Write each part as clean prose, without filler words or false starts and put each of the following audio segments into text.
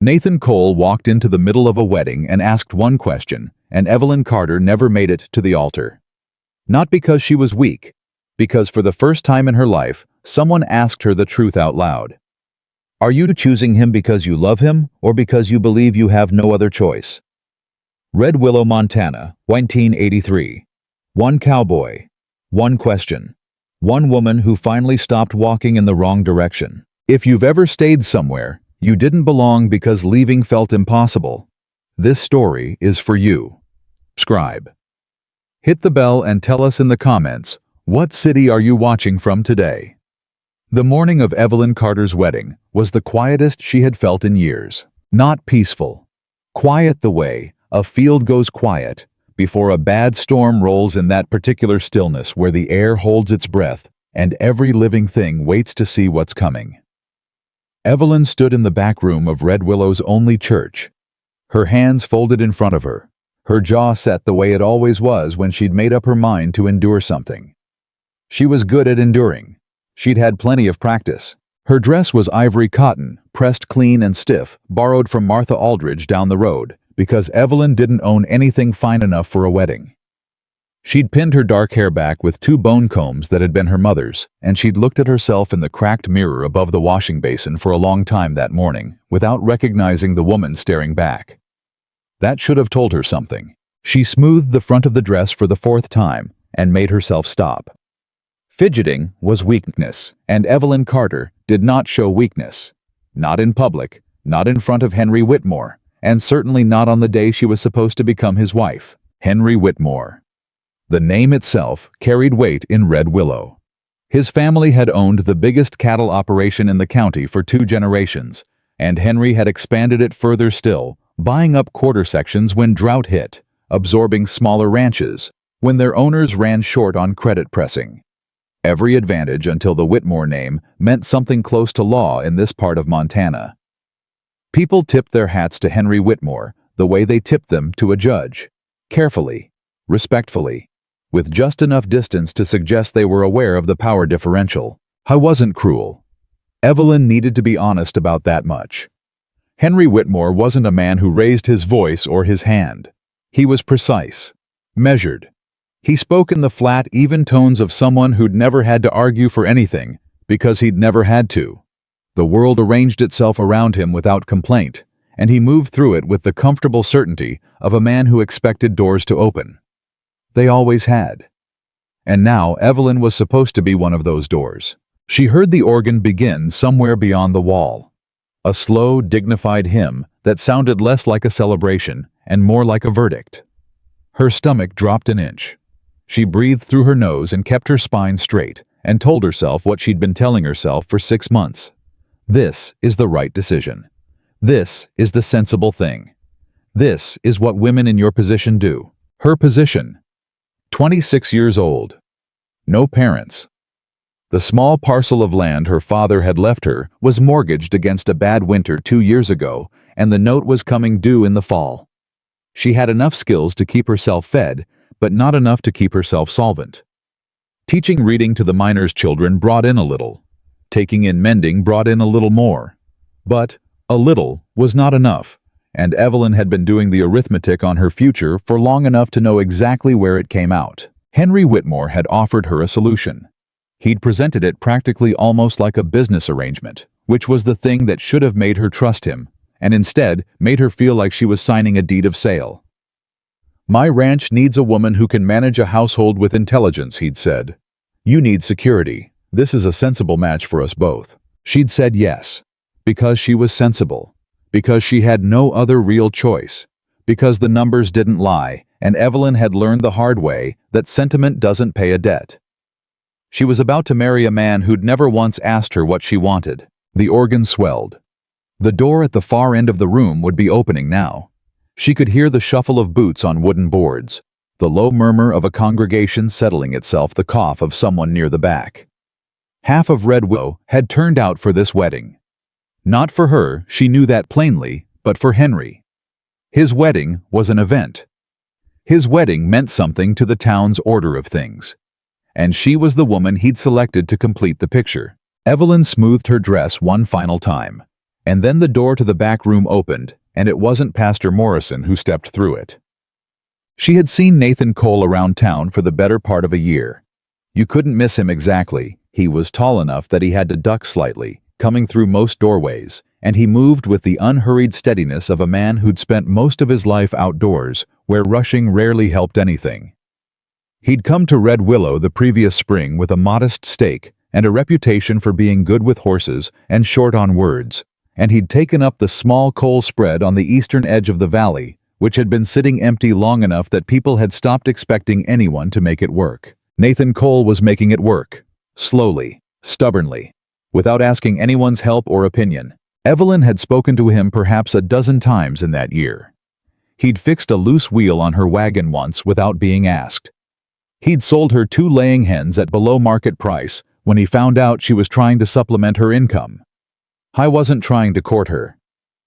Nathan Cole walked into the middle of a wedding and asked one question, and Evelyn Carter never made it to the altar. Not because she was weak, because for the first time in her life, someone asked her the truth out loud. Are you choosing him because you love him, or because you believe you have no other choice? Red Willow, Montana, 1983. One cowboy. One question. One woman who finally stopped walking in the wrong direction. If you've ever stayed somewhere you didn't belong because leaving felt impossible, this story is for you. Subscribe. Hit the bell and tell us in the comments, what city are you watching from today? The morning of Evelyn Carter's wedding was the quietest she had felt in years. Not peaceful. Quiet the way a field goes quiet before a bad storm rolls, in that particular stillness where the air holds its breath and every living thing waits to see what's coming. Evelyn stood in the back room of Red Willow's only church, her hands folded in front of her, her jaw set the way it always was when she'd made up her mind to endure something. She was good at enduring. She'd had plenty of practice. Her dress was ivory cotton, pressed clean and stiff, borrowed from Martha Aldridge down the road, because Evelyn didn't own anything fine enough for a wedding. She'd pinned her dark hair back with 2 bone combs that had been her mother's, and she'd looked at herself in the cracked mirror above the washing basin for a long time that morning, without recognizing the woman staring back. That should have told her something. She smoothed the front of the dress for the 4th time, and made herself stop. Fidgeting was weakness, and Evelyn Carter did not show weakness. Not in public, not in front of Henry Whitmore, and certainly not on the day she was supposed to become his wife. Henry Whitmore. The name itself carried weight in Red Willow. His family had owned the biggest cattle operation in the county for 2 generations, and Henry had expanded it further still, buying up quarter sections when drought hit, absorbing smaller ranches when their owners ran short on credit pressing. Every advantage until the Whitmore name meant something close to law in this part of Montana. People tipped their hats to Henry Whitmore the way they tipped them to a judge, carefully, respectfully, with just enough distance to suggest they were aware of the power differential. I wasn't cruel. Evelyn needed to be honest about that much. Henry Whitmore wasn't a man who raised his voice or his hand. He was precise, measured. He spoke in the flat, even tones of someone who'd never had to argue for anything, because he'd never had to. The world arranged itself around him without complaint, and he moved through it with the comfortable certainty of a man who expected doors to open. They always had. And now Evelyn was supposed to be one of those doors. She heard the organ begin somewhere beyond the wall. A slow, dignified hymn that sounded less like a celebration and more like a verdict. Her stomach dropped an inch. She breathed through her nose and kept her spine straight, and told herself what she'd been telling herself for 6 months. This is the right decision. This is the sensible thing. This is what women in your position do. Her position. 26 years old. No parents. The small parcel of land her father had left her was mortgaged against a bad winter 2 years ago, and the note was coming due in the fall. She had enough skills to keep herself fed, but not enough to keep herself solvent. Teaching reading to the miners' children brought in a little. Taking in mending brought in a little more. But a little was not enough, and Evelyn had been doing the arithmetic on her future for long enough to know exactly where it came out. Henry Whitmore had offered her a solution. He'd presented it practically almost like a business arrangement, which was the thing that should have made her trust him, and instead made her feel like she was signing a deed of sale. My ranch needs a woman who can manage a household with intelligence, he'd said. You need security. This is a sensible match for us both. She'd said yes, because she was sensible, because she had no other real choice, because the numbers didn't lie, and Evelyn had learned the hard way that sentiment doesn't pay a debt. She was about to marry a man who'd never once asked her what she wanted. The organ swelled. The door at the far end of the room would be opening now. She could hear the shuffle of boots on wooden boards, the low murmur of a congregation settling itself, the cough of someone near the back. Half of Red Willow had turned out for this wedding. Not for her, she knew that plainly, but for Henry. His wedding was an event. His wedding meant something to the town's order of things. And she was the woman he'd selected to complete the picture. Evelyn smoothed her dress one final time, And then the door to the back room opened, and it wasn't Pastor Morrison who stepped through it. She had seen Nathan Cole around town for the better part of a year. You couldn't miss him exactly. He was tall enough that he had to duck slightly, coming through most doorways, and he moved with the unhurried steadiness of a man who'd spent most of his life outdoors, where rushing rarely helped anything. He'd come to Red Willow the previous spring with a modest stake and a reputation for being good with horses and short on words, and he'd taken up the small coal spread on the eastern edge of the valley, which had been sitting empty long enough that people had stopped expecting anyone to make it work. Nathan Cole was making it work, slowly, stubbornly, without asking anyone's help or opinion. Evelyn had spoken to him perhaps a dozen times in that year. He'd fixed a loose wheel on her wagon once without being asked. He'd sold her 2 laying hens at below market price when he found out she was trying to supplement her income. I wasn't trying to court her.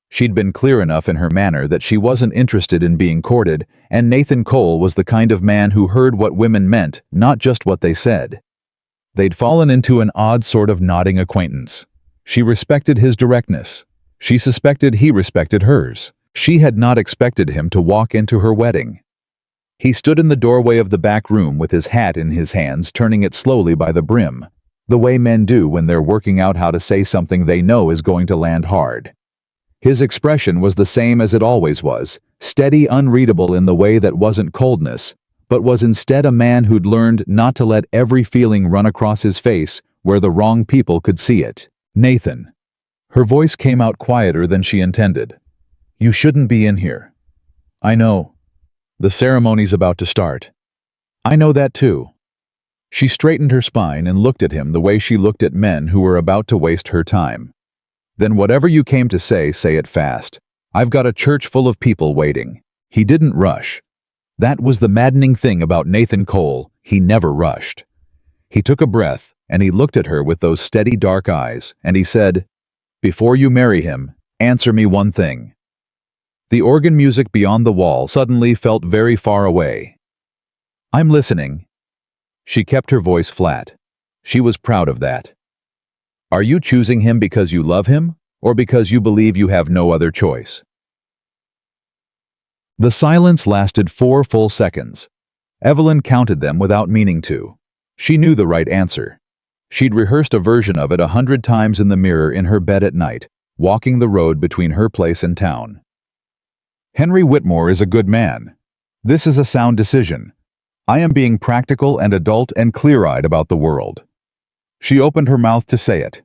She'd been clear enough in her manner that she wasn't interested in being courted, and Nathan Cole was the kind of man who heard what women meant, not just what they said. They'd fallen into an odd sort of nodding acquaintance. She respected his directness. She suspected he respected hers. She had not expected him to walk into her wedding. He stood in the doorway of the back room with his hat in his hands, turning it slowly by the brim, the way men do when they're working out how to say something they know is going to land hard. His expression was the same as it always was, steady, unreadable in the way that wasn't coldness, but was instead a man who'd learned not to let every feeling run across his face where the wrong people could see it. Nathan. Her voice came out quieter than she intended. You shouldn't be in here. I know. The ceremony's about to start. I know that too. She straightened her spine and looked at him the way she looked at men who were about to waste her time. Then whatever you came to say it fast. I've got a church full of people waiting. He didn't rush. That was the maddening thing about Nathan Cole. He never rushed. He took a breath, and he looked at her with those steady dark eyes, and he said, "Before you marry him, answer me one thing." The organ music beyond the wall suddenly felt very far away. I'm listening. She kept her voice flat. She was proud of that. Are you choosing him because you love him, or because you believe you have no other choice? The silence lasted 4 full seconds. Evelyn counted them without meaning to. She knew the right answer. She'd rehearsed a version of it 100 times in the mirror in her bed at night, walking the road between her place and town. Henry Whitmore is a good man. This is a sound decision. I am being practical and adult and clear-eyed about the world. She opened her mouth to say it.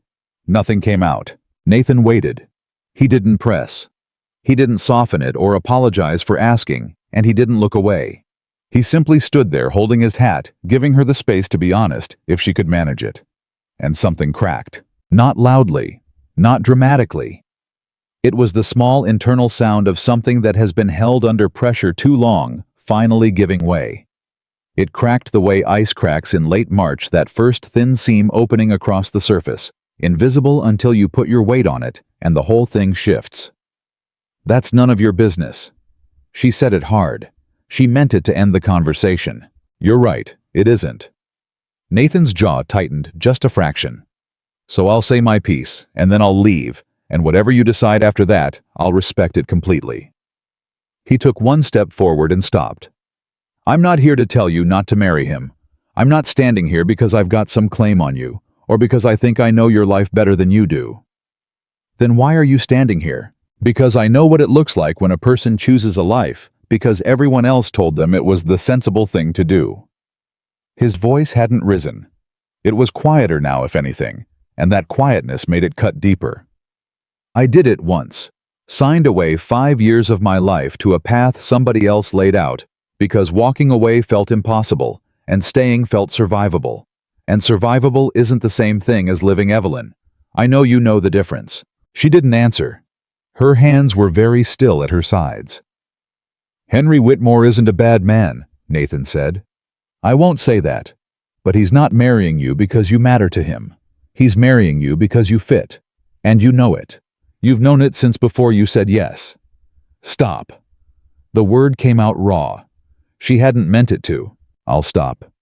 Nothing came out. Nathan waited. He didn't press. He didn't soften it or apologize for asking, and he didn't look away. He simply stood there holding his hat, giving her the space to be honest, if she could manage it. And something cracked. Not loudly. Not dramatically. It was the small internal sound of something that has been held under pressure too long, finally giving way. It cracked the way ice cracks in late March, that first thin seam opening across the surface, invisible until you put your weight on it, and the whole thing shifts. That's none of your business. She said it hard. She meant it to end the conversation. You're right, it isn't. Nathan's jaw tightened just a fraction. So I'll say my piece, and then I'll leave, and whatever you decide after that, I'll respect it completely. He took one step forward and stopped. I'm not here to tell you not to marry him. I'm not standing here because I've got some claim on you, or because I think I know your life better than you do. Then why are you standing here? Because I know what it looks like when a person chooses a life, because everyone else told them it was the sensible thing to do. His voice hadn't risen. It was quieter now, if anything, and that quietness made it cut deeper. I did it once. Signed away 5 years of my life to a path somebody else laid out, because walking away felt impossible, and staying felt survivable. And survivable isn't the same thing as living, Evelyn. I know you know the difference. She didn't answer. Her hands were very still at her sides. Henry Whitmore isn't a bad man, Nathan said. I won't say that. But he's not marrying you because you matter to him. He's marrying you because you fit. And you know it. You've known it since before you said yes. Stop. The word came out raw. She hadn't meant it to. I'll stop.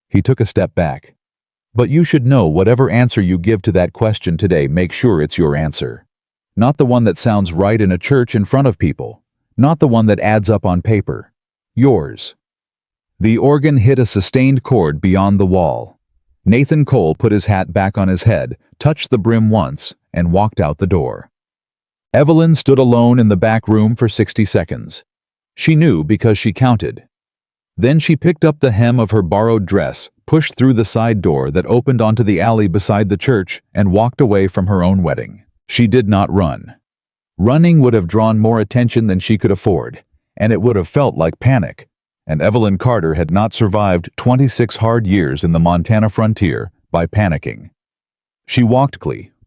He took a step back. But you should know whatever answer you give to that question today, make sure it's your answer. Not the one that sounds right in a church in front of people. Not the one that adds up on paper. Yours. The organ hit a sustained chord beyond the wall. Nathan Cole put his hat back on his head, touched the brim once, and walked out the door. Evelyn stood alone in the back room for 60 seconds. She knew because she counted. Then she picked up the hem of her borrowed dress, pushed through the side door that opened onto the alley beside the church, and walked away from her own wedding. She did not run. Running would have drawn more attention than she could afford, and it would have felt like panic. And Evelyn Carter had not survived 26 hard years in the Montana frontier by panicking. She walked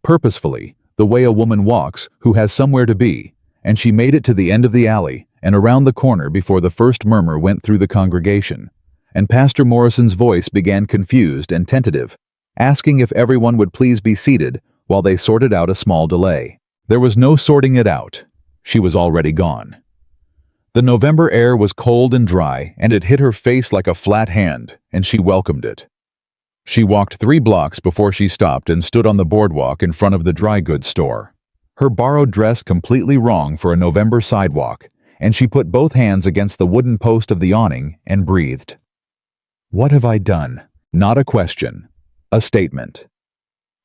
purposefully, the way a woman walks who has somewhere to be, and she made it to the end of the alley and around the corner before the first murmur went through the congregation, and Pastor Morrison's voice began confused and tentative, asking if everyone would please be seated while they sorted out a small delay. There was no sorting it out. She was already gone. The November air was cold and dry, and it hit her face like a flat hand, and she welcomed it. She walked 3 blocks before she stopped and stood on the boardwalk in front of the dry goods store. Her borrowed dress completely wrong for a November sidewalk, and she put both hands against the wooden post of the awning and breathed. What have I done? Not a question. A statement.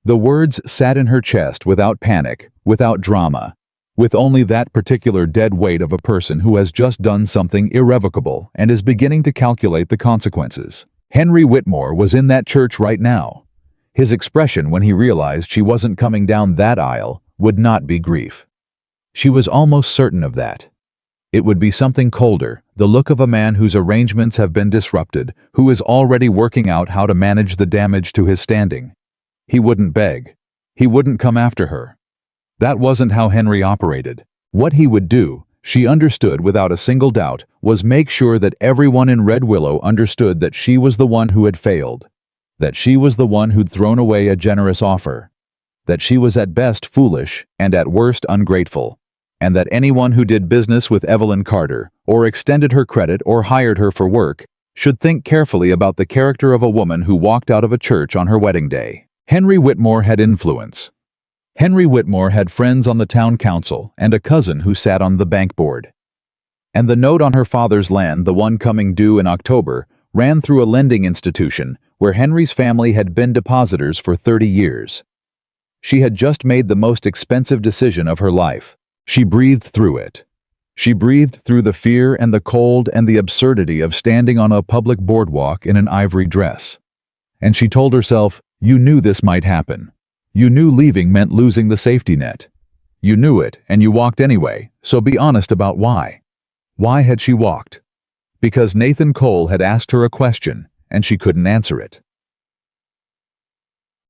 The words sat in her chest without panic, without drama, with only that particular dead weight of a person who has just done something irrevocable and is beginning to calculate the consequences. Henry Whitmore was in that church right now. His expression when he realized she wasn't coming down that aisle would not be grief. She was almost certain of that. It would be something colder, the look of a man whose arrangements have been disrupted, who is already working out how to manage the damage to his standing. He wouldn't beg. He wouldn't come after her. That wasn't how Henry operated. What he would do, she understood without a single doubt, was make sure that everyone in Red Willow understood that she was the one who had failed, that she was the one who'd thrown away a generous offer, that she was at best foolish and at worst ungrateful, and that anyone who did business with Evelyn Carter, or extended her credit or hired her for work, should think carefully about the character of a woman who walked out of a church on her wedding day. Henry Whitmore had influence. Henry Whitmore had friends on the town council and a cousin who sat on the bank board. And the note on her father's land, the one coming due in October, ran through a lending institution where Henry's family had been depositors for 30 years. She had just made the most expensive decision of her life. She breathed through it. She breathed through the fear and the cold and the absurdity of standing on a public boardwalk in an ivory dress. And she told herself, you knew this might happen. You knew leaving meant losing the safety net. You knew it, and you walked anyway, so be honest about why. Why had she walked? Because Nathan Cole had asked her a question, and she couldn't answer it.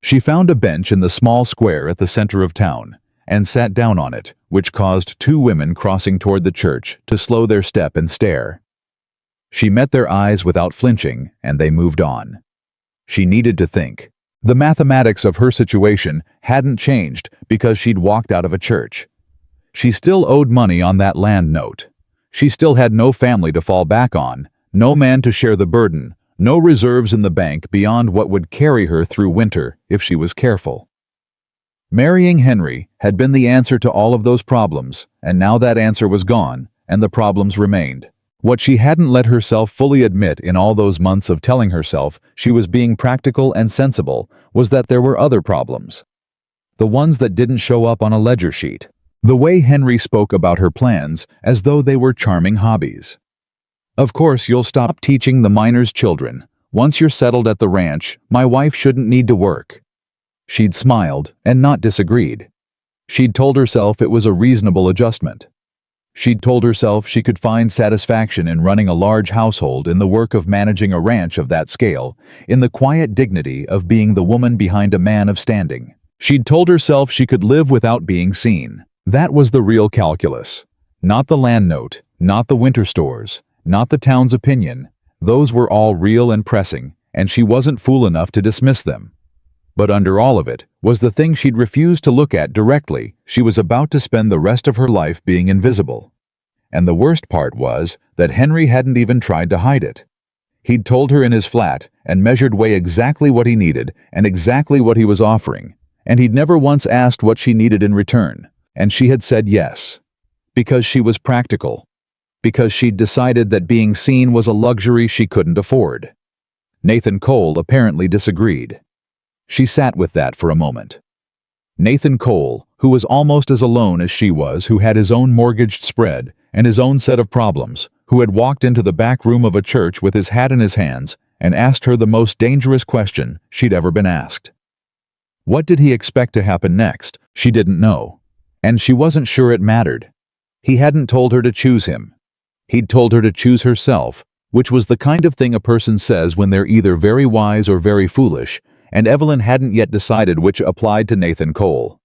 She found a bench in the small square at the center of town, and sat down on it, which caused 2 women crossing toward the church to slow their step and stare. She met their eyes without flinching, and they moved on. She needed to think. The mathematics of her situation hadn't changed because she'd walked out of a church. She still owed money on that land note. She still had no family to fall back on, no man to share the burden, no reserves in the bank beyond what would carry her through winter if she was careful. Marrying Henry had been the answer to all of those problems, and now that answer was gone, and the problems remained. What she hadn't let herself fully admit in all those months of telling herself she was being practical and sensible was that there were other problems. The ones that didn't show up on a ledger sheet. The way Henry spoke about her plans as though they were charming hobbies. Of course, you'll stop teaching the miners' children. Once you're settled at the ranch, my wife shouldn't need to work. She'd smiled and not disagreed. She'd told herself it was a reasonable adjustment. She'd told herself she could find satisfaction in running a large household in the work of managing a ranch of that scale, in the quiet dignity of being the woman behind a man of standing. She'd told herself she could live without being seen. That was the real calculus. Not the land note, not the winter stores, not the town's opinion. Those were all real and pressing, and she wasn't fool enough to dismiss them. But under all of it was the thing she'd refused to look at directly. She was about to spend the rest of her life being invisible. And the worst part was that Henry hadn't even tried to hide it. He'd told her in his flat and measured way exactly what he needed and exactly what he was offering, and he'd never once asked what she needed in return. And she had said yes. Because she was practical. Because she'd decided that being seen was a luxury she couldn't afford. Nathan Cole apparently disagreed. She sat with that for a moment. Nathan Cole, who was almost as alone as she was, who had his own mortgaged spread and his own set of problems, who had walked into the back room of a church with his hat in his hands and asked her the most dangerous question she'd ever been asked. What did he expect to happen next? She didn't know. And she wasn't sure it mattered. He hadn't told her to choose him. He'd told her to choose herself, which was the kind of thing a person says when they're either very wise or very foolish, and Evelyn hadn't yet decided which applied to Nathan Cole.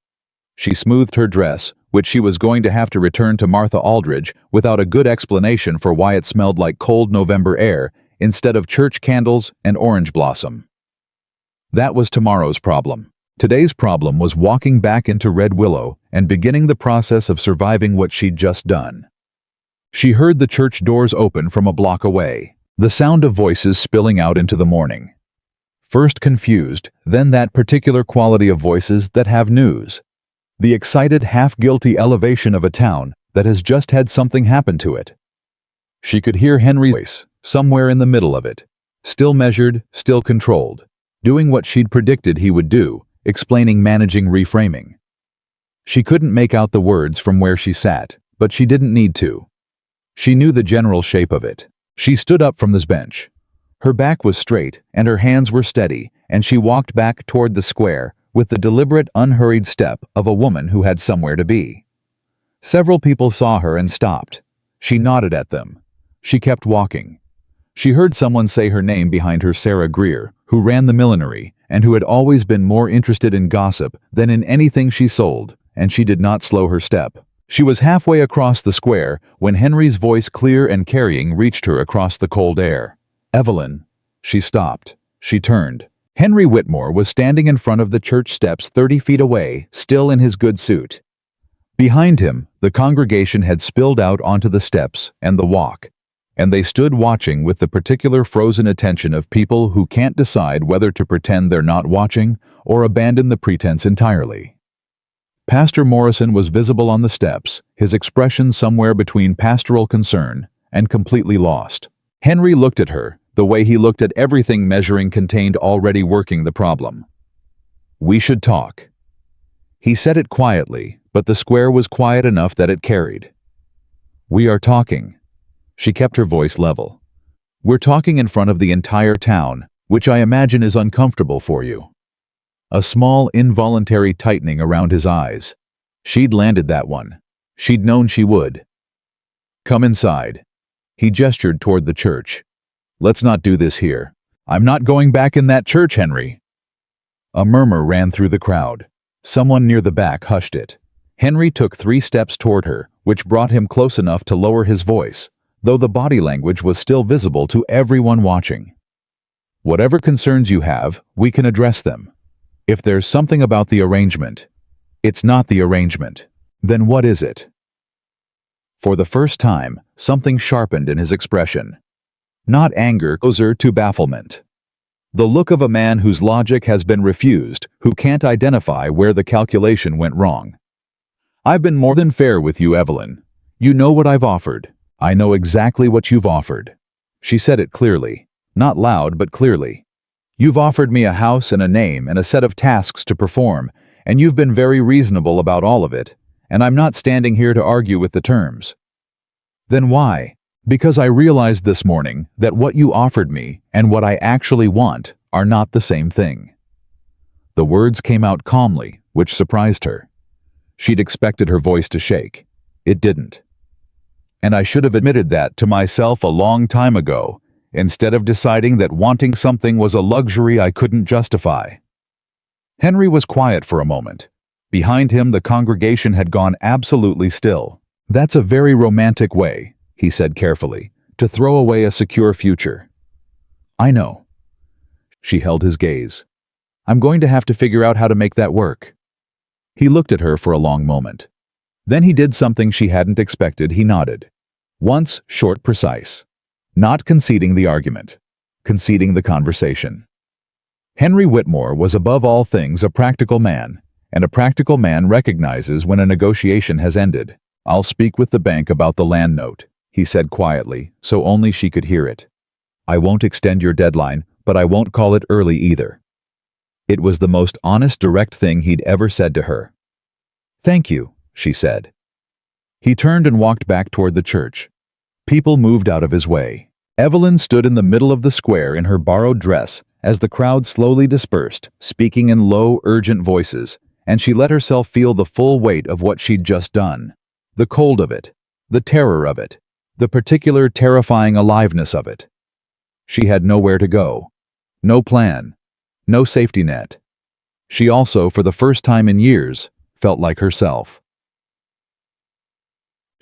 She smoothed her dress, which she was going to have to return to Martha Aldridge without a good explanation for why it smelled like cold November air instead of church candles and orange blossom. That was tomorrow's problem. Today's problem was walking back into Red Willow and beginning the process of surviving what she'd just done. She heard the church doors open from a block away, the sound of voices spilling out into the morning. First confused, then that particular quality of voices that have news. The excited, half-guilty elevation of a town that has just had something happen to it. She could hear Henry's voice, somewhere in the middle of it. Still measured, still controlled. Doing what she'd predicted he would do, explaining managing reframing. She couldn't make out the words from where she sat, but she didn't need to. She knew the general shape of it. She stood up from this bench. Her back was straight, and her hands were steady, and she walked back toward the square with the deliberate, unhurried step of a woman who had somewhere to be. Several people saw her and stopped. She nodded at them. She kept walking. She heard someone say her name behind her, Sarah Greer, who ran the millinery, and who had always been more interested in gossip than in anything she sold, and she did not slow her step. She was halfway across the square when Henry's voice, clear and carrying, reached her across the cold air. Evelyn. She stopped. She turned. Henry Whitmore was standing in front of the church steps 30 feet away, still in his good suit. Behind him, the congregation had spilled out onto the steps and the walk, and they stood watching with the particular frozen attention of people who can't decide whether to pretend they're not watching or abandon the pretense entirely. Pastor Morrison was visible on the steps, his expression somewhere between pastoral concern and completely lost. Henry looked at her, the way he looked at everything measuring contained already working the problem. "We should talk." He said it quietly, but the square was quiet enough that it carried. "We are talking." She kept her voice level. "We're talking in front of the entire town, which I imagine is uncomfortable for you." A small, involuntary tightening around his eyes. She'd landed that one. She'd known she would. "Come inside." He gestured toward the church. "Let's not do this here." "I'm not going back in that church, Henry." A murmur ran through the crowd. Someone near the back hushed it. Henry took 3 steps toward her, which brought him close enough to lower his voice, though the body language was still visible to everyone watching. "Whatever concerns you have, we can address them. If there's something about the arrangement, it's not the arrangement. Then what is it?" For the first time, something sharpened in his expression. Not anger, closer to bafflement. The look of a man whose logic has been refused, who can't identify where the calculation went wrong. "I've been more than fair with you, Evelyn. You know what I've offered. I know exactly what you've offered." She said it clearly. Not loud, but clearly. "You've offered me a house and a name and a set of tasks to perform, and you've been very reasonable about all of it, and I'm not standing here to argue with the terms." "Then why?" "Because I realized this morning that what you offered me and what I actually want are not the same thing." The words came out calmly, which surprised her. She'd expected her voice to shake. It didn't. "And I should have admitted that to myself a long time ago, instead of deciding that wanting something was a luxury I couldn't justify." Henry was quiet for a moment. Behind him, the congregation had gone absolutely still. "That's a very romantic way," he said carefully, "to throw away a secure future." "I know." She held his gaze. "I'm going to have to figure out how to make that work." He looked at her for a long moment. Then he did something she hadn't expected. He nodded. Once, short, precise. Not conceding the argument. Conceding the conversation. Henry Whitmore was above all things a practical man, and a practical man recognizes when a negotiation has ended. "I'll speak with the bank about the land note," he said quietly, so only she could hear it. "I won't extend your deadline, but I won't call it early either." It was the most honest, direct thing he'd ever said to her. "Thank you," she said. He turned and walked back toward the church. People moved out of his way. Evelyn stood in the middle of the square in her borrowed dress as the crowd slowly dispersed, speaking in low, urgent voices, and she let herself feel the full weight of what she'd just done. The cold of it, the terror of it, the particular terrifying aliveness of it. She had nowhere to go. No plan. No safety net. She also, for the first time in years, felt like herself.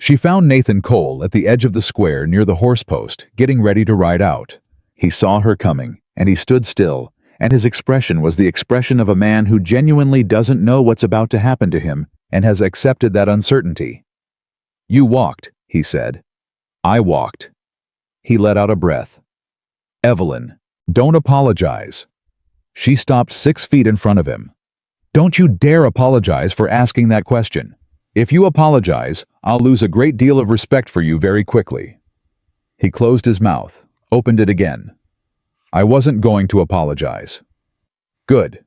She found Nathan Cole at the edge of the square near the horse post, getting ready to ride out. He saw her coming, and he stood still, and his expression was the expression of a man who genuinely doesn't know what's about to happen to him and has accepted that uncertainty. "You walked," he said. "I walked." He let out a breath. "Evelyn, don't apologize." She stopped 6 feet in front of him. "Don't you dare apologize for asking that question. If you apologize, I'll lose a great deal of respect for you very quickly." He closed his mouth, opened it again. "I wasn't going to apologize." "Good.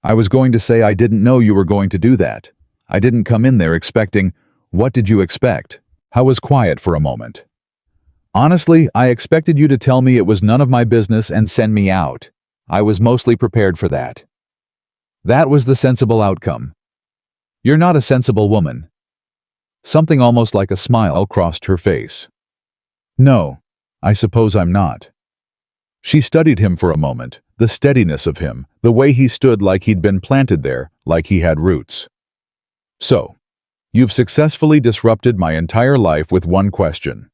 I was going to say I didn't know you were going to do that. I didn't come in there expecting—" "What did you expect?" I was quiet for a moment. "Honestly, I expected you to tell me it was none of my business and send me out. I was mostly prepared for that." That was the sensible outcome. "You're not a sensible woman." Something almost like a smile crossed her face. "No, I suppose I'm not." She studied him for a moment, the steadiness of him, the way he stood like he'd been planted there, like he had roots. "So, you've successfully disrupted my entire life with one question.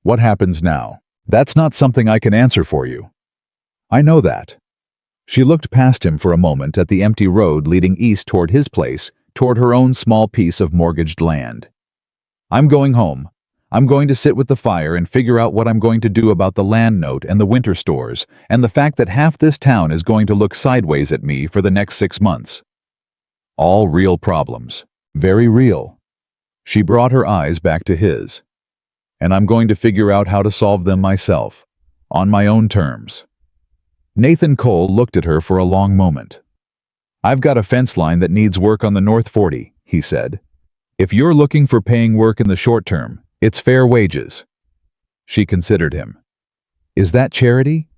What happens now?" "That's not something I can answer for you." "I know that." She looked past him for a moment at the empty road leading east toward his place, toward her own small piece of mortgaged land. "I'm going home. I'm going to sit with the fire and figure out what I'm going to do about the land note and the winter stores, and the fact that half this town is going to look sideways at me for the next 6 months. All real problems. Very real." She brought her eyes back to his. "And I'm going to figure out how to solve them myself, on my own terms." Nathan Cole looked at her for a long moment. "I've got a fence line that needs work on the North 40, he said. "If you're looking for paying work in the short term, it's fair wages." She considered him. "Is that charity?"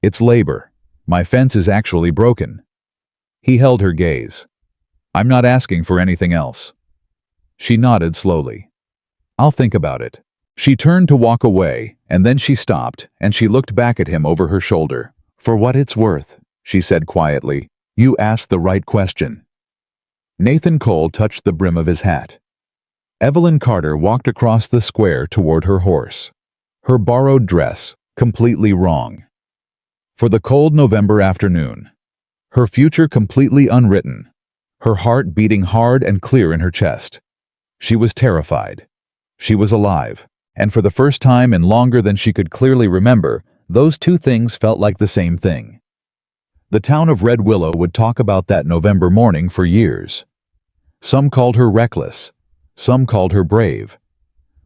"It's labor. My fence is actually broken." He held her gaze. "I'm not asking for anything else." She nodded slowly. "I'll think about it." She turned to walk away, and then she stopped, and she looked back at him over her shoulder. "For what it's worth," she said quietly, "you asked the right question." Nathan Cole touched the brim of his hat. Evelyn Carter walked across the square toward her horse. Her borrowed dress, completely wrong. For the cold November afternoon. Her future completely unwritten. Her heart beating hard and clear in her chest. She was terrified. She was alive, and for the first time in longer than she could clearly remember, those two things felt like the same thing. The town of Red Willow would talk about that November morning for years. Some called her reckless. Some called her brave.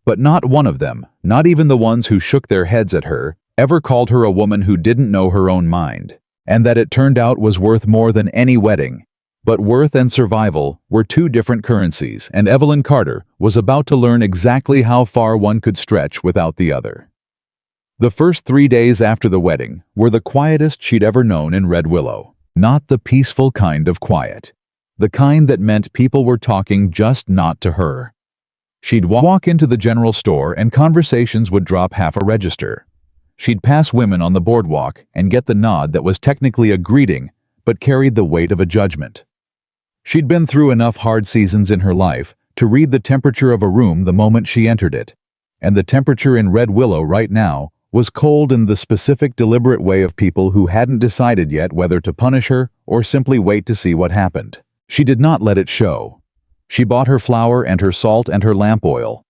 But not one of them, not even the ones who shook their heads at her, ever called her a woman who didn't know her own mind, and that it turned out was worth more than any wedding. But worth and survival were two different currencies, and Evelyn Carter was about to learn exactly how far one could stretch without the other. The first 3 days after the wedding were the quietest she'd ever known in Red Willow. Not the peaceful kind of quiet. The kind that meant people were talking, just not to her. She'd walk into the general store and conversations would drop half a register. She'd pass women on the boardwalk and get the nod that was technically a greeting, but carried the weight of a judgment. She'd been through enough hard seasons in her life to read the temperature of a room the moment she entered it. And the temperature in Red Willow right now was cold in the specific, deliberate way of people who hadn't decided yet whether to punish her or simply wait to see what happened. She did not let it show. She bought her flour and her salt and her lamp oil.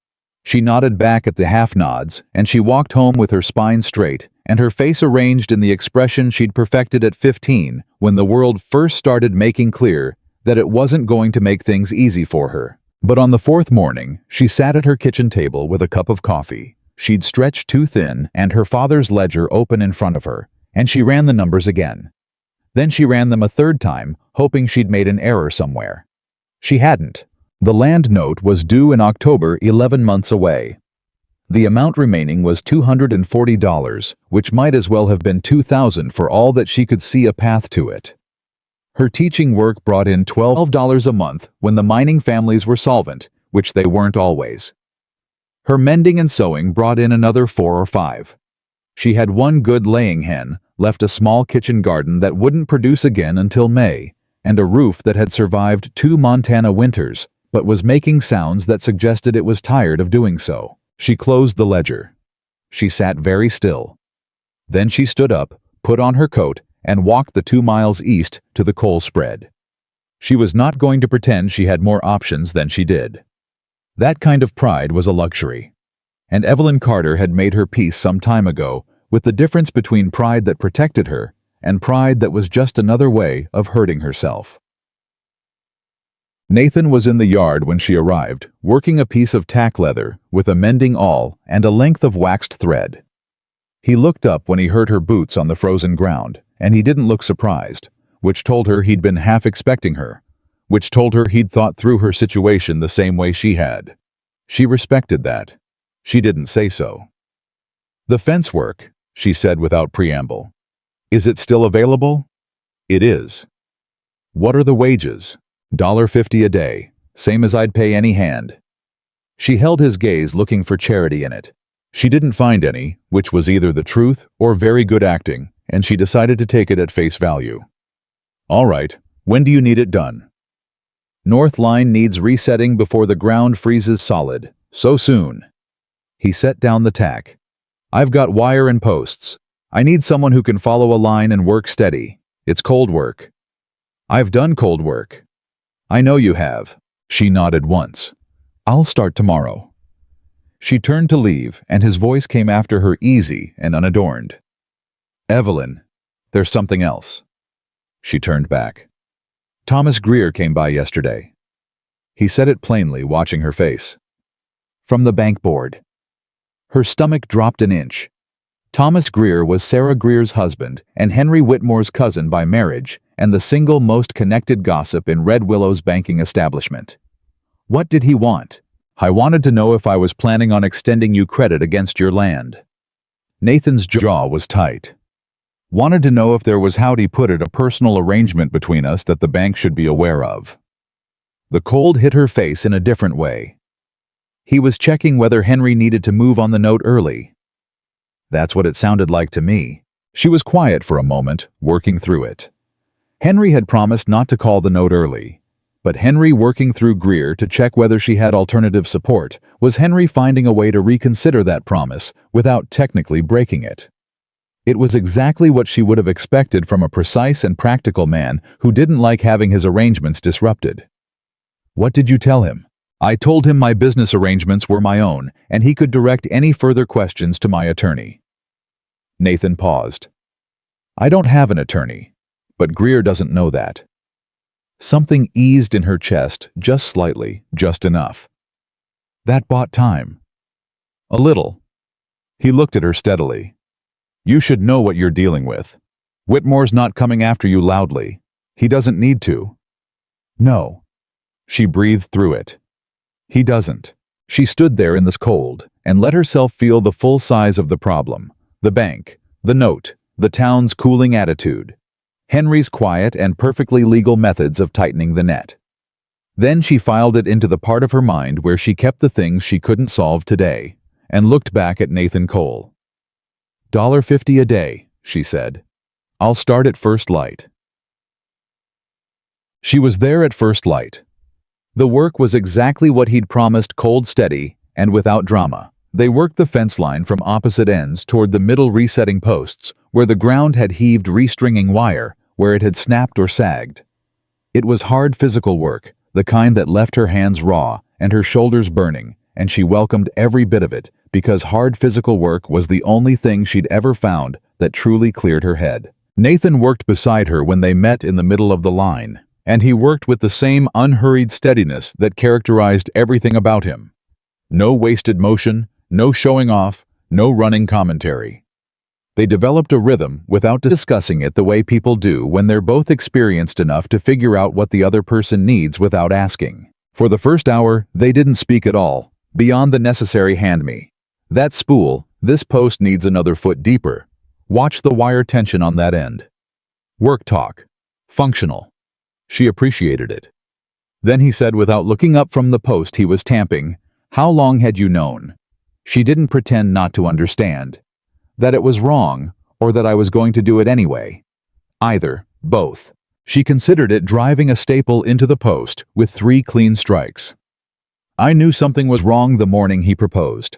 She nodded back at the half-nods, and she walked home with her spine straight and her face arranged in the expression she'd perfected at 15 when the world first started making clear that it wasn't going to make things easy for her. But on the fourth morning, she sat at her kitchen table with a cup of coffee. She'd stretched too thin and her father's ledger open in front of her, and she ran the numbers again. Then she ran them a third time, hoping she'd made an error somewhere. She hadn't. The land note was due in October, 11 months away. The amount remaining was $240, which might as well have been $2,000 for all that she could see a path to it. Her teaching work brought in $12 a month when the mining families were solvent, which they weren't always. Her mending and sewing brought in another 4 or 5. She had one good laying hen, left a small kitchen garden that wouldn't produce again until May, and a roof that had survived 2 Montana winters, but was making sounds that suggested it was tired of doing so. She closed the ledger. She sat very still. Then she stood up, put on her coat, and walked the 2 miles east to the coal spread. She was not going to pretend she had more options than she did. That kind of pride was a luxury. And Evelyn Carter had made her peace some time ago with the difference between pride that protected her and pride that was just another way of hurting herself. Nathan was in the yard when she arrived, working a piece of tack leather with a mending awl and a length of waxed thread. He looked up when he heard her boots on the frozen ground, and he didn't look surprised, which told her he'd been half expecting her, which told her he'd thought through her situation the same way she had. She respected that. She didn't say so. "The fence work," she said without preamble. "Is it still available?" "It is." "What are the wages?" $1.50 a day, same as I'd pay any hand. She held his gaze looking for charity in it. She didn't find any, which was either the truth or very good acting, and she decided to take it at face value. "All right, when do you need it done?" "North line needs resetting before the ground freezes solid. So soon." He set down the tack. "I've got wire and posts. I need someone who can follow a line and work steady. It's cold work." "I've done cold work." "I know you have." She nodded once. "I'll start tomorrow." She turned to leave, and his voice came after her easy and unadorned. "Evelyn, there's something else." She turned back. "Thomas Greer came by yesterday." He said it plainly, watching her face. "From the bank board." Her stomach dropped an inch. Thomas Greer was Sarah Greer's husband and Henry Whitmore's cousin by marriage, and the single most connected gossip in Red Willow's banking establishment. What did he want? "I wanted to know if I was planning on extending you credit against your land." Nathan's jaw was tight. "Wanted to know if there was, how'd he put it, a personal arrangement between us that the bank should be aware of." The cold hit her face in a different way. He was checking whether Henry needed to move on the note early. That's what it sounded like to me. She was quiet for a moment, working through it. Henry had promised not to call the note early. But Henry working through Greer to check whether she had alternative support was Henry finding a way to reconsider that promise without technically breaking it. It was exactly what she would have expected from a precise and practical man who didn't like having his arrangements disrupted. "What did you tell him?" "I told him my business arrangements were my own, and he could direct any further questions to my attorney." Nathan paused. "I don't have an attorney, but Greer doesn't know that." Something eased in her chest, just slightly, just enough. That bought time. "A little." He looked at her steadily. "You should know what you're dealing with. Whitmore's not coming after you loudly. He doesn't need to." "No." She breathed through it. "He doesn't." She stood there in this cold and let herself feel the full size of the problem. The bank, the note, the town's cooling attitude. Henry's quiet and perfectly legal methods of tightening the net. Then she filed it into the part of her mind where she kept the things she couldn't solve today, and looked back at Nathan Cole. $1.50 a day, she said. "I'll start at first light." She was there at first light. The work was exactly what he'd promised, cold, steady, and without drama. They worked the fence line from opposite ends toward the middle resetting posts, where the ground had heaved, restringing wire, where it had snapped or sagged. It was hard physical work, the kind that left her hands raw and her shoulders burning, and she welcomed every bit of it, because hard physical work was the only thing she'd ever found that truly cleared her head. Nathan worked beside her when they met in the middle of the line, And he worked with the same unhurried steadiness that characterized everything about him. No wasted motion, no showing off, no running commentary. They developed a rhythm without discussing it the way people do when they're both experienced enough to figure out what the other person needs without asking. For the first hour, they didn't speak at all, beyond the necessary hand me. That spool, this post needs another foot deeper. Watch the wire tension on that end. Work talk. Functional. She appreciated it. Then he said without looking up from the post he was tamping, "How long had you known?" She didn't pretend not to understand. That it was wrong, or that I was going to do it anyway. Either, both. She considered it driving a staple into the post with 3 clean strikes. I knew something was wrong the morning he proposed.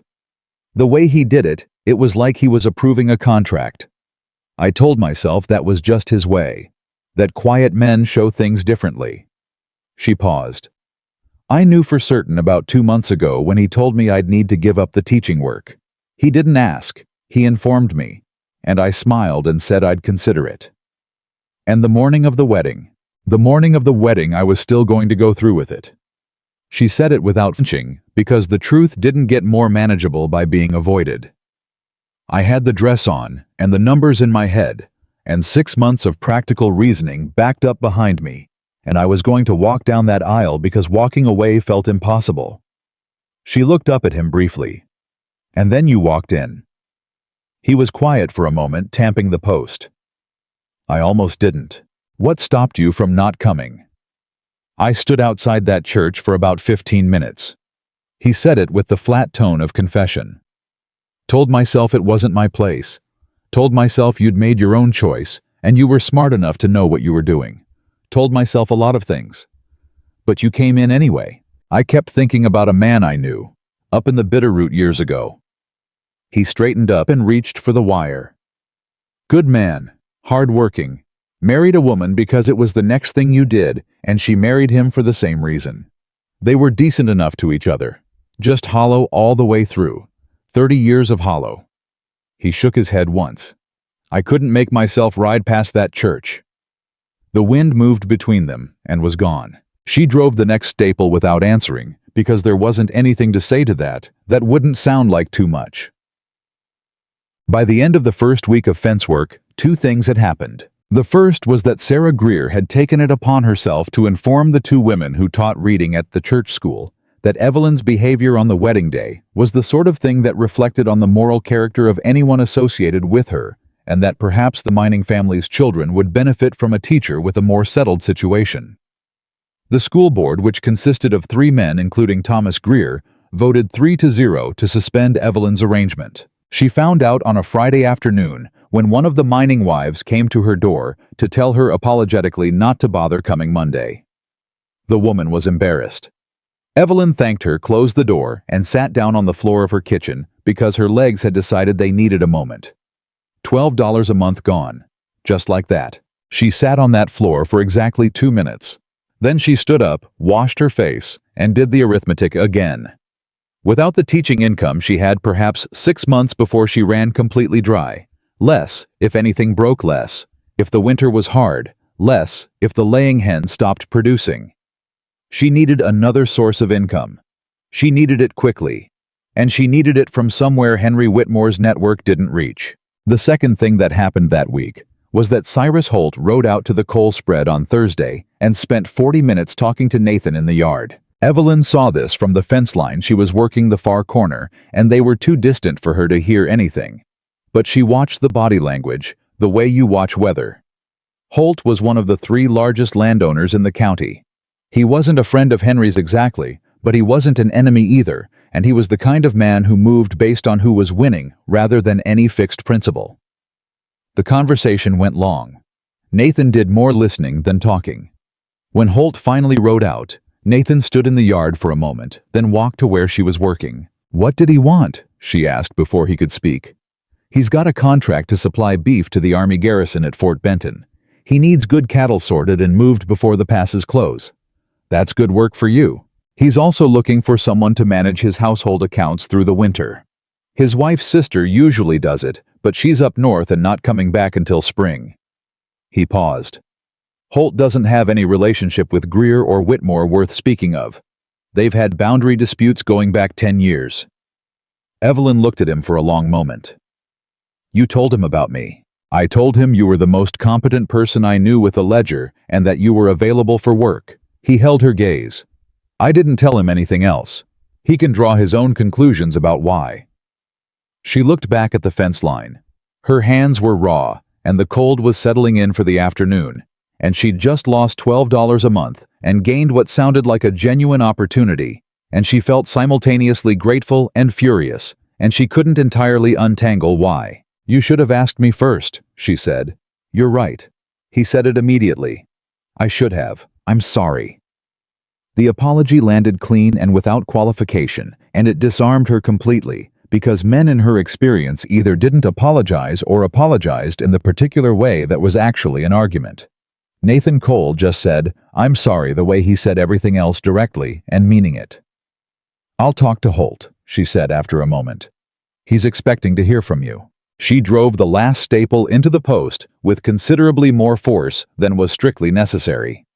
The way he did it, it was like he was approving a contract. I told myself that was just his way, that quiet men show things differently. She paused. I knew for certain about 2 months ago when he told me I'd need to give up the teaching work. He didn't ask, he informed me, and I smiled and said I'd consider it. And the morning of the wedding I was still going to go through with it. She said it without flinching, because the truth didn't get more manageable by being avoided. I had the dress on, and the numbers in my head, and 6 months of practical reasoning backed up behind me, and I was going to walk down that aisle because walking away felt impossible. She looked up at him briefly. And then you walked in. He was quiet for a moment, tamping the post. I almost didn't. What stopped you from not coming? I stood outside that church for about 15 minutes. He said it with the flat tone of confession. Told myself it wasn't my place. Told myself you'd made your own choice, and you were smart enough to know what you were doing. Told myself a lot of things. But you came in anyway. I kept thinking about a man I knew, up in the Bitterroot years ago. He straightened up and reached for the wire. Good man, hard-working, married a woman because it was the next thing you did, and she married him for the same reason. They were decent enough to each other, just hollow all the way through, 30 years of hollow. He shook his head once. I couldn't make myself ride past that church. The wind moved between them and was gone. She drove the next staple without answering, because there wasn't anything to say to that wouldn't sound like too much. By the end of the first week of fence work, 2 things had happened. The first was that Sarah Greer had taken it upon herself to inform the 2 women who taught reading at the church school that Evelyn's behavior on the wedding day was the sort of thing that reflected on the moral character of anyone associated with her, and that perhaps the mining family's children would benefit from a teacher with a more settled situation. The school board, which consisted of 3 men including Thomas Greer, voted 3-0 to suspend Evelyn's arrangement. She found out on a Friday afternoon when one of the mining wives came to her door to tell her apologetically not to bother coming Monday. The woman was embarrassed. Evelyn thanked her, closed the door, and sat down on the floor of her kitchen because her legs had decided they needed a moment. $12 a month gone. Just like that. She sat on that floor for exactly 2 minutes. Then she stood up, washed her face, and did the arithmetic again. Without the teaching income she had perhaps 6 months before she ran completely dry. Less, if anything broke less. If the winter was hard, less, if the laying hen stopped producing. She needed another source of income. She needed it quickly. And she needed it from somewhere Henry Whitmore's network didn't reach. The second thing that happened that week was that Cyrus Holt rode out to the coal spread on Thursday and spent 40 minutes talking to Nathan in the yard. Evelyn saw this from the fence line. She was working the far corner, and they were too distant for her to hear anything. But she watched the body language, the way you watch weather. Holt was one of the 3 largest landowners in the county. He wasn't a friend of Henry's exactly, but he wasn't an enemy either, and he was the kind of man who moved based on who was winning rather than any fixed principle. The conversation went long. Nathan did more listening than talking. When Holt finally rode out, Nathan stood in the yard for a moment, then walked to where she was working. What did he want? She asked before he could speak. He's got a contract to supply beef to the Army garrison at Fort Benton. He needs good cattle sorted and moved before the passes close. That's good work for you. He's also looking for someone to manage his household accounts through the winter. His wife's sister usually does it, but she's up north and not coming back until spring. He paused. Holt doesn't have any relationship with Greer or Whitmore worth speaking of. They've had boundary disputes going back 10 years. Evelyn looked at him for a long moment. You told him about me. I told him you were the most competent person I knew with a ledger and that you were available for work. He held her gaze. I didn't tell him anything else. He can draw his own conclusions about why. She looked back at the fence line. Her hands were raw, and the cold was settling in for the afternoon, and she'd just lost $12 a month and gained what sounded like a genuine opportunity, and she felt simultaneously grateful and furious, and she couldn't entirely untangle why. You should have asked me first, she said. You're right. He said it immediately. I should have. I'm sorry. The apology landed clean and without qualification, and it disarmed her completely, because men in her experience either didn't apologize or apologized in the particular way that was actually an argument. Nathan Cole just said, I'm sorry, the way he said everything else directly and meaning it. I'll talk to Holt, she said after a moment. He's expecting to hear from you. She drove the last staple into the post with considerably more force than was strictly necessary.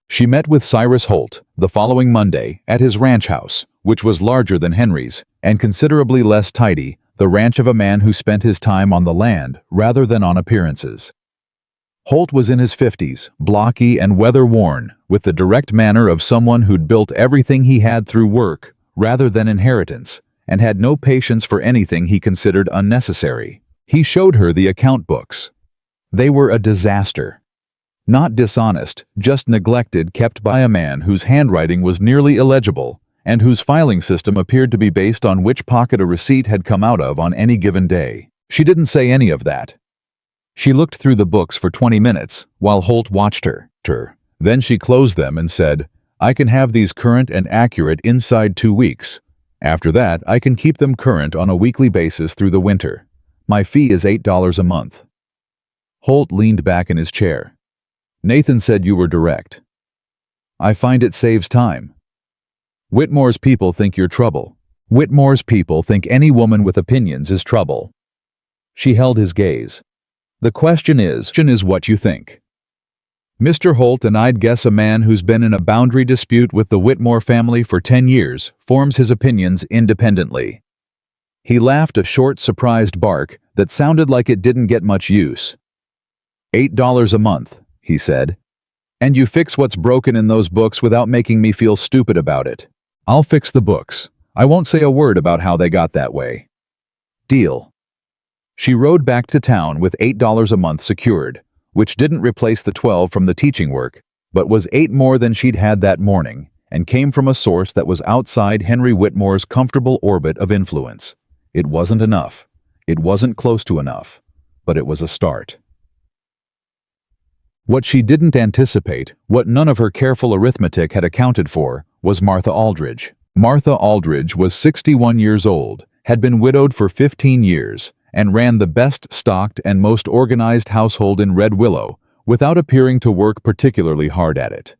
She met with Cyrus Holt the following Monday at his ranch house, which was larger than Henry's and considerably less tidy, the ranch of a man who spent his time on the land rather than on appearances. Holt was in his 50s, blocky and weather-worn, with the direct manner of someone who'd built everything he had through work rather than inheritance, and had no patience for anything he considered unnecessary. He showed her the account books. They were a disaster. Not dishonest, just neglected, kept by a man whose handwriting was nearly illegible, and whose filing system appeared to be based on which pocket a receipt had come out of on any given day. She didn't say any of that. She looked through the books for 20 minutes while Holt watched her. Then she closed them and said, I can have these current and accurate inside 2 weeks. After that, I can keep them current on a weekly basis through the winter. My fee is $8 a month. Holt leaned back in his chair. Nathan said you were direct. I find it saves time. Whitmore's people think you're trouble. Whitmore's people think any woman with opinions is trouble. She held his gaze. The question is what you think. Mr. Holt, and I'd guess a man who's been in a boundary dispute with the Whitmore family for 10 years forms his opinions independently. He laughed a short, surprised bark that sounded like it didn't get much use. $8 a month, he said. And you fix what's broken in those books without making me feel stupid about it. I'll fix the books. I won't say a word about how they got that way. Deal. She rode back to town with $8 a month secured, which didn't replace the 12 from the teaching work, but was 8 more than she'd had that morning, and came from a source that was outside Henry Whitmore's comfortable orbit of influence. It wasn't enough. It wasn't close to enough, but it was a start. What she didn't anticipate, what none of her careful arithmetic had accounted for, was Martha Aldridge. Martha Aldridge was 61 years old, had been widowed for 15 years, and ran the best-stocked and most organized household in Red Willow, without appearing to work particularly hard at it.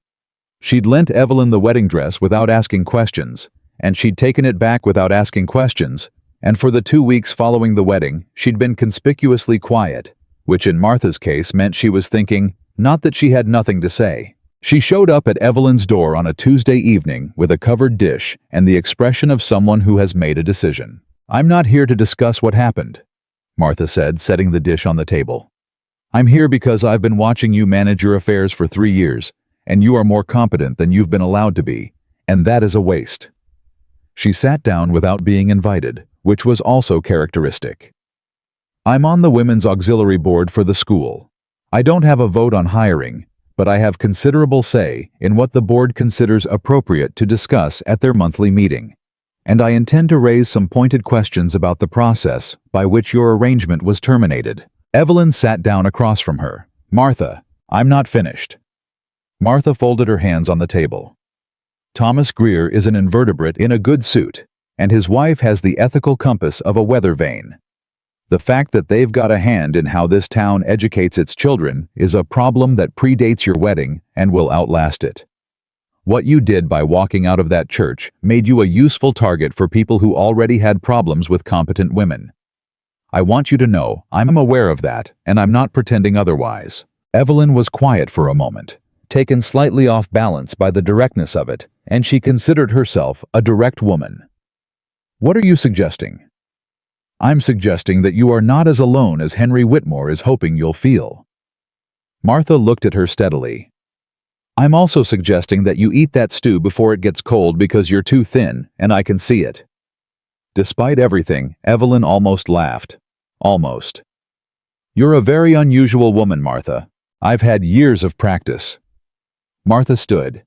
She'd lent Evelyn the wedding dress without asking questions, and she'd taken it back without asking questions, and for the 2 weeks following the wedding, she'd been conspicuously quiet, which in Martha's case meant she was thinking, not that she had nothing to say. She showed up at Evelyn's door on a Tuesday evening with a covered dish and the expression of someone who has made a decision. I'm not here to discuss what happened, Martha said, setting the dish on the table. I'm here because I've been watching you manage your affairs for 3 years, and you are more competent than you've been allowed to be, and that is a waste. She sat down without being invited, which was also characteristic. I'm on the Women's Auxiliary Board for the school. I don't have a vote on hiring, but I have considerable say in what the board considers appropriate to discuss at their monthly meeting. And I intend to raise some pointed questions about the process by which your arrangement was terminated. Evelyn sat down across from her. Martha, I'm not finished. Martha folded her hands on the table. Thomas Greer is an invertebrate in a good suit, and his wife has the ethical compass of a weather vane. The fact that they've got a hand in how this town educates its children is a problem that predates your wedding and will outlast it. What you did by walking out of that church made you a useful target for people who already had problems with competent women. I want you to know I'm aware of that, and I'm not pretending otherwise." Evelyn was quiet for a moment, taken slightly off balance by the directness of it, and she considered herself a direct woman. "What are you suggesting?" "I'm suggesting that you are not as alone as Henry Whitmore is hoping you'll feel." Martha looked at her steadily. "I'm also suggesting that you eat that stew before it gets cold because you're too thin, and I can see it." Despite everything, Evelyn almost laughed. Almost. "You're a very unusual woman, Martha. I've had years of practice." Martha stood.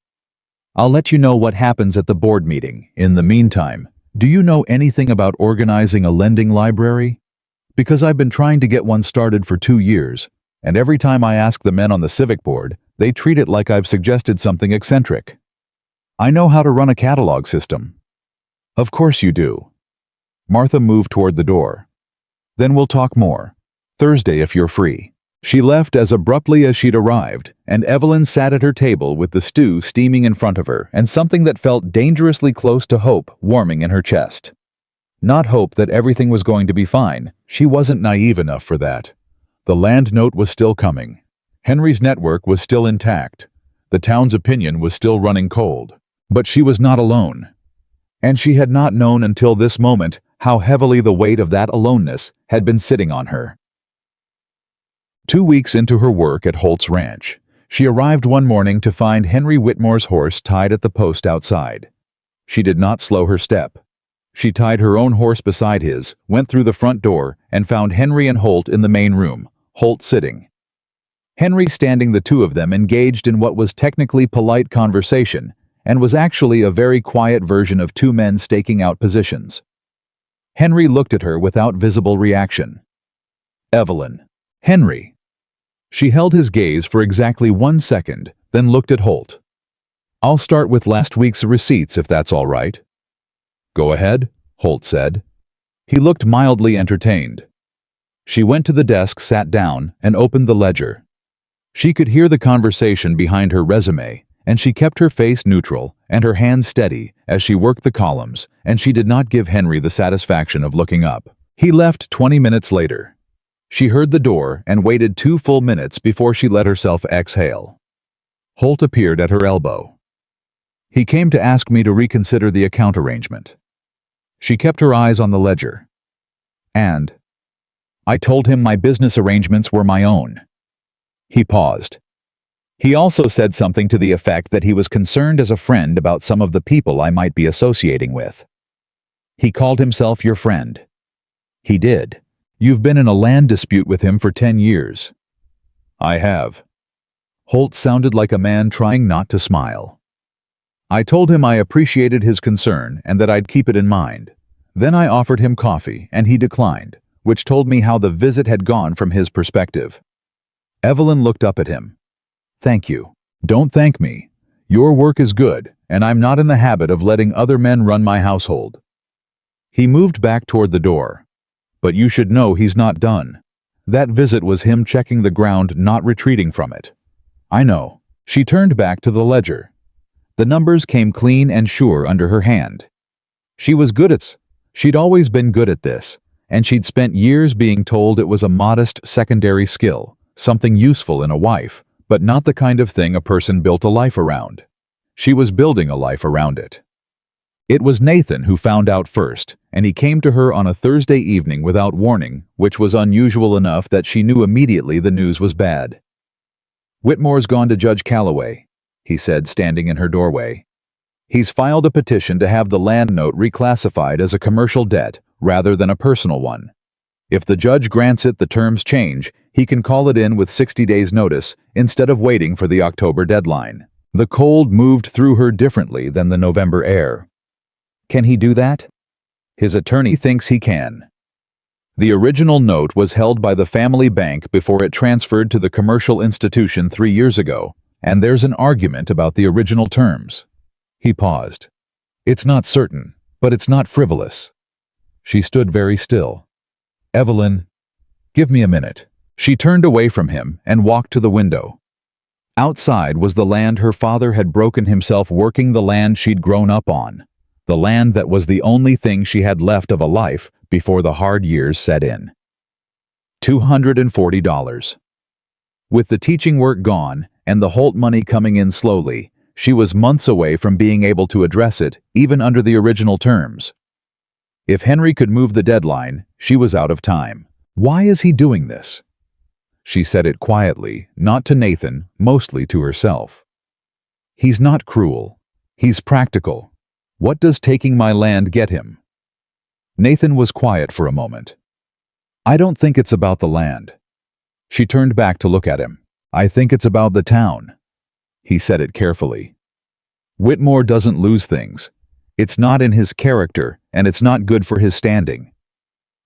"I'll let you know what happens at the board meeting. In the meantime, do you know anything about organizing a lending library? Because I've been trying to get one started for 2 years, and every time I ask the men on the civic board, they treat it like I've suggested something eccentric. I know how to run a catalog system." "Of course you do." Martha moved toward the door. "Then we'll talk more. Thursday if you're free." She left as abruptly as she'd arrived, and Evelyn sat at her table with the stew steaming in front of her and something that felt dangerously close to hope warming in her chest. Not hope that everything was going to be fine. She wasn't naive enough for that. The land note was still coming. Henry's network was still intact. The town's opinion was still running cold. But she was not alone. And she had not known until this moment how heavily the weight of that aloneness had been sitting on her. 2 weeks into her work at Holt's Ranch, she arrived one morning to find Henry Whitmore's horse tied at the post outside. She did not slow her step. She tied her own horse beside his, went through the front door, and found Henry and Holt in the main room, Holt sitting. Henry standing, the two of them engaged in what was technically polite conversation, and was actually a very quiet version of two men staking out positions. Henry looked at her without visible reaction. "Evelyn." "Henry." She held his gaze for exactly 1 second, then looked at Holt. "I'll start with last week's receipts if that's all right." "Go ahead," Holt said. He looked mildly entertained. She went to the desk, sat down, and opened the ledger. She could hear the conversation behind her resume, and she kept her face neutral and her hands steady as she worked the columns, and she did not give Henry the satisfaction of looking up. He left 20 minutes later. She heard the door and waited 2 full minutes before she let herself exhale. Holt appeared at her elbow. "He came to ask me to reconsider the account arrangement." She kept her eyes on the ledger. "And I told him my business arrangements were my own." He paused. "He also said something to the effect that he was concerned as a friend about some of the people I might be associating with." "He called himself your friend?" "He did." "You've been in a land dispute with him for 10 years. "I have." Holt sounded like a man trying not to smile. "I told him I appreciated his concern and that I'd keep it in mind. Then I offered him coffee and he declined, which told me how the visit had gone from his perspective." Evelyn looked up at him. "Thank you." "Don't thank me. Your work is good, and I'm not in the habit of letting other men run my household." He moved back toward the door. "But you should know he's not done. That visit was him checking the ground, not retreating from it." "I know." She turned back to the ledger. The numbers came clean and sure under her hand. She was good at it. She'd always been good at this, and she'd spent years being told it was a modest secondary skill, something useful in a wife, but not the kind of thing a person built a life around. She was building a life around it. It was Nathan who found out first, and he came to her on a Thursday evening without warning, which was unusual enough that she knew immediately the news was bad. "Whitmore's gone to Judge Calloway," he said, standing in her doorway. "He's filed a petition to have the land note reclassified as a commercial debt rather than a personal one. If the judge grants it, the terms change. He can call it in with 60 days' notice instead of waiting for the October deadline." The cold moved through her differently than the November air. "Can he do that?" "His attorney thinks he can." The original note was held by the family bank before it transferred to the commercial institution 3 years ago, and there's an argument about the original terms. He paused. "It's not certain, but it's not frivolous." She stood very still. "Evelyn, give me a minute." She turned away from him and walked to the window. Outside was the land her father had broken himself working, the land she'd grown up on. The land that was the only thing she had left of a life before the hard years set in. $240. With the teaching work gone and the Holt money coming in slowly, she was months away from being able to address it, even under the original terms. If Henry could move the deadline, she was out of time. Why is he doing this? She said it quietly, not to Nathan, mostly to herself. He's not cruel. He's practical. What does taking my land get him? Nathan was quiet for a moment. I don't think it's about the land. She turned back to look at him. I think it's about the town. He said it carefully. Whitmore doesn't lose things. It's not in his character, and it's not good for his standing.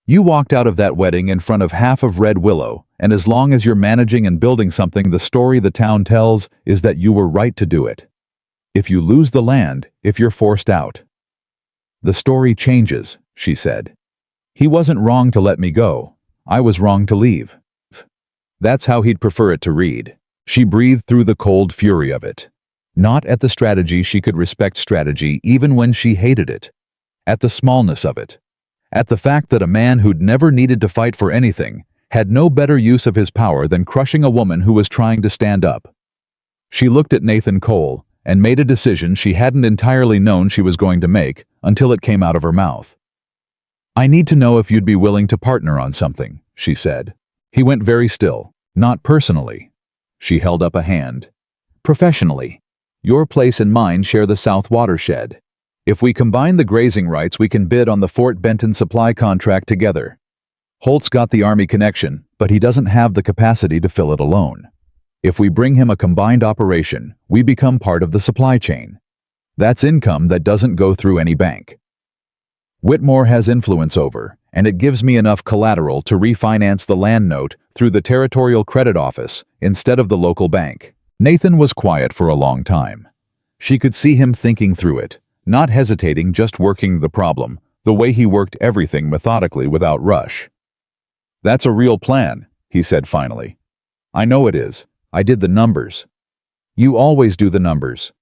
You walked out of that wedding in front of half of Red Willow, and as long as you're managing and building something, the story the town tells is that you were right to do it. If you lose the land, if you're forced out. The story changes, she said. He wasn't wrong to let me go. I was wrong to leave. That's how he'd prefer it to read. She breathed through the cold fury of it. Not at the strategy. She could respect strategy even when she hated it. At the smallness of it. At the fact that a man who'd never needed to fight for anything had no better use of his power than crushing a woman who was trying to stand up. She looked at Nathan Cole and made a decision she hadn't entirely known she was going to make until it came out of her mouth. I need to know if you'd be willing to partner on something, she said. He went very still. Not personally. She held up a hand. Professionally. Your place and mine share the South watershed. If we combine the grazing rights, we can bid on the Fort Benton supply contract together. Holt's got the Army connection, but he doesn't have the capacity to fill it alone. If we bring him a combined operation, we become part of the supply chain. That's income that doesn't go through any bank. Whitmore has influence over, and it gives me enough collateral to refinance the land note through the Territorial Credit Office instead of the local bank. Nathan was quiet for a long time. She could see him thinking through it, not hesitating, just working the problem, the way he worked everything methodically without rush. That's a real plan, he said finally. I know it is. I did the numbers. You always do the numbers.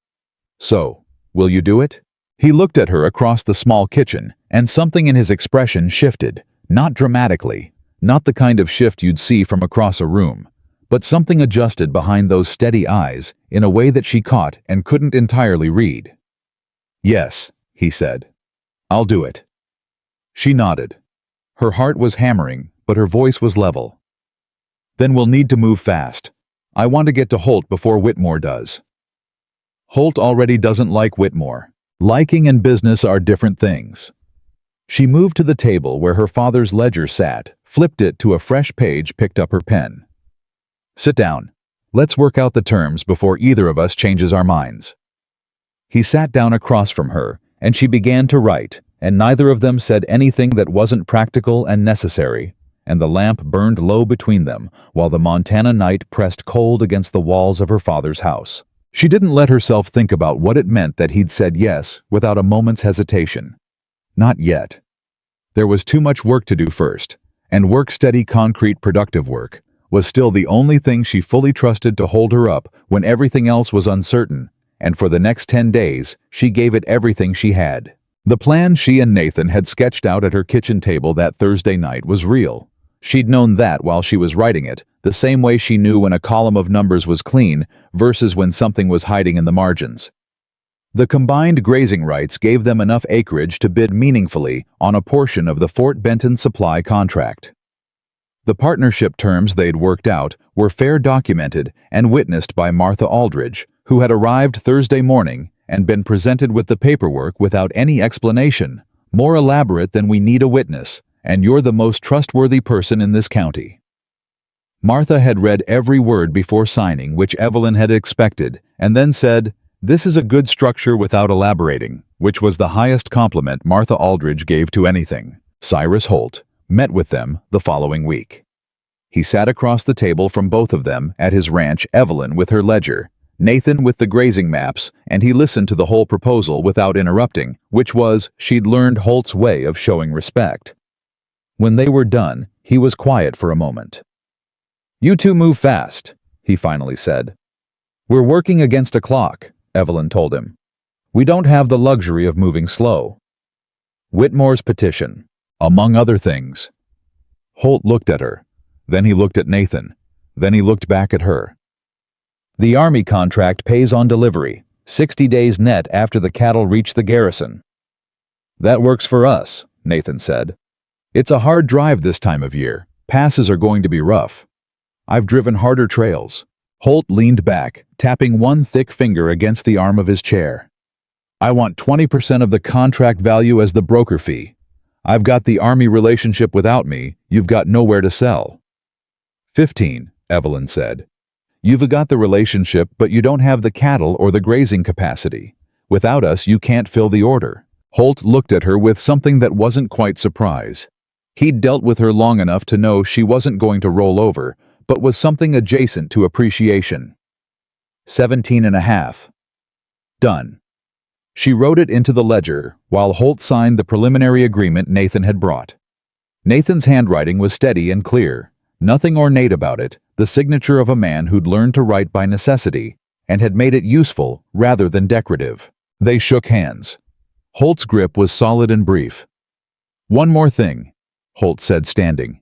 So, will you do it? He looked at her across the small kitchen, and something in his expression shifted, not dramatically, not the kind of shift you'd see from across a room, but something adjusted behind those steady eyes in a way that she caught and couldn't entirely read. Yes, he said. I'll do it. She nodded. Her heart was hammering, but her voice was level. Then we'll need to move fast. I want to get to Holt before Whitmore does. Holt already doesn't like Whitmore. Liking and business are different things. She moved to the table where her father's ledger sat, flipped it to a fresh page, picked up her pen. Sit down. Let's work out the terms before either of us changes our minds. He sat down across from her, and she began to write, and neither of them said anything that wasn't practical and necessary, and the lamp burned low between them while the Montana night pressed cold against the walls of her father's house. She didn't let herself think about what it meant that he'd said yes without a moment's hesitation. Not yet. There was too much work to do first, and work, steady, concrete, productive work, was still the only thing she fully trusted to hold her up when everything else was uncertain, and for the next 10 days, she gave it everything she had. The plan she and Nathan had sketched out at her kitchen table that Thursday night was real. She'd known that while she was writing it, the same way she knew when a column of numbers was clean versus when something was hiding in the margins. The combined grazing rights gave them enough acreage to bid meaningfully on a portion of the Fort Benton supply contract. The partnership terms they'd worked out were fair, documented, and witnessed by Martha Aldridge, who had arrived Thursday morning and been presented with the paperwork without any explanation, more elaborate than we need a witness, and you're the most trustworthy person in this county. Martha had read every word before signing, which Evelyn had expected, and then said, "This is a good structure," without elaborating, which was the highest compliment Martha Aldridge gave to anything. Cyrus Holt met with them the following week. He sat across the table from both of them at his ranch, Evelyn with her ledger, Nathan with the grazing maps, and he listened to the whole proposal without interrupting, which was, she'd learned Holt's way of showing respect. When they were done, he was quiet for a moment. "You two move fast," he finally said. "We're working against a clock," Evelyn told him. "We don't have the luxury of moving slow." Whitmore's petition, among other things. Holt looked at her. Then he looked at Nathan. Then he looked back at her. The Army contract pays on delivery, 60 days net after the cattle reach the garrison. That works for us, Nathan said. It's a hard drive this time of year. Passes are going to be rough. I've driven harder trails. Holt leaned back, tapping one thick finger against the arm of his chair. I want 20% of the contract value as the broker fee. I've got the Army relationship without me. You've got nowhere to sell. 15, Evelyn said. You've got the relationship, but you don't have the cattle or the grazing capacity. Without us, you can't fill the order. Holt looked at her with something that wasn't quite surprise. He'd dealt with her long enough to know she wasn't going to roll over, but was something adjacent to appreciation. 17.5. Done. She wrote it into the ledger, while Holt signed the preliminary agreement Nathan had brought. Nathan's handwriting was steady and clear, nothing ornate about it, the signature of a man who'd learned to write by necessity, and had made it useful rather than decorative. They shook hands. Holt's grip was solid and brief. One more thing, Holt said, standing.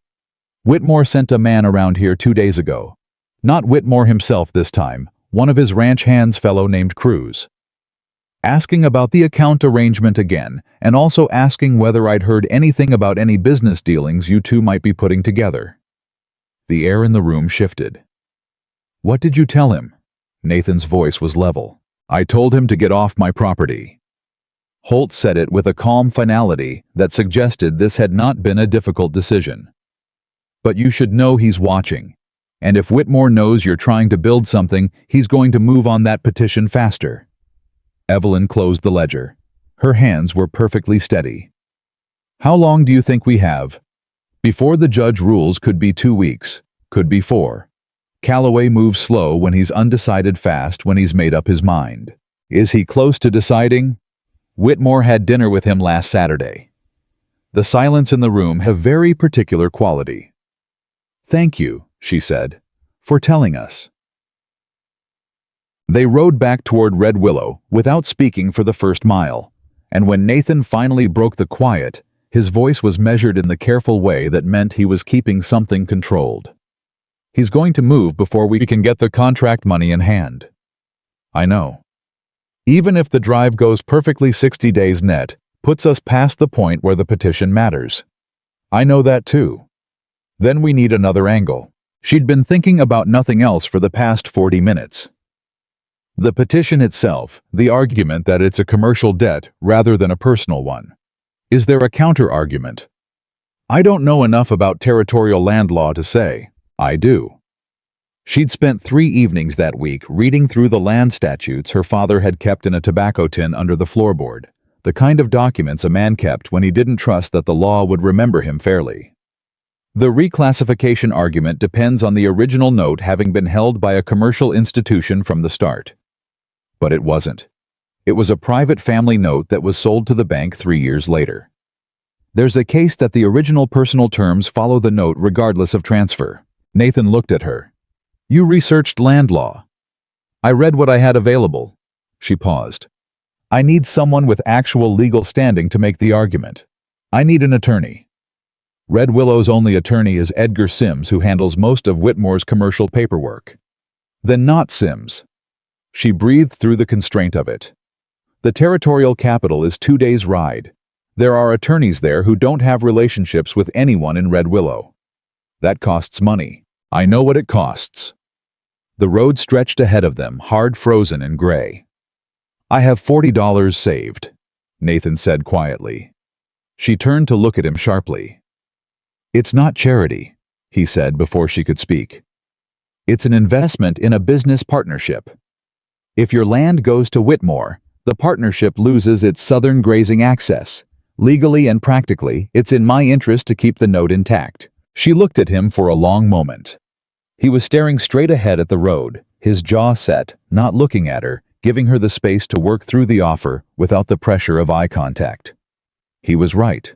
Whitmore sent a man around here 2 days ago. Not Whitmore himself this time, one of his ranch hands fellow named Cruz. Asking about the account arrangement again, and also asking whether I'd heard anything about any business dealings you two might be putting together. The air in the room shifted. What did you tell him? Nathan's voice was level. I told him to get off my property. Holt said it with a calm finality that suggested this had not been a difficult decision. But you should know he's watching. And if Whitmore knows you're trying to build something, he's going to move on that petition faster. Evelyn closed the ledger. Her hands were perfectly steady. How long do you think we have? Before the judge rules could be 2 weeks, could be 4. Calloway moves slow when he's undecided, fast when he's made up his mind. Is he close to deciding? Whitmore had dinner with him last Saturday. The silence in the room had a very particular quality. Thank you, she said, for telling us. They rode back toward Red Willow without speaking for the first mile, and when Nathan finally broke the quiet, his voice was measured in the careful way that meant he was keeping something controlled. He's going to move before we can get the contract money in hand. I know. Even if the drive goes perfectly 60 days net, puts us past the point where the petition matters. I know that too. Then we need another angle. She'd been thinking about nothing else for the past 40 minutes. The petition itself, the argument that it's a commercial debt rather than a personal one. Is there a counter-argument? I don't know enough about territorial land law to say. I do. She'd spent 3 evenings that week reading through the land statutes her father had kept in a tobacco tin under the floorboard, the kind of documents a man kept when he didn't trust that the law would remember him fairly. The reclassification argument depends on the original note having been held by a commercial institution from the start. But it wasn't. It was a private family note that was sold to the bank 3 years later. There's a case that the original personal terms follow the note regardless of transfer. Nathan looked at her. You researched land law. I read what I had available. She paused. I need someone with actual legal standing to make the argument. I need an attorney. Red Willow's only attorney is Edgar Sims, who handles most of Whitmore's commercial paperwork. Then not Sims. She breathed through the constraint of it. The territorial capital is 2 days' ride. There are attorneys there who don't have relationships with anyone in Red Willow. That costs money. I know what it costs. The road stretched ahead of them, hard frozen and gray. I have $40 saved, Nathan said quietly. She turned to look at him sharply. It's not charity, he said before she could speak. It's an investment in a business partnership. If your land goes to Whitmore, the partnership loses its southern grazing access. Legally and practically, it's in my interest to keep the note intact. She looked at him for a long moment. He was staring straight ahead at the road, his jaw set, not looking at her, giving her the space to work through the offer without the pressure of eye contact. He was right.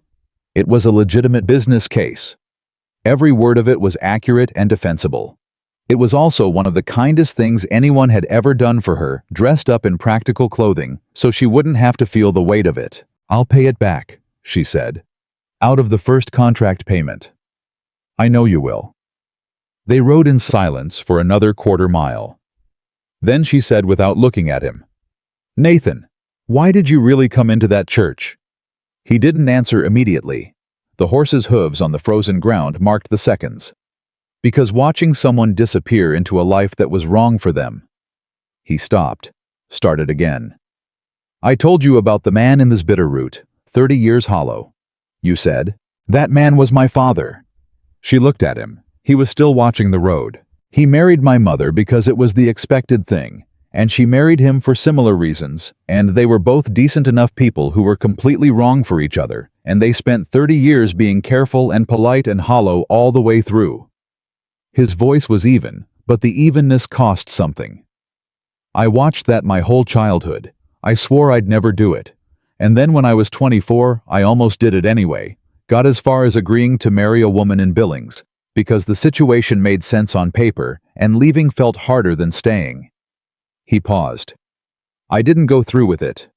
It was a legitimate business case. Every word of it was accurate and defensible. It was also one of the kindest things anyone had ever done for her, dressed up in practical clothing, so she wouldn't have to feel the weight of it. I'll pay it back, she said. Out of the first contract payment. I know you will. They rode in silence for another quarter-mile. Then she said without looking at him, "Nathan, why did you really come into that church?" He didn't answer immediately. The horse's hooves on the frozen ground marked the seconds. Because watching someone disappear into a life that was wrong for them. He stopped, started again. "I told you about the man in this bitter root, 30 years hollow. You said, 'That man was my father.'" She looked at him. He was still watching the road. "He married my mother because it was the expected thing, and she married him for similar reasons, and they were both decent enough people who were completely wrong for each other, and they spent 30 years being careful and polite and hollow all the way through." His voice was even, but the evenness cost something. "I watched that my whole childhood. I swore I'd never do it. And then when I was 24, I almost did it anyway. Got as far as agreeing to marry a woman in Billings, because the situation made sense on paper, and leaving felt harder than staying." He paused. "I didn't go through with it.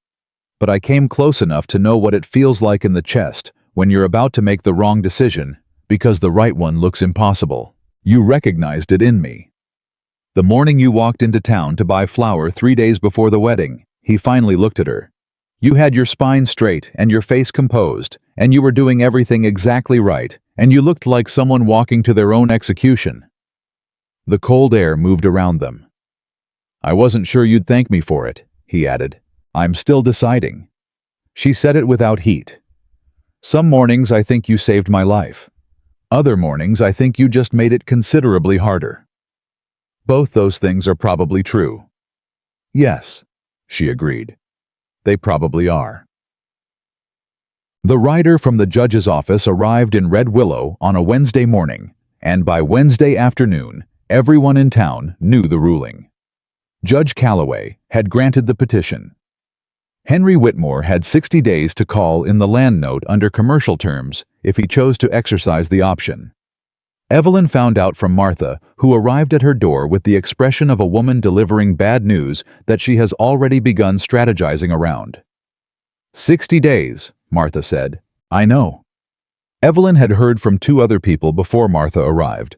But I came close enough to know what it feels like in the chest when you're about to make the wrong decision, because the right one looks impossible. You recognized it in me. The morning you walked into town to buy flour 3 days before the wedding," he finally looked at her. "You had your spine straight and your face composed, and you were doing everything exactly right, and you looked like someone walking to their own execution." The cold air moved around them. "I wasn't sure you'd thank me for it," he added. "I'm still deciding." She said it without heat. "Some mornings I think you saved my life. Other mornings I think you just made it considerably harder." "Both those things are probably true." "Yes," she agreed. "They probably are." The rider from the judge's office arrived in Red Willow on a Wednesday morning, and by Wednesday afternoon, everyone in town knew the ruling. Judge Calloway had granted the petition. Henry Whitmore had 60 days to call in the land note under commercial terms if he chose to exercise the option. Evelyn found out from Martha, who arrived at her door with the expression of a woman delivering bad news that she has already begun strategizing around. 60 days, Martha said. "I know." Evelyn had heard from 2 other people before Martha arrived.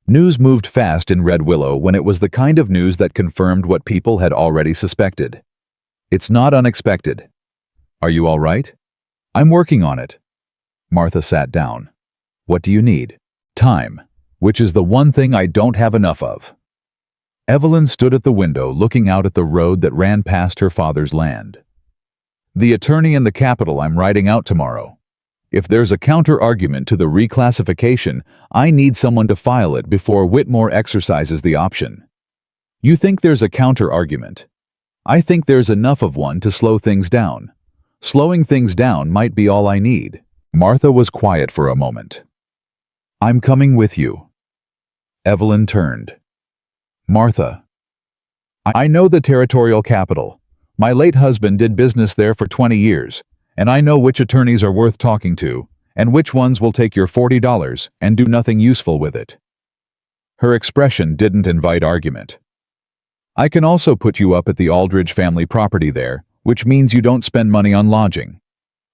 News moved fast in Red Willow when it was the kind of news that confirmed what people had already suspected. "It's not unexpected. Are you all right?" "I'm working on it." Martha sat down. "What do you need?" "Time, which is the one thing I don't have enough of." Evelyn stood at the window looking out at the road that ran past her father's land. "The attorney in the Capitol I'm writing out tomorrow. If there's a counter-argument to the reclassification, I need someone to file it before Whitmore exercises the option." "You think there's a counter-argument?" "I think there's enough of one to slow things down. Slowing things down might be all I need." Martha was quiet for a moment. "I'm coming with you." Evelyn turned. "Martha, I know the territorial capital. My late husband did business there for 20 years, and I know which attorneys are worth talking to, and which ones will take your $40 and do nothing useful with it." Her expression didn't invite argument. "I can also put you up at the Aldridge family property there, which means you don't spend money on lodging.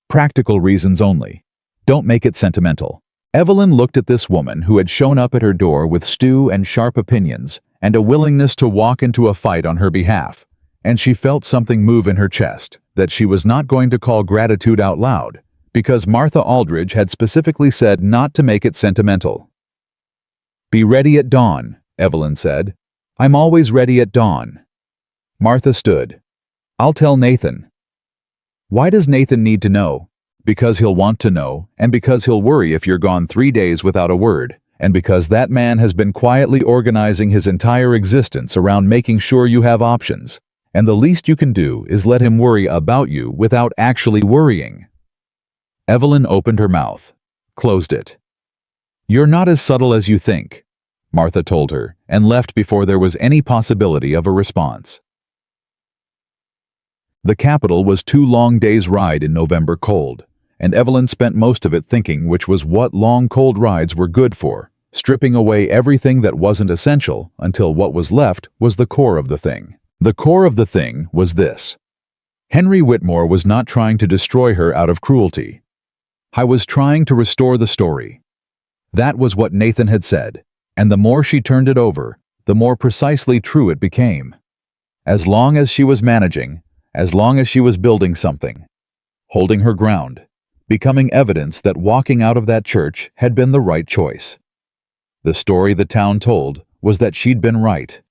Practical reasons only. Don't make it sentimental." Evelyn looked at this woman who had shown up at her door with stew and sharp opinions and a willingness to walk into a fight on her behalf, and she felt something move in her chest that she was not going to call gratitude out loud, because Martha Aldridge had specifically said not to make it sentimental. "Be ready at dawn," Evelyn said. "I'm always ready at dawn." Martha stood. "I'll tell Nathan." "Why does Nathan need to know?" "Because he'll want to know, and because he'll worry if you're gone 3 days without a word, and because that man has been quietly organizing his entire existence around making sure you have options, and the least you can do is let him worry about you without actually worrying." Evelyn opened her mouth, closed it. "You're not as subtle as you think," Martha told her, and left before there was any possibility of a response. The Capitol was 2 long days' ride in November cold, and Evelyn spent most of it thinking which was what long cold rides were good for, stripping away everything that wasn't essential until what was left was the core of the thing. The core of the thing was this. Henry Whitmore was not trying to destroy her out of cruelty. "I was trying to restore the story." That was what Nathan had said, And the more she turned it over, the more precisely true it became. As long as she was managing, as long as she was building something, holding her ground, becoming evidence that walking out of that church had been the right choice. The story the town told was that she'd been right.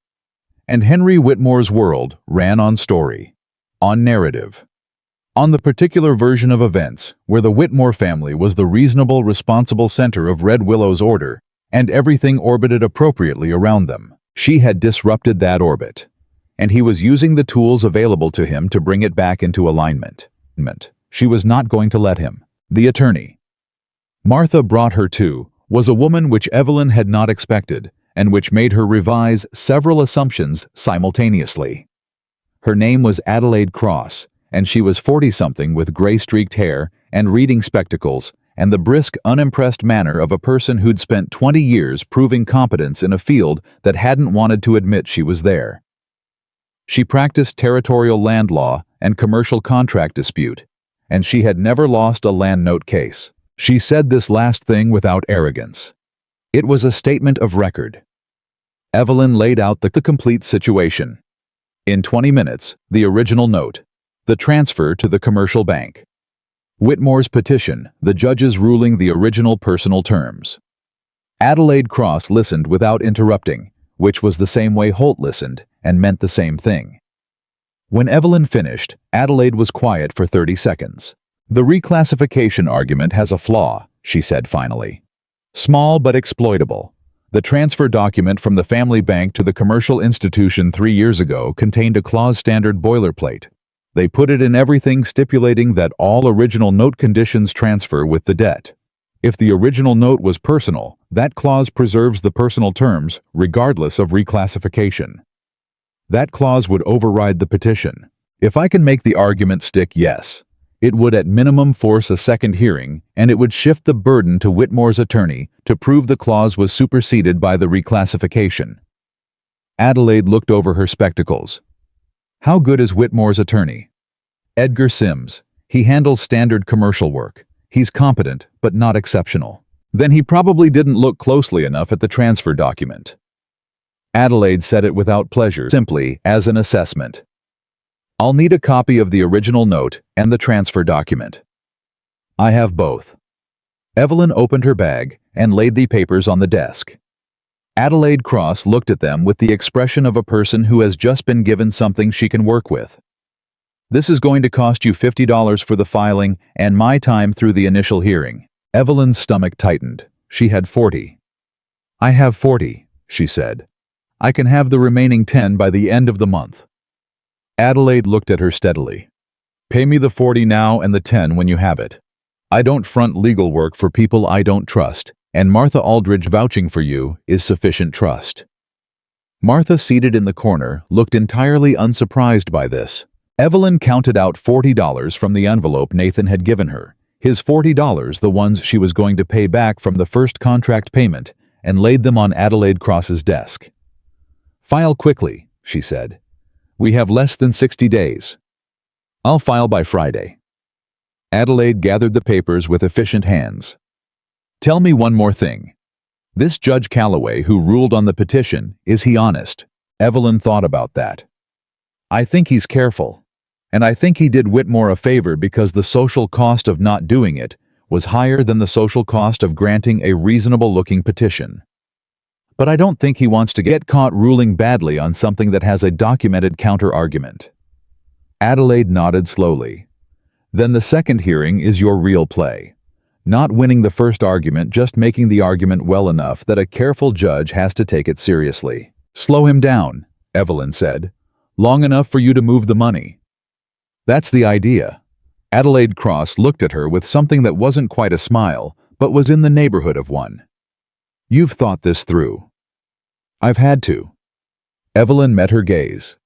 And Henry Whitmore's world ran on story, on narrative, on the particular version of events where the Whitmore family was the reasonable, responsible center of Red Willow's order, and everything orbited appropriately around them. She had disrupted that orbit, and he was using the tools available to him to bring it back into alignment. She was not going to let him. The attorney Martha brought her to was a woman which Evelyn had not expected, and which made her revise several assumptions simultaneously. Her name was Adelaide Cross, and she was 40-something with gray-streaked hair and reading spectacles and the brisk, unimpressed manner of a person who'd spent 20 years proving competence in a field that hadn't wanted to admit she was there. She practiced territorial land law and commercial contract dispute, and she had never lost a land note case. She said this last thing without arrogance. It was a statement of record. Evelyn laid out the complete situation. In 20 minutes, the original note, the transfer to the commercial bank, Whitmore's petition, the judge's ruling, the original personal terms. Adelaide Cross listened without interrupting, which was the same way Holt listened and meant the same thing. When Evelyn finished, Adelaide was quiet for 30 seconds. The reclassification argument has a flaw, she said finally. Small but exploitable. The transfer document from the family bank to the commercial institution 3 years ago contained a clause standard boilerplate. They put it in everything stipulating that all original note conditions transfer with the debt. If the original note was personal, that clause preserves the personal terms regardless of reclassification. That clause would override the petition. If I can make the argument stick, yes. It would at minimum force a second hearing, and it would shift the burden to Whitmore's attorney to prove the clause was superseded by the reclassification. Adelaide looked over her spectacles. How good is Whitmore's attorney? Edgar Sims. He handles standard commercial work. He's competent, but not exceptional. Then he probably didn't look closely enough at the transfer document. Adelaide said it without pleasure, simply as an assessment. I'll need a copy of the original note and the transfer document. I have both. Evelyn opened her bag and laid the papers on the desk. Adelaide Cross looked at them with the expression of a person who has just been given something she can work with. This is going to cost you $50 for the filing and my time through the initial hearing. Evelyn's stomach tightened. She had 40. I have 40, she said. I can have the remaining 10 by the end of the month. Adelaide looked at her steadily. Pay me the 40 now and the 10 when you have it. I don't front legal work for people I don't trust, and Martha Aldridge vouching for you is sufficient trust. Martha, seated in the corner, looked entirely unsurprised by this. Evelyn counted out $40 from the envelope Nathan had given her, his $40, the ones she was going to pay back from the first contract payment, and laid them on Adelaide Cross's desk. File quickly, she said. We have less than 60 days. I'll file by Friday. Adelaide gathered the papers with efficient hands. Tell me one more thing. This Judge Calloway who ruled on the petition, is he honest? Evelyn thought about that. I think he's careful. And I think he did Whitmore a favor because the social cost of not doing it was higher than the social cost of granting a reasonable-looking petition. But I don't think he wants to get caught ruling badly on something that has a documented counter-argument. Adelaide nodded slowly. Then the second hearing is your real play. Not winning the first argument, just making the argument well enough that a careful judge has to take it seriously. Slow him down, Evelyn said. Long enough for you to move the money. That's the idea. Adelaide Cross looked at her with something that wasn't quite a smile, but was in the neighborhood of one. You've thought this through. I've had to. Evelyn met her gaze.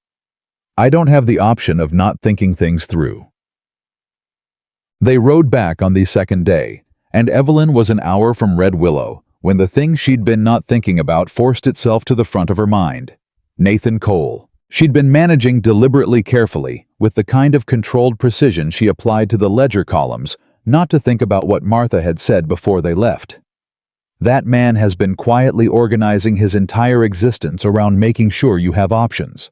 I don't have the option of not thinking things through. They rode back on the second day, and Evelyn was an hour from Red Willow when the thing she'd been not thinking about forced itself to the front of her mind. Nathan Cole. She'd been managing deliberately carefully, with the kind of controlled precision she applied to the ledger columns, not to think about what Martha had said before they left. That man has been quietly organizing his entire existence around making sure you have options.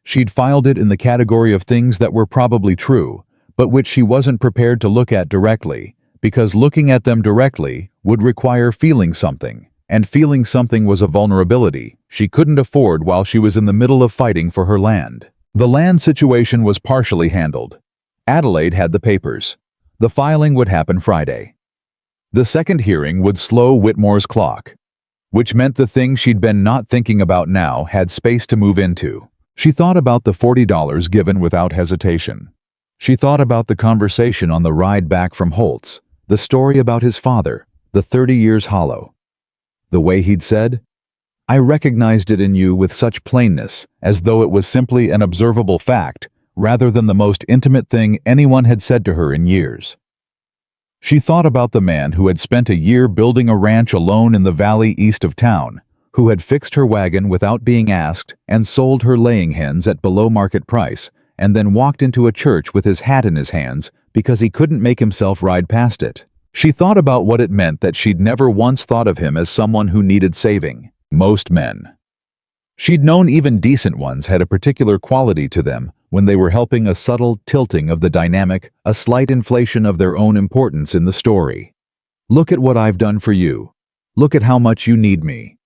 She'd filed it in the category of things that were probably true, but which she wasn't prepared to look at directly, because looking at them directly would require feeling something, and feeling something was a vulnerability she couldn't afford while she was in the middle of fighting for her land. The land situation was partially handled. Adelaide had the papers. The filing would happen Friday. The second hearing would slow Whitmore's clock, which meant the thing she'd been not thinking about now had space to move into. She thought about the $40 given without hesitation. She thought about the conversation on the ride back from Holt's, the story about his father, the 30 years hollow. The way he'd said, "I recognized it in you with such plainness, as though it was simply an observable fact, rather than the most intimate thing anyone had said to her in years." She thought about the man who had spent a year building a ranch alone in the valley east of town, who had fixed her wagon without being asked and sold her laying hens at below market price, and then walked into a church with his hat in his hands because he couldn't make himself ride past it. She thought about what it meant that she'd never once thought of him as someone who needed saving. Most men. She'd known even decent ones had a particular quality to them when they were helping, a subtle tilting of the dynamic, a slight inflation of their own importance in the story. "Look at what I've done for you. Look at how much you need me."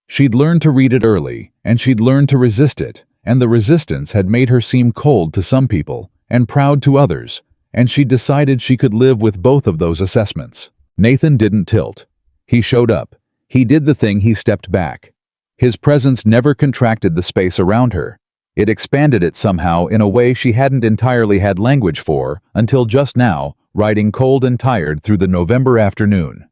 She'd learned to read it early, and she'd learned to resist it, and the resistance had made her seem cold to some people and proud to others, and she'd decided she could live with both of those assessments. Nathan didn't tilt. He showed up. He did the thing. He stepped back. His presence never contracted the space around her. It expanded it somehow in a way she hadn't entirely had language for until just now, riding cold and tired through the November afternoon.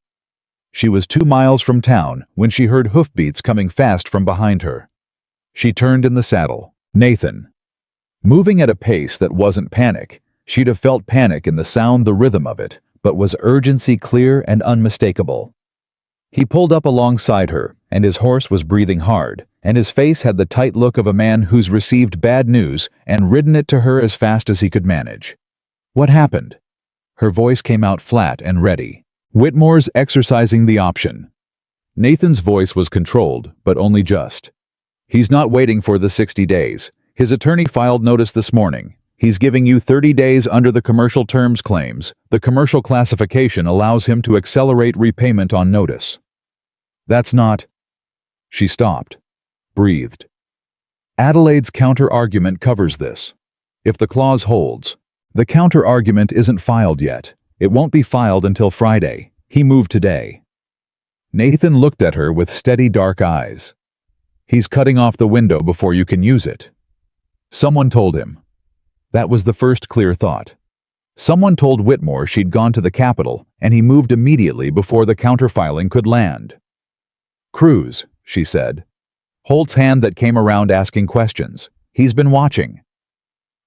She was 2 miles from town when she heard hoofbeats coming fast from behind her. She turned in the saddle. Nathan. Moving at a pace that wasn't panic. She'd have felt panic in the sound, the rhythm of it, but was urgency clear and unmistakable. He pulled up alongside her, and his horse was breathing hard, and his face had the tight look of a man who's received bad news and ridden it to her as fast as he could manage. "What happened?" Her voice came out flat and ready. "Whitmore's exercising the option." Nathan's voice was controlled, but only just. "He's not waiting for the 60 days. His attorney filed notice this morning. He's giving you 30 days under the commercial terms claims. The commercial classification allows him to accelerate repayment on notice." "That's not..." She stopped, breathed. Adelaide's counter-argument covers this. If the clause holds, the counter-argument isn't filed yet. It won't be filed until Friday. He moved today. Nathan looked at her with steady dark eyes. "He's cutting off the window before you can use it." Someone told him. That was the first clear thought. Someone told Whitmore she'd gone to the Capitol, and he moved immediately before the counterfiling could land. "Cruz," she said. Holt's hand that came around asking questions. "He's been watching."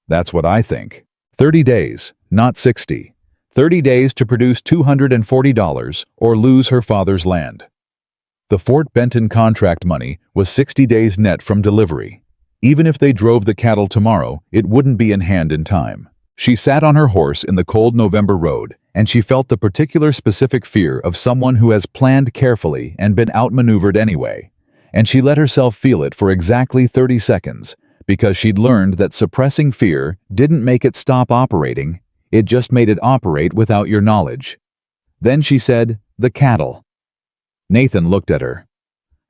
"That's what I think. 30 days, not 60. 30 days to produce $240 or lose her father's land." The Fort Benton contract money was 60 days net from delivery. Even if they drove the cattle tomorrow, it wouldn't be in hand in time. She sat on her horse in the cold November road, and she felt the particular specific fear of someone who has planned carefully and been outmaneuvered anyway. And she let herself feel it for exactly 30 seconds, because she'd learned that suppressing fear didn't make it stop operating, it just made it operate without your knowledge. Then she said, "The cattle." Nathan looked at her.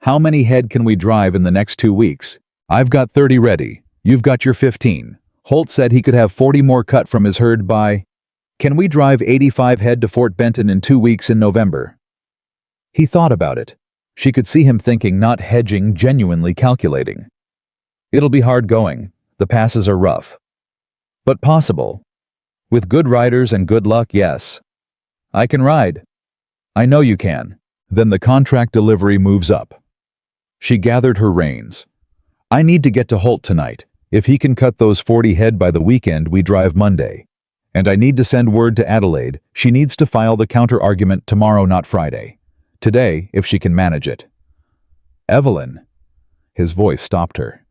"How many head can we drive in the next 2 weeks? I've got 30 ready. You've got your 15. Holt said he could have 40 more cut from his herd by... Can we drive 85 head to Fort Benton in 2 weeks in November?" He thought about it. She could see him thinking, not hedging, genuinely calculating. "It'll be hard going. The passes are rough. But possible. With good riders and good luck, yes. I can ride." "I know you can." Then the contract delivery moves up. She gathered her reins. "I need to get to Holt tonight. If he can cut those 40 head by the weekend, we drive Monday. And I need to send word to Adelaide. She needs to file the counter-argument tomorrow, not Friday. Today, if she can manage it." "Evelyn." His voice stopped her.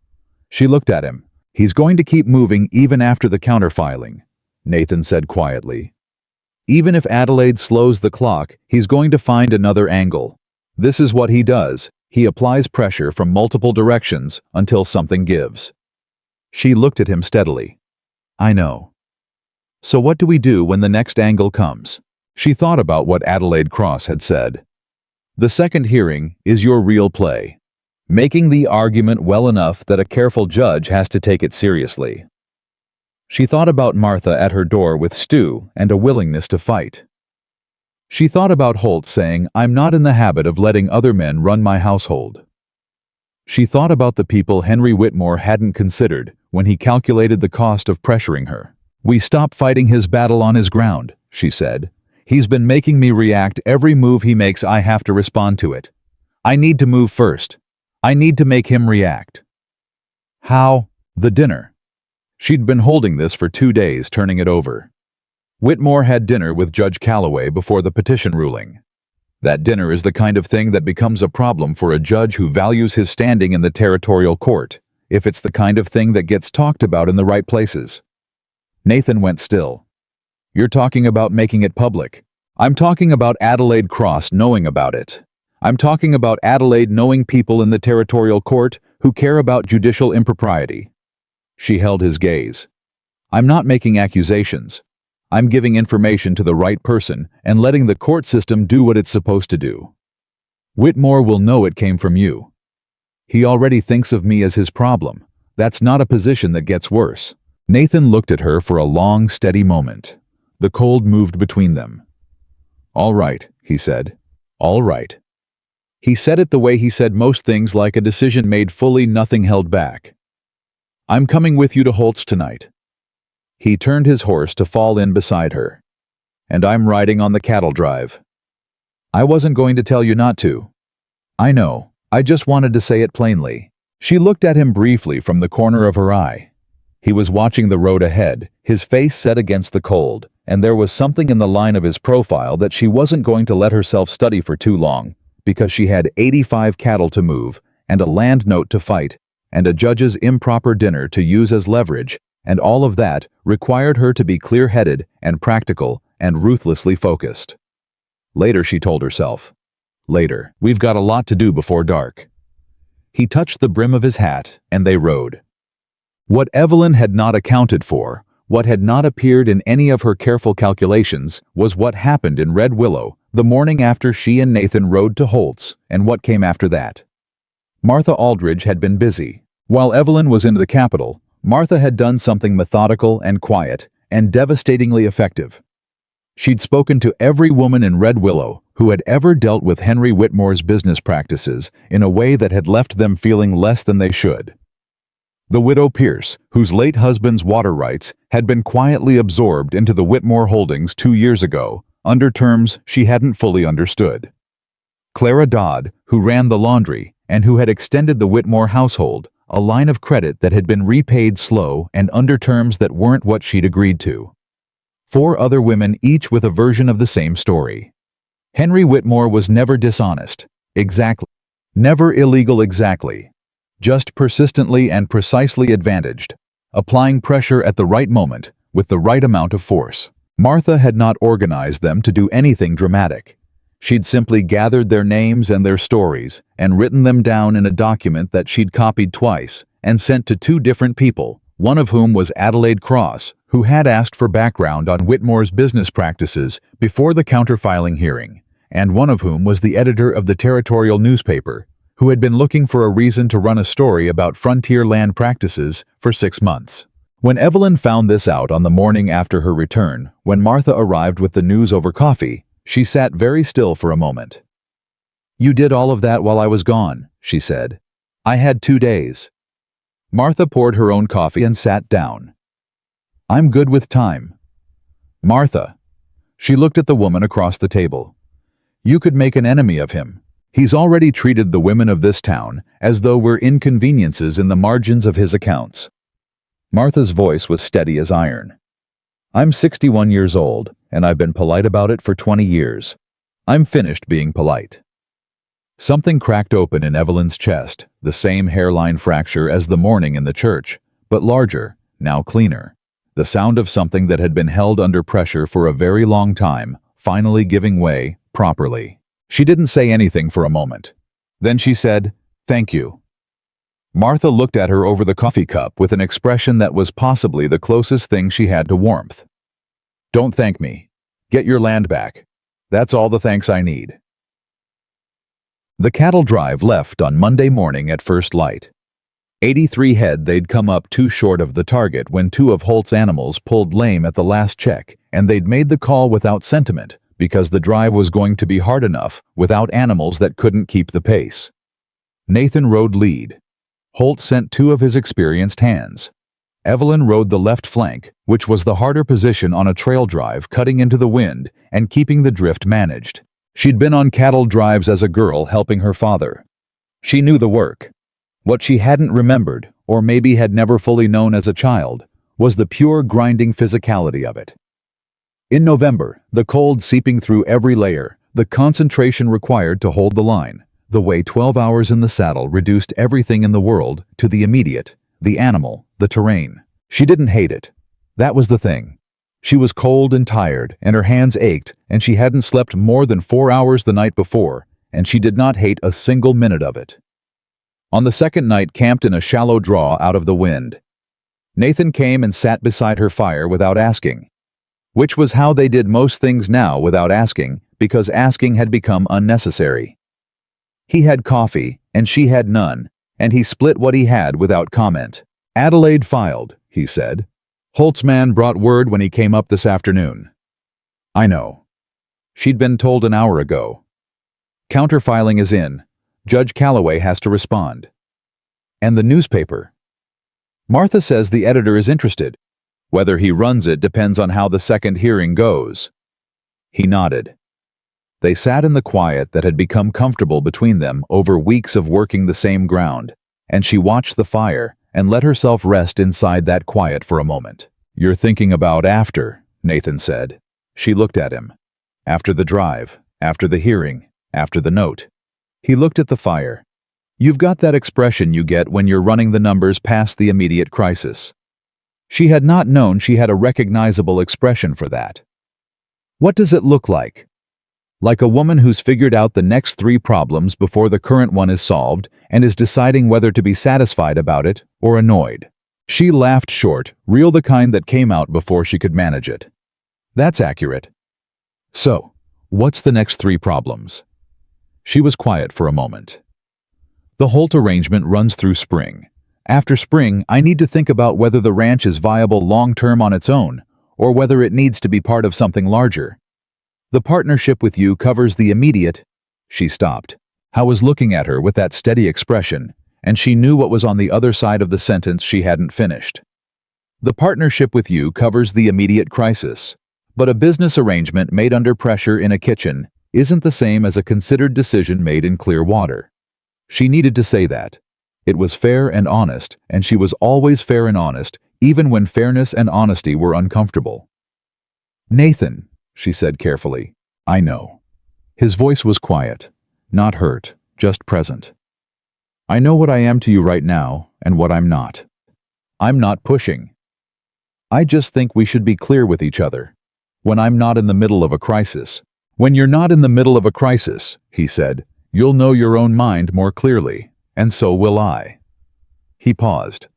She looked at him. "He's going to keep moving even after the counter-filing," Nathan said quietly. "Even if Adelaide slows the clock, he's going to find another angle. This is what he does. He applies pressure from multiple directions until something gives. She looked at him steadily. I know. So what do we do when the next angle comes? She thought about what Adelaide Cross had said. The second hearing is your real play. Making the argument well enough that a careful judge has to take it seriously. She thought about Martha at her door with Stu and a willingness to fight. She thought about Holt saying, I'm not in the habit of letting other men run my household. She thought about the people Henry Whitmore hadn't considered when he calculated the cost of pressuring her. We stop fighting his battle on his ground, she said. He's been making me react. Every move he makes, I have to respond to it. I need to move first. I need to make him react. How? The dinner. She'd been holding this for 2 days, turning it over. Whitmore had dinner with Judge Calloway before the petition ruling. That dinner is the kind of thing that becomes a problem for a judge who values his standing in the territorial court, if it's the kind of thing that gets talked about in the right places. Nathan went still. You're talking about making it public. I'm talking about Adelaide Cross knowing about it. I'm talking about Adelaide knowing people in the territorial court who care about judicial impropriety. She held his gaze. I'm not making accusations. I'm giving information to the right person and letting the court system do what it's supposed to do. Whitmore will know it came from you. He already thinks of me as his problem. That's not a position that gets worse. Nathan looked at her for a long, steady moment. The cold moved between them. All right, he said. All right. He said it the way he said most things, like a decision made fully, nothing held back. I'm coming with you to Holt's tonight. He turned his horse to fall in beside her. And I'm riding on the cattle drive. I wasn't going to tell you not to. I know, I just wanted to say it plainly. She looked at him briefly from the corner of her eye. He was watching the road ahead, his face set against the cold, and there was something in the line of his profile that she wasn't going to let herself study for too long, because she had 85 cattle to move, and a land note to fight, and a judge's improper dinner to use as leverage, and all of that required her to be clear-headed and practical and ruthlessly focused. Later, she told herself. Later. We've got a lot to do before dark. He touched the brim of his hat, and they rode. What Evelyn had not accounted for, what had not appeared in any of her careful calculations, was what happened in Red Willow the morning after she and Nathan rode to Holt's, and what came after that. Martha Aldridge had been busy. While Evelyn was in the capital, Martha had done something methodical and quiet and devastatingly effective. She'd spoken to every woman in Red Willow who had ever dealt with Henry Whitmore's business practices in a way that had left them feeling less than they should. The widow Pierce, whose late husband's water rights had been quietly absorbed into the Whitmore holdings 2 years ago, under terms she hadn't fully understood. Clara Dodd, who ran the laundry and who had extended the Whitmore household a line of credit that had been repaid slow and under terms that weren't what she'd agreed to. 4 other women, each with a version of the same story. Henry Whitmore was never dishonest, exactly. Never illegal, exactly. Just persistently and precisely advantaged, applying pressure at the right moment with the right amount of force. Martha had not organized them to do anything dramatic. She'd simply gathered their names and their stories and written them down in a document that she'd copied twice and sent to 2 different people, one of whom was Adelaide Cross, who had asked for background on Whitmore's business practices before the counterfiling hearing, and one of whom was the editor of the territorial newspaper, who had been looking for a reason to run a story about frontier land practices for 6 months. When Evelyn found this out on the morning after her return, when Martha arrived with the news over coffee, she sat very still for a moment. You did all of that while I was gone, she said. I had 2 days. Martha poured her own coffee and sat down. I'm good with time. Martha. She looked at the woman across the table. You could make an enemy of him. He's already treated the women of this town as though we're inconveniences in the margins of his accounts. Martha's voice was steady as iron. I'm 61 years old, and I've been polite about it for 20 years. I'm finished being polite. Something cracked open in Evelyn's chest, the same hairline fracture as the morning in the church, but larger, now cleaner. The sound of something that had been held under pressure for a very long time, finally giving way, properly. She didn't say anything for a moment. Then she said, "Thank you." Martha looked at her over the coffee cup with an expression that was possibly the closest thing she had to warmth. "Don't thank me. Get your land back. That's all the thanks I need." The cattle drive left on Monday morning at first light. 83 head. They'd come up too short of the target when two of Holt's animals pulled lame at the last check, and they'd made the call without sentiment because the drive was going to be hard enough without animals that couldn't keep the pace. Nathan rode lead. Holt sent two of his experienced hands. Evelyn rode the left flank, which was the harder position on a trail drive, cutting into the wind and keeping the drift managed. She'd been on cattle drives as a girl helping her father. She knew the work. What she hadn't remembered, or maybe had never fully known as a child, was the pure grinding physicality of it. In November, the cold seeping through every layer, the concentration required to hold the line, the way 12 hours in the saddle reduced everything in the world to the immediate, the animal, the terrain. She didn't hate it. That was the thing. She was cold and tired, and her hands ached, and she hadn't slept more than 4 hours the night before, and she did not hate a single minute of it. On the second night, camped in a shallow draw out of the wind, Nathan came and sat beside her fire without asking. Which was how they did most things now, without asking, because asking had become unnecessary. He had coffee, and she had none, and he split what he had without comment. "Adelaide filed," he said. "Holt's man brought word when he came up this afternoon." "I know." She'd been told an hour ago. "Counterfiling is in. Judge Calloway has to respond." "And the newspaper?" "Martha says the editor is interested. Whether he runs it depends on how the second hearing goes." He nodded. They sat in the quiet that had become comfortable between them over weeks of working the same ground, and she watched the fire and let herself rest inside that quiet for a moment. "You're thinking about after," Nathan said. She looked at him. "After the drive, after the hearing, after the note." He looked at the fire. "You've got that expression you get when you're running the numbers past the immediate crisis." She had not known she had a recognizable expression for that. "What does it look like?" "Like a woman who's figured out the next 3 problems before the current one is solved and is deciding whether to be satisfied about it or annoyed." She laughed short, real, the kind that came out before she could manage it. "That's accurate." "So, what's the next 3 problems?" She was quiet for a moment. "The Holt arrangement runs through spring. After spring, I need to think about whether the ranch is viable long-term on its own, or whether it needs to be part of something larger. The partnership with you covers the immediate—" She stopped. Howe was looking at her with that steady expression, and she knew what was on the other side of the sentence she hadn't finished. "The partnership with you covers the immediate crisis, but a business arrangement made under pressure in a kitchen isn't the same as a considered decision made in clear water." She needed to say that. It was fair and honest, and she was always fair and honest, even when fairness and honesty were uncomfortable. "Nathan," she said carefully, "I know." His voice was quiet, not hurt, just present. "I know what I am to you right now, and what I'm not. I'm not pushing. I just think we should be clear with each other. When I'm not in the middle of a crisis." "When you're not in the middle of a crisis," he said, "you'll know your own mind more clearly, and so will I." He paused.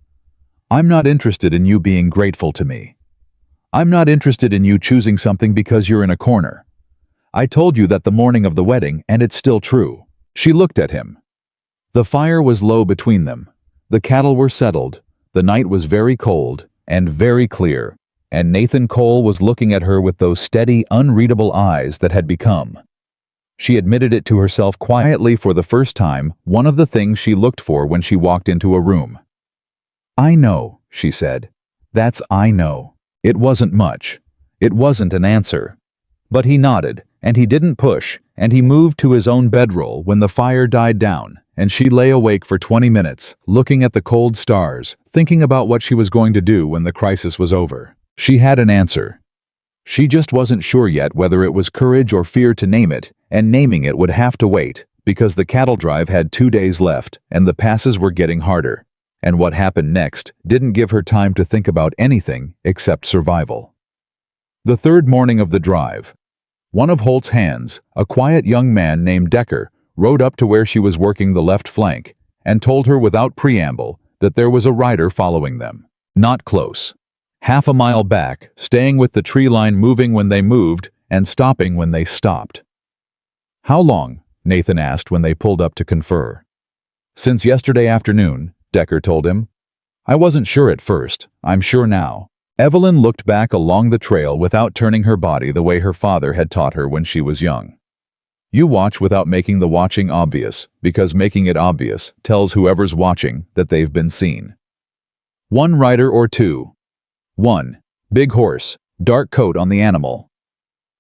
"I'm not interested in you being grateful to me. I'm not interested in you choosing something because you're in a corner. I told you that the morning of the wedding, and it's still true." She looked at him. The fire was low between them. The cattle were settled. The night was very cold and very clear, and Nathan Cole was looking at her with those steady, unreadable eyes that had become, she admitted it to herself quietly for the first time, one of the things she looked for when she walked into a room. "I know," she said. "That's I know." It wasn't much. It wasn't an answer. But he nodded, and he didn't push, and he moved to his own bedroll when the fire died down, and she lay awake for 20 minutes, looking at the cold stars, thinking about what she was going to do when the crisis was over. She had an answer. She just wasn't sure yet whether it was courage or fear to name it, and naming it would have to wait, because the cattle drive had 2 days left, and the passes were getting harder. And what happened next didn't give her time to think about anything except survival. The third morning of the drive. One of Holt's hands, a quiet young man named Decker, rode up to where she was working the left flank and told her without preamble that there was a rider following them. Not close. Half a mile back, staying with the tree line, moving when they moved and stopping when they stopped. "How long?" Nathan asked when they pulled up to confer. "Since yesterday afternoon," Decker told him. "I wasn't sure at first. I'm sure now." Evelyn looked back along the trail without turning her body the way her father had taught her when she was young. You watch without making the watching obvious, because making it obvious tells whoever's watching that they've been seen. One rider or two. 1. Big horse, dark coat on the animal.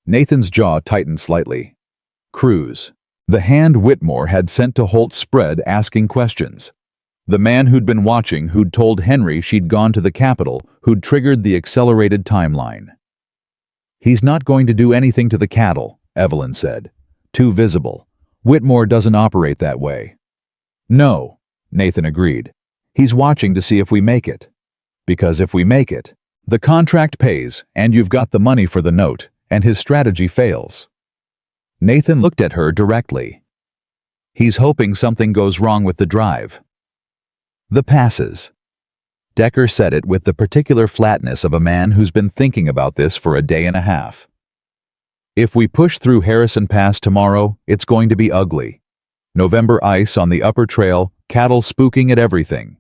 Nathan's jaw tightened slightly. Cruise. The hand Whitmore had sent to Holt's spread asking questions. The man who'd been watching, who'd told Henry she'd gone to the capital, who'd triggered the accelerated timeline. "He's not going to do anything to the cattle," Evelyn said. "Too visible. Whitmore doesn't operate that way." "No," Nathan agreed. "He's watching to see if we make it. Because if we make it, the contract pays, and you've got the money for the note, and his strategy fails." Nathan looked at her directly. "He's hoping something goes wrong with the drive." "The passes." Decker said it with the particular flatness of a man who's been thinking about this for a day and a half. "If we push through Harrison Pass tomorrow, it's going to be ugly. November ice on the upper trail, cattle spooking at everything.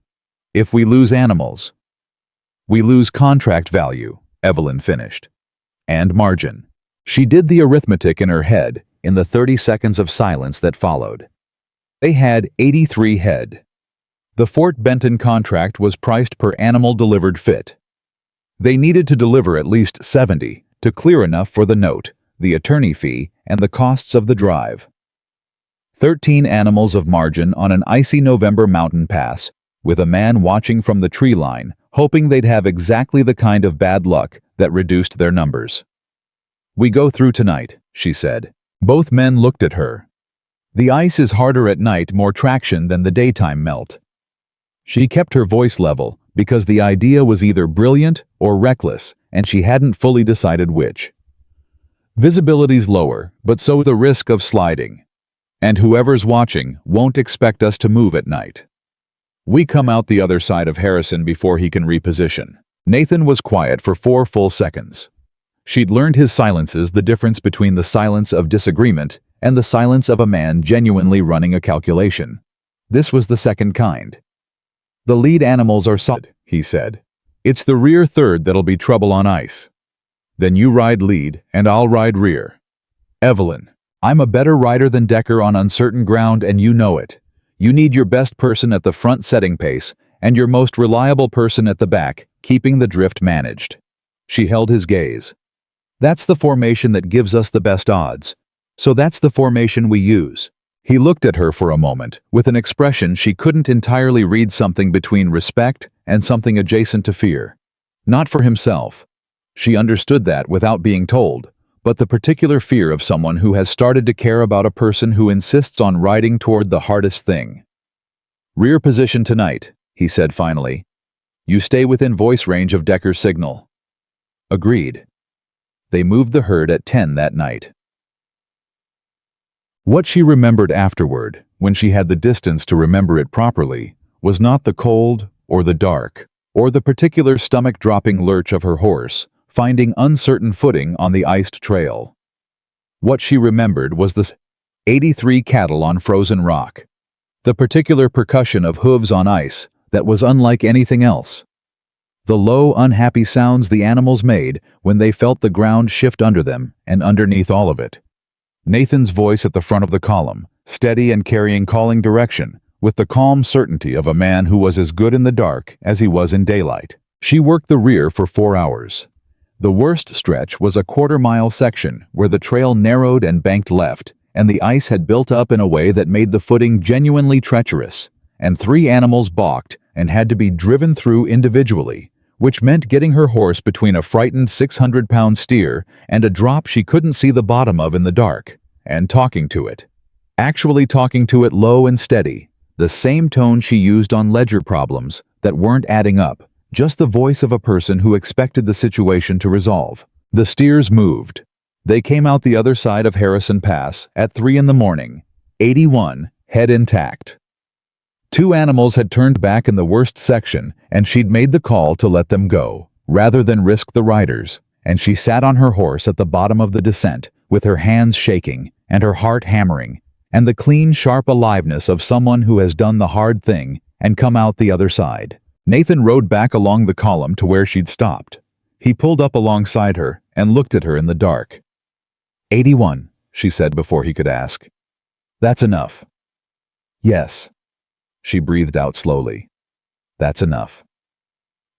If we lose animals, we lose contract value," Evelyn finished. "And margin." She did the arithmetic in her head in the 30 seconds of silence that followed. They had 83 head. The Fort Benton contract was priced per animal delivered fit. They needed to deliver at least 70 to clear enough for the note, the attorney fee, and the costs of the drive. 13 animals of margin on an icy November mountain pass, with a man watching from the tree line, hoping they'd have exactly the kind of bad luck that reduced their numbers. "We go through tonight," she said. Both men looked at her. "The ice is harder at night, more traction than the daytime melt." She kept her voice level because the idea was either brilliant or reckless, and she hadn't fully decided which. "Visibility's lower, but so the risk of sliding. And whoever's watching won't expect us to move at night. We come out the other side of Harrison before he can reposition." Nathan was quiet for 4 full seconds. She'd learned his silences, the difference between the silence of disagreement and the silence of a man genuinely running a calculation. This was the second kind. "The lead animals are solid," he said. "It's the rear third that'll be trouble on ice. Then you ride lead, and I'll ride rear." "Evelyn, I'm a better rider than Decker on uncertain ground, and you know it. You need your best person at the front setting pace, and your most reliable person at the back, keeping the drift managed." She held his gaze. "That's the formation that gives us the best odds. So that's the formation we use." He looked at her for a moment, with an expression she couldn't entirely read, something between respect and something adjacent to fear. Not for himself. She understood that without being told, but the particular fear of someone who has started to care about a person who insists on riding toward the hardest thing. "Rear position tonight," he said finally. "You stay within voice range of Decker's signal." Agreed. They moved the herd at 10 that night. What she remembered afterward, when she had the distance to remember it properly, was not the cold, or the dark, or the particular stomach-dropping lurch of her horse, finding uncertain footing on the iced trail. What she remembered was the 83 cattle on frozen rock. The particular percussion of hooves on ice that was unlike anything else. The low, unhappy sounds the animals made when they felt the ground shift under them, and underneath all of it, Nathan's voice at the front of the column, steady and carrying calling direction, with the calm certainty of a man who was as good in the dark as he was in daylight. She worked the rear for 4 hours. The worst stretch was a quarter-mile section where the trail narrowed and banked left, and the ice had built up in a way that made the footing genuinely treacherous, and 3 animals balked and had to be driven through individually, which meant getting her horse between a frightened 600-pound steer and a drop she couldn't see the bottom of in the dark, and talking to it. Actually talking to it low and steady, the same tone she used on ledger problems that weren't adding up, just the voice of a person who expected the situation to resolve. The steers moved. They came out the other side of Harrison Pass at 3 in the morning, 81, head intact. Two animals had turned back in the worst section, and she'd made the call to let them go, rather than risk the riders, and she sat on her horse at the bottom of the descent, with her hands shaking, and her heart hammering, and the clean, sharp aliveness of someone who has done the hard thing and come out the other side. Nathan rode back along the column to where she'd stopped. He pulled up alongside her and looked at her in the dark. 81, she said before he could ask. That's enough. Yes. She breathed out slowly. That's enough.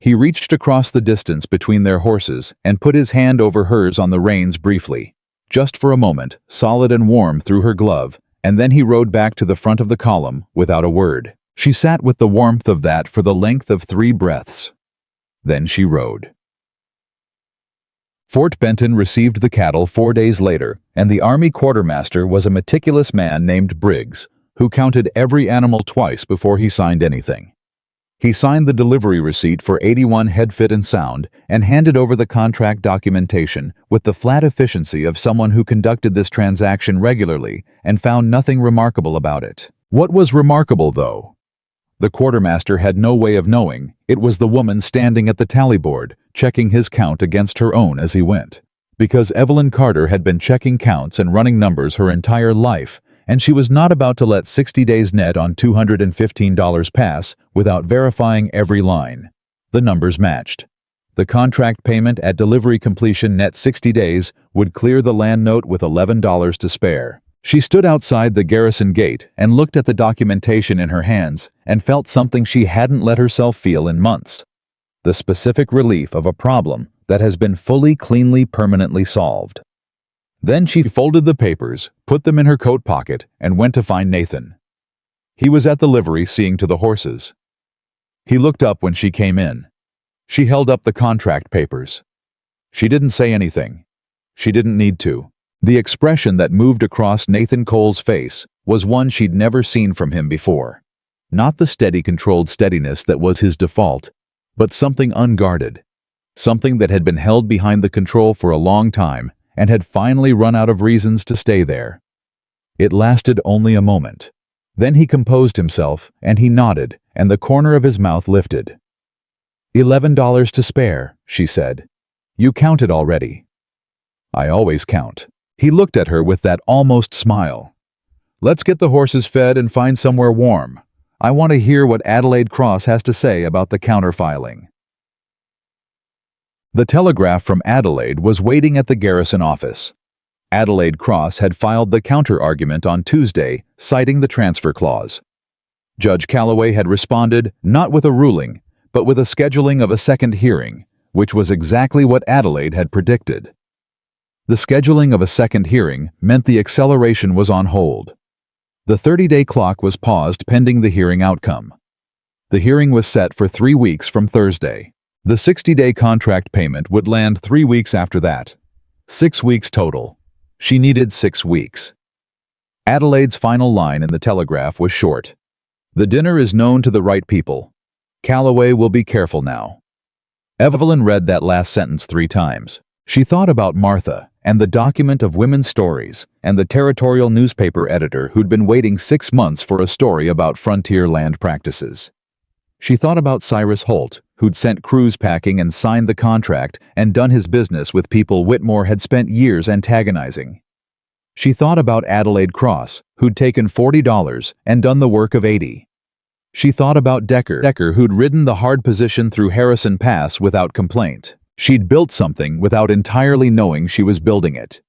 He reached across the distance between their horses and put his hand over hers on the reins briefly, just for a moment, solid and warm through her glove, and then he rode back to the front of the column without a word. She sat with the warmth of that for the length of 3 breaths. Then she rode. Fort Benton received the cattle 4 days later, and the Army quartermaster was a meticulous man named Briggs, who counted every animal twice before he signed anything. He signed the delivery receipt for 81 head fit and sound and handed over the contract documentation with the flat efficiency of someone who conducted this transaction regularly and found nothing remarkable about it. What was remarkable, though? The quartermaster had no way of knowing. It was the woman standing at the tally board, checking his count against her own as he went. Because Evelyn Carter had been checking counts and running numbers her entire life, and she was not about to let 60 days net on $215 pass without verifying every line. The numbers matched. The contract payment at delivery completion net 60 days would clear the land note with $11 to spare. She stood outside the garrison gate and looked at the documentation in her hands and felt something she hadn't let herself feel in months. The specific relief of a problem that has been fully, cleanly, permanently solved. Then she folded the papers, put them in her coat pocket, and went to find Nathan. He was at the livery seeing to the horses. He looked up when she came in. She held up the contract papers. She didn't say anything. She didn't need to. The expression that moved across Nathan Cole's face was one she'd never seen from him before. Not the steady, controlled steadiness that was his default, but something unguarded. Something that had been held behind the control for a long time and had finally run out of reasons to stay there. It lasted only a moment. Then he composed himself, and he nodded, and the corner of his mouth lifted. $11 to spare, she said. You counted already. I always count. He looked at her with that almost smile. Let's get the horses fed and find somewhere warm. I want to hear what Adelaide Cross has to say about the counterfiling. The telegraph from Adelaide was waiting at the garrison office. Adelaide Cross had filed the counter-argument on Tuesday, citing the transfer clause. Judge Calloway had responded not with a ruling, but with a scheduling of a second hearing, which was exactly what Adelaide had predicted. The scheduling of a second hearing meant the acceleration was on hold. The 30-day clock was paused pending the hearing outcome. The hearing was set for 3 weeks from Thursday. The 60-day contract payment would land 3 weeks after that. 6 weeks total. She needed 6 weeks. Adelaide's final line in the telegraph was short. The dinner is known to the right people. Calloway will be careful now. Evelyn read that last sentence 3 times. She thought about Martha and the document of women's stories and the territorial newspaper editor who'd been waiting 6 months for a story about frontier land practices. She thought about Cyrus Holt, who'd sent crews packing and signed the contract and done his business with people Whitmore had spent years antagonizing. She thought about Adelaide Cross, who'd taken $40 and done the work of 80. She thought about Decker, who'd ridden the hard position through Harrison Pass without complaint. She'd built something without entirely knowing she was building it.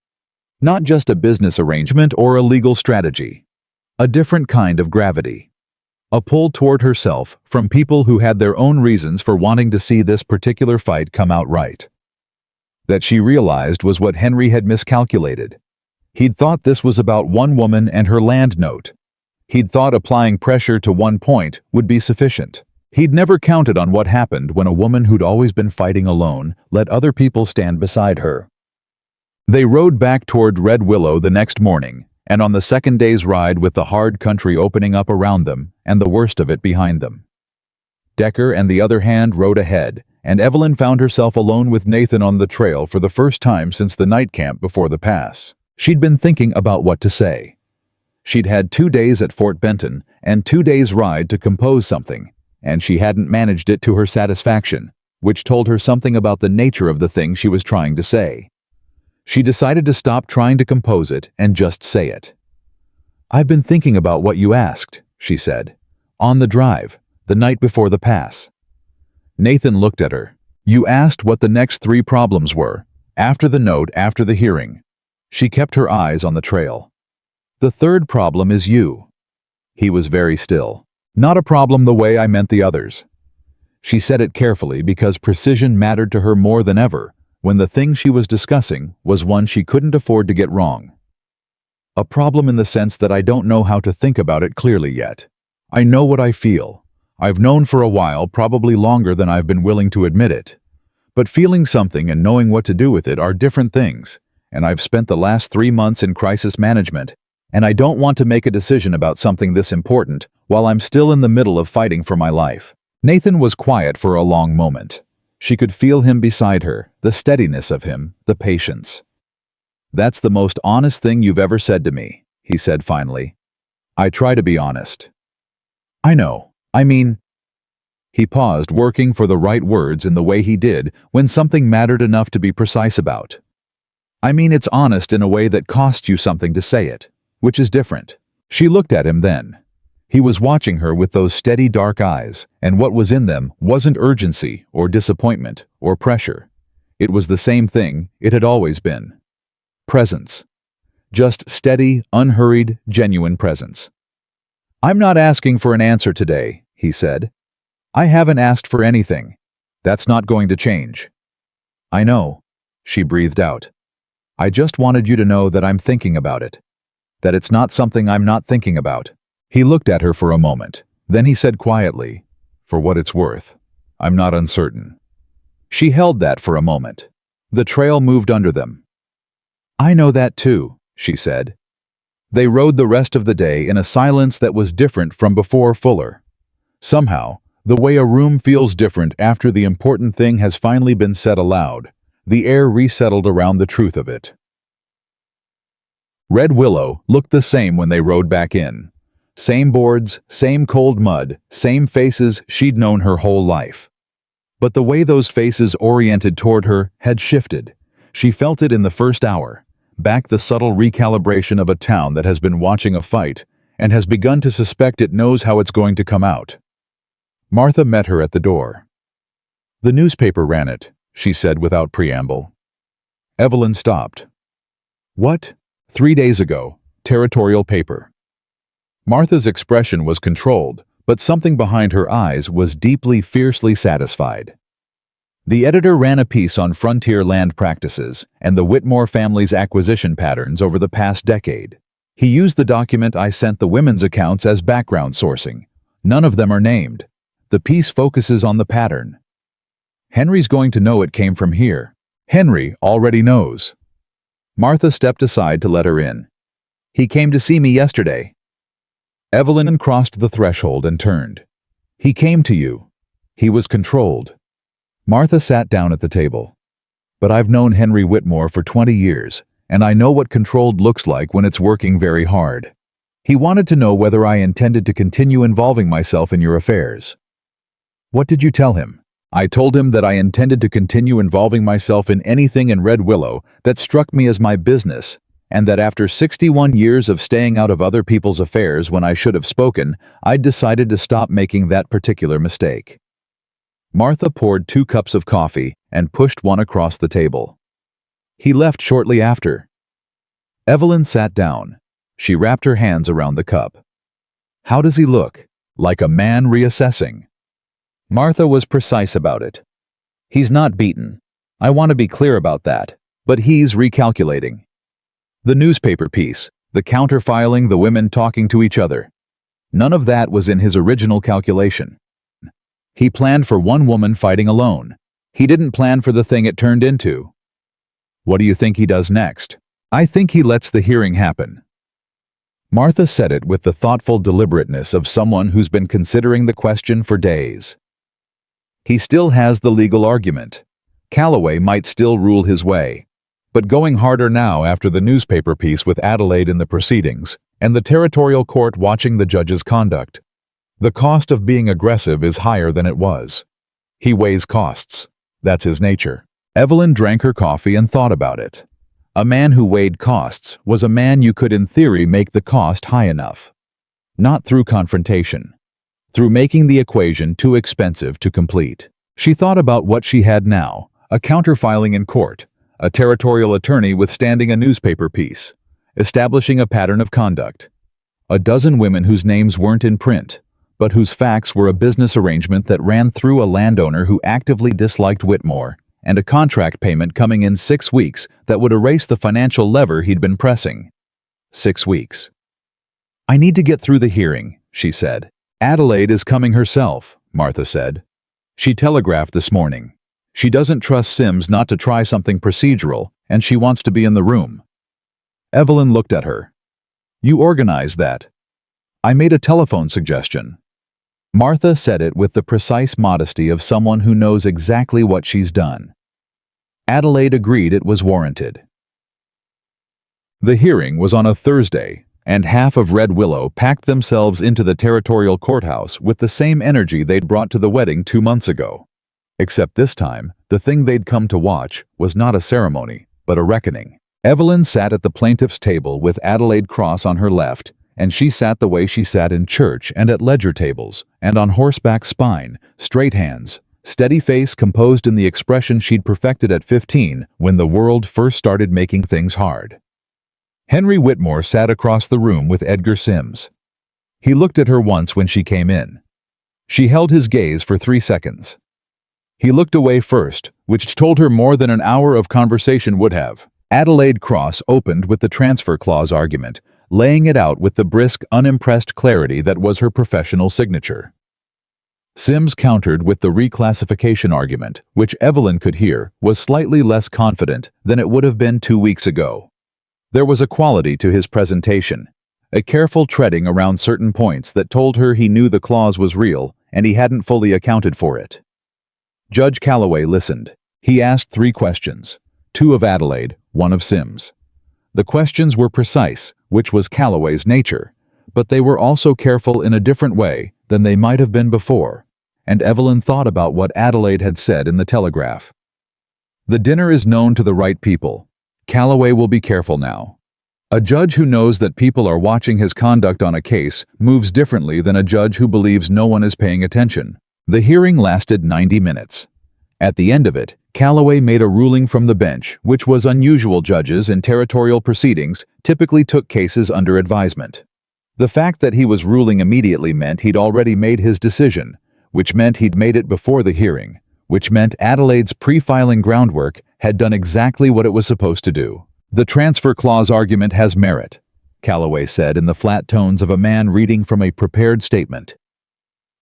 Not just a business arrangement or a legal strategy. A different kind of gravity. A pull toward herself from people who had their own reasons for wanting to see this particular fight come out right. That she realized was what Henry had miscalculated. He'd thought this was about one woman and her land note. He'd thought applying pressure to one point would be sufficient. He'd never counted on what happened when a woman who'd always been fighting alone let other people stand beside her. They rode back toward Red Willow the next morning, and on the second day's ride with the hard country opening up around them and the worst of it behind them. Decker and the other hand rode ahead, and Evelyn found herself alone with Nathan on the trail for the first time since the night camp before the pass. She'd been thinking about what to say. She'd had 2 days at Fort Benton and 2 days' ride to compose something, and she hadn't managed it to her satisfaction, which told her something about the nature of the thing she was trying to say. She decided to stop trying to compose it and just say it. "I've been thinking about what you asked," she said. "On the drive, the night before the pass." Nathan looked at her. "You asked what the next 3 problems were, after the note, after the hearing." She kept her eyes on the trail. "The 3rd problem is you." He was very still. "Not a problem the way I meant the others." She said it carefully because precision mattered to her more than ever when the thing she was discussing was one she couldn't afford to get wrong. "A problem in the sense that I don't know how to think about it clearly yet. I know what I feel. I've known for a while, probably longer than I've been willing to admit it. But feeling something and knowing what to do with it are different things, and I've spent the last 3 months in crisis management, and I don't want to make a decision about something this important while I'm still in the middle of fighting for my life." Nathan was quiet for a long moment. She could feel him beside her, the steadiness of him, the patience. "That's the most honest thing you've ever said to me," he said finally. "I try to be honest." "I know. I mean—" He paused, working for the right words in the way he did when something mattered enough to be precise about. "I mean it's honest in a way that costs you something to say it, which is different." She looked at him then. He was watching her with those steady dark eyes, and what was in them wasn't urgency or disappointment or pressure. It was the same thing it had always been. Presence. Just steady, unhurried, genuine presence. "I'm not asking for an answer today," he said. "I haven't asked for anything. That's not going to change." "I know," she breathed out. "I just wanted you to know that I'm thinking about it. That it's not something I'm not thinking about." He looked at her for a moment. Then he said quietly, "For what it's worth, I'm not uncertain." She held that for a moment. The trail moved under them. "I know that too," she said. They rode the rest of the day in a silence that was different from before Fuller. Somehow, the way a room feels different after the important thing has finally been said aloud, the air resettled around the truth of it. Red Willow looked the same when they rode back in. Same boards, same cold mud, same faces she'd known her whole life. But the way those faces oriented toward her had shifted. She felt it in the first hour, back the subtle recalibration of a town that has been watching a fight and has begun to suspect it knows how it's going to come out. Martha met her at the door. "The newspaper ran it," she said without preamble. Evelyn stopped. "What?" "3 days ago. Territorial paper." Martha's expression was controlled, but something behind her eyes was deeply, fiercely satisfied. "The editor ran a piece on frontier land practices and the Whitmore family's acquisition patterns over the past decade. He used the document I sent the women's accounts as background sourcing. None of them are named. The piece focuses on the pattern. Henry's going to know it came from here. Henry already knows." Martha stepped aside to let her in. "He came to see me yesterday." Evelyn crossed the threshold and turned. "He came to you. He was controlled." Martha sat down at the table. "But I've known Henry Whitmore for 20 years, and I know what controlled looks like when it's working very hard. He wanted to know whether I intended to continue involving myself in your affairs." "What did you tell him?" "I told him that I intended to continue involving myself in anything in Red Willow that struck me as my business, and that after 61 years of staying out of other people's affairs when I should have spoken, I'd decided to stop making that particular mistake." Martha poured 2 cups of coffee and pushed one across the table. "He left shortly after." Evelyn sat down. She wrapped her hands around the cup. "How does he look?" "Like a man reassessing." Martha was precise about it. "He's not beaten. I want to be clear about that, but he's recalculating." The newspaper piece, the counterfiling, the women talking to each other. None of that was in his original calculation. He planned for one woman fighting alone. He didn't plan for the thing it turned into. "What do you think he does next?" "I think he lets the hearing happen." Martha said it with the thoughtful deliberateness of someone who's been considering the question for days. He still has the legal argument. Calloway might still rule his way. But going harder now after the newspaper piece with Adelaide in the proceedings, and the territorial court watching the judge's conduct. The cost of being aggressive is higher than it was. He weighs costs. That's his nature. Evelyn drank her coffee and thought about it. A man who weighed costs was a man you could in theory make the cost high enough. Not through confrontation. Through making the equation too expensive to complete. She thought about what she had now, a counterfiling in court, a territorial attorney withstanding a newspaper piece, establishing a pattern of conduct. A dozen women whose names weren't in print, but whose facts were a business arrangement that ran through a landowner who actively disliked Whitmore, and a contract payment coming in 6 weeks that would erase the financial lever he'd been pressing. 6 weeks. "I need to get through the hearing," she said. "Adelaide is coming herself," Martha said. "She telegraphed this morning. She doesn't trust Sims not to try something procedural, and she wants to be in the room." Evelyn looked at her. "You organized that." "I made a telephone suggestion." Martha said it with the precise modesty of someone who knows exactly what she's done. Adelaide agreed it was warranted. The hearing was on a Thursday, and half of Red Willow packed themselves into the territorial courthouse with the same energy they'd brought to the wedding 2 months ago. Except this time, the thing they'd come to watch was not a ceremony, but a reckoning. Evelyn sat at the plaintiff's table with Adelaide Cross on her left, and she sat the way she sat in church and at ledger tables, and on horseback spine, straight hands, steady face composed in the expression she'd perfected at 15 when the world first started making things hard. Henry Whitmore sat across the room with Edgar Sims. He looked at her once when she came in. She held his gaze for 3 seconds. He looked away first, which told her more than an hour of conversation would have. Adelaide Cross opened with the transfer clause argument, laying it out with the brisk, unimpressed clarity that was her professional signature. Sims countered with the reclassification argument, which Evelyn could hear was slightly less confident than it would have been 2 weeks ago. There was a quality to his presentation, a careful treading around certain points that told her he knew the clause was real and he hadn't fully accounted for it. Judge Calloway listened. He asked 3 questions, 2 of Adelaide, 1 of Sims. The questions were precise, which was Calloway's nature, but they were also careful in a different way than they might have been before, and Evelyn thought about what Adelaide had said in the Telegraph. "The dinner is known to the right people. Calloway will be careful now." A judge who knows that people are watching his conduct on a case moves differently than a judge who believes no one is paying attention. The hearing lasted 90 minutes. At the end of it, Calloway made a ruling from the bench, which was unusual. Judges in territorial proceedings typically took cases under advisement. The fact that he was ruling immediately meant he'd already made his decision, which meant he'd made it before the hearing, which meant Adelaide's pre-filing groundwork had done exactly what it was supposed to do. "The transfer clause argument has merit," Calloway said in the flat tones of a man reading from a prepared statement.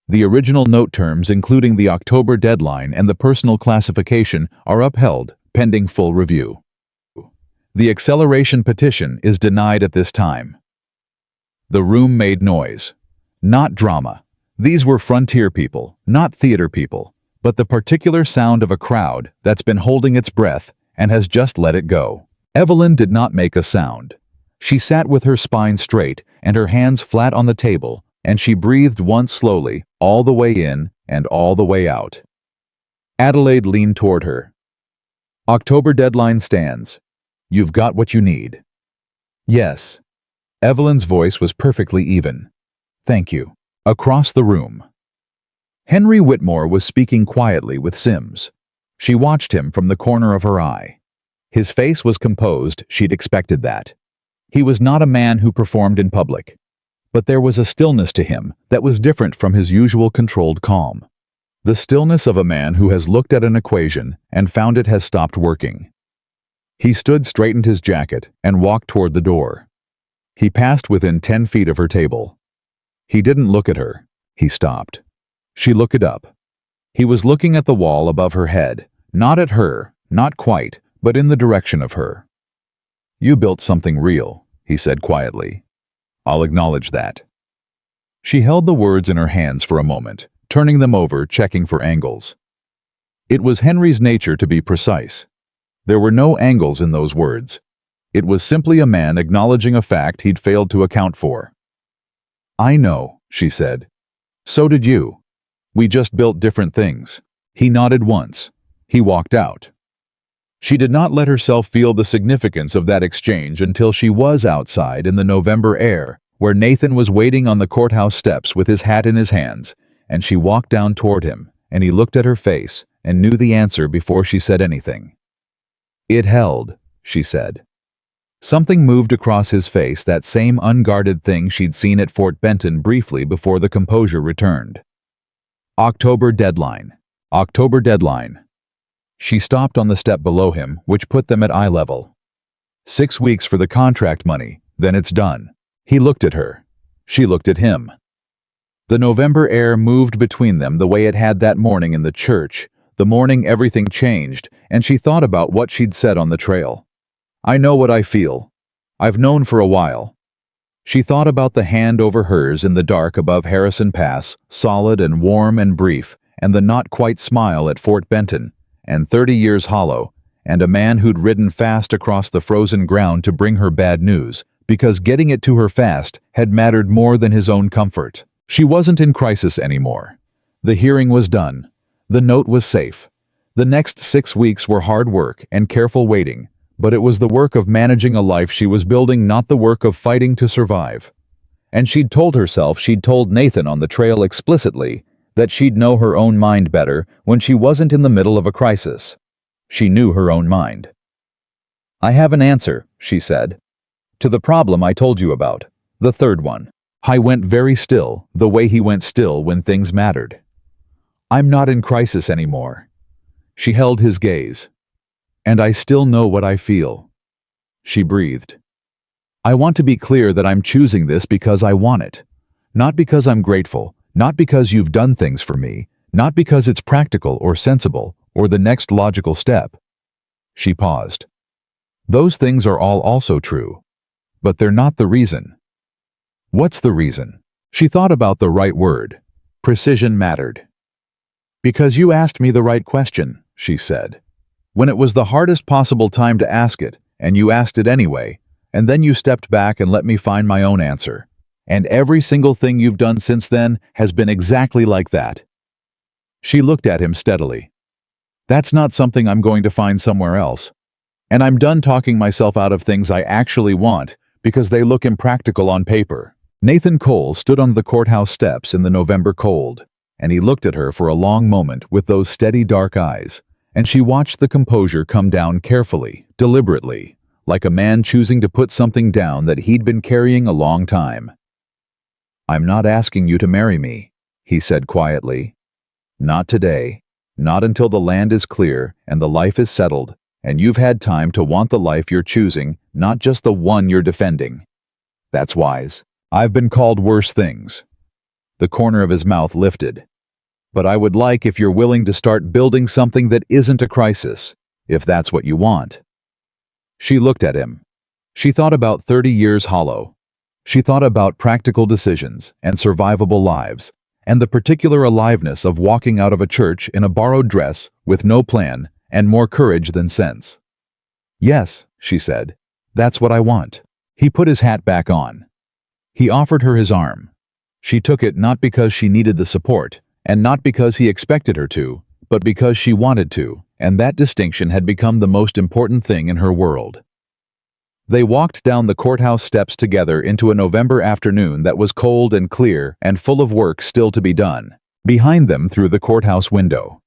"The original note terms, including the October deadline and the personal classification, are upheld, pending full review. The acceleration petition is denied at this time." The room made noise. Not drama. These were frontier people, not theater people, but the particular sound of a crowd that's been holding its breath and has just let it go. Evelyn did not make a sound. She sat with her spine straight and her hands flat on the table, and she breathed once slowly, all the way in and all the way out. Adelaide leaned toward her. "October deadline stands. You've got what you need." "Yes." Evelyn's voice was perfectly even. "Thank you." Across the room. Henry Whitmore was speaking quietly with Sims. She watched him from the corner of her eye. His face was composed. She'd expected that. He was not a man who performed in public. But there was a stillness to him that was different from his usual controlled calm. The stillness of a man who has looked at an equation and found it has stopped working. He straightened his jacket and walked toward the door. He passed within 10 feet of her table. He didn't look at her. He stopped. She looked up. He was looking at the wall above her head, not at her, not quite, but in the direction of her. "You built something real," he said quietly. "I'll acknowledge that." She held the words in her hands for a moment, turning them over, checking for angles. It was Henry's nature to be precise. There were no angles in those words. It was simply a man acknowledging a fact he'd failed to account for. "I know," she said. "So did you. We just built different things." He nodded once. He walked out. She did not let herself feel the significance of that exchange until she was outside in the November air, where Nathan was waiting on the courthouse steps with his hat in his hands, and she walked down toward him, and he looked at her face and knew the answer before she said anything. "It held," she said. Something moved across his face, that same unguarded thing she'd seen at Fort Benton briefly before the composure returned. October deadline. October deadline. She stopped on the step below him, which put them at eye level. 6 weeks for the contract money, then it's done. He looked at her. She looked at him. The November air moved between them the way it had that morning in the church, the morning everything changed, and she thought about what she'd said on the trail. "I know what I feel. I've known for a while." She thought about the hand over hers in the dark above Harrison Pass, solid and warm and brief, and the not-quite smile at Fort Benton, and 30 years hollow, and a man who'd ridden fast across the frozen ground to bring her bad news, because getting it to her fast had mattered more than his own comfort. She wasn't in crisis anymore. The hearing was done. The note was safe. The next 6 weeks were hard work and careful waiting, but it was the work of managing a life she was building, not the work of fighting to survive. And she'd told herself, she'd told Nathan on the trail explicitly, that she'd know her own mind better when she wasn't in the middle of a crisis. She knew her own mind. "I have an answer," she said, "to the problem I told you about, the third one." I went very still, the way he went still when things mattered. "I'm not in crisis anymore." She held his gaze. "And I still know what I feel." She breathed. "I want to be clear that I'm choosing this because I want it. Not because I'm grateful, not because you've done things for me, not because it's practical or sensible or the next logical step." She paused. "Those things are all also true, but they're not the reason." "What's the reason?" She thought about the right word. Precision mattered. "Because you asked me the right question," she said. "When it was the hardest possible time to ask it, and you asked it anyway, and then you stepped back and let me find my own answer. And every single thing you've done since then has been exactly like that." She looked at him steadily. "That's not something I'm going to find somewhere else. And I'm done talking myself out of things I actually want because they look impractical on paper." Nathan Cole stood on the courthouse steps in the November cold, and he looked at her for a long moment with those steady dark eyes, and she watched the composure come down carefully, deliberately, like a man choosing to put something down that he'd been carrying a long time. "I'm not asking you to marry me," he said quietly. "Not today. Not until the land is clear and the life is settled, and you've had time to want the life you're choosing, not just the one you're defending. That's wise. I've been called worse things." The corner of his mouth lifted. "But I would like if you're willing to start building something that isn't a crisis, if that's what you want." She looked at him. She thought about 30 years hollow. She thought about practical decisions and survivable lives, and the particular aliveness of walking out of a church in a borrowed dress with no plan and more courage than sense. "Yes," she said, "that's what I want." He put his hat back on. He offered her his arm. She took it not because she needed the support, and not because he expected her to, but because she wanted to, and that distinction had become the most important thing in her world. They walked down the courthouse steps together into a November afternoon that was cold and clear and full of work still to be done. Behind them, through the courthouse window,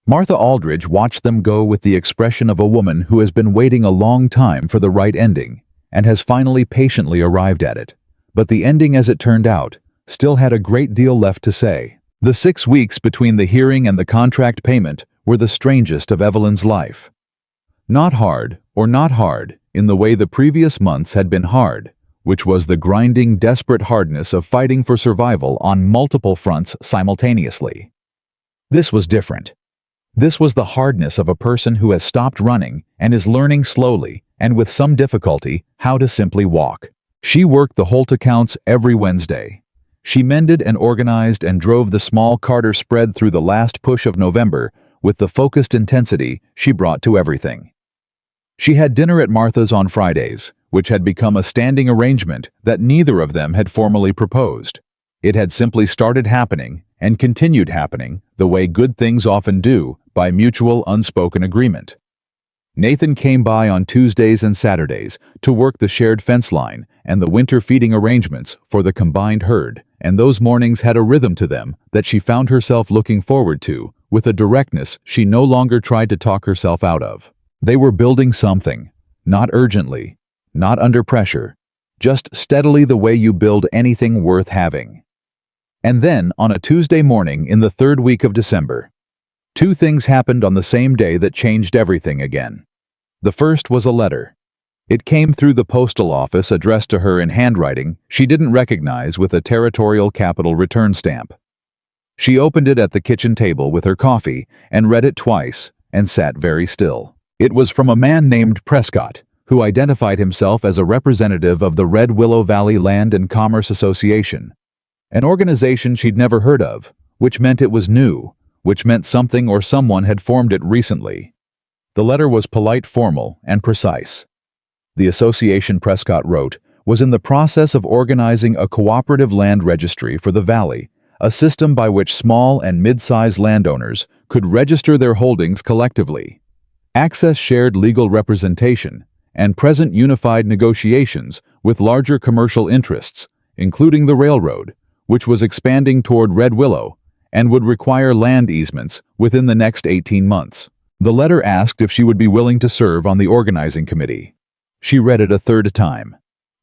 Martha Aldridge watched them go with the expression of a woman who has been waiting a long time for the right ending, and has finally patiently arrived at it. But the ending, as it turned out, still had a great deal left to say. The 6 weeks between the hearing and the contract payment were the strangest of Evelyn's life. Not hard in the way the previous months had been hard, which was the grinding, desperate hardness of fighting for survival on multiple fronts simultaneously. This was different. This was the hardness of a person who has stopped running and is learning slowly, and with some difficulty, how to simply walk. She worked the Holt accounts every Wednesday. She mended and organized and drove the small Carter spread through the last push of November, with the focused intensity she brought to everything. She had dinner at Martha's on Fridays, which had become a standing arrangement that neither of them had formally proposed. It had simply started happening and continued happening the way good things often do, by mutual unspoken agreement. Nathan came by on Tuesdays and Saturdays to work the shared fence line and the winter feeding arrangements for the combined herd, and those mornings had a rhythm to them that she found herself looking forward to with a directness she no longer tried to talk herself out of. They were building something, not urgently, not under pressure, just steadily the way you build anything worth having. And then, on a Tuesday morning in the third week of December, two things happened on the same day that changed everything again. The first was a letter. It came through the postal office addressed to her in handwriting she didn't recognize, with a territorial capital return stamp. She opened it at the kitchen table with her coffee and read it twice and sat very still. It was from a man named Prescott, who identified himself as a representative of the Red Willow Valley Land and Commerce Association, an organization she'd never heard of, which meant it was new, which meant something or someone had formed it recently. The letter was polite, formal, and precise. The association, Prescott wrote, was in the process of organizing a cooperative land registry for the valley, a system by which small and mid-sized landowners could register their holdings collectively, access shared legal representation, and present unified negotiations with larger commercial interests, including the railroad, which was expanding toward Red Willow and would require land easements within the next 18 months. The letter asked if she would be willing to serve on the organizing committee. She read it a third time.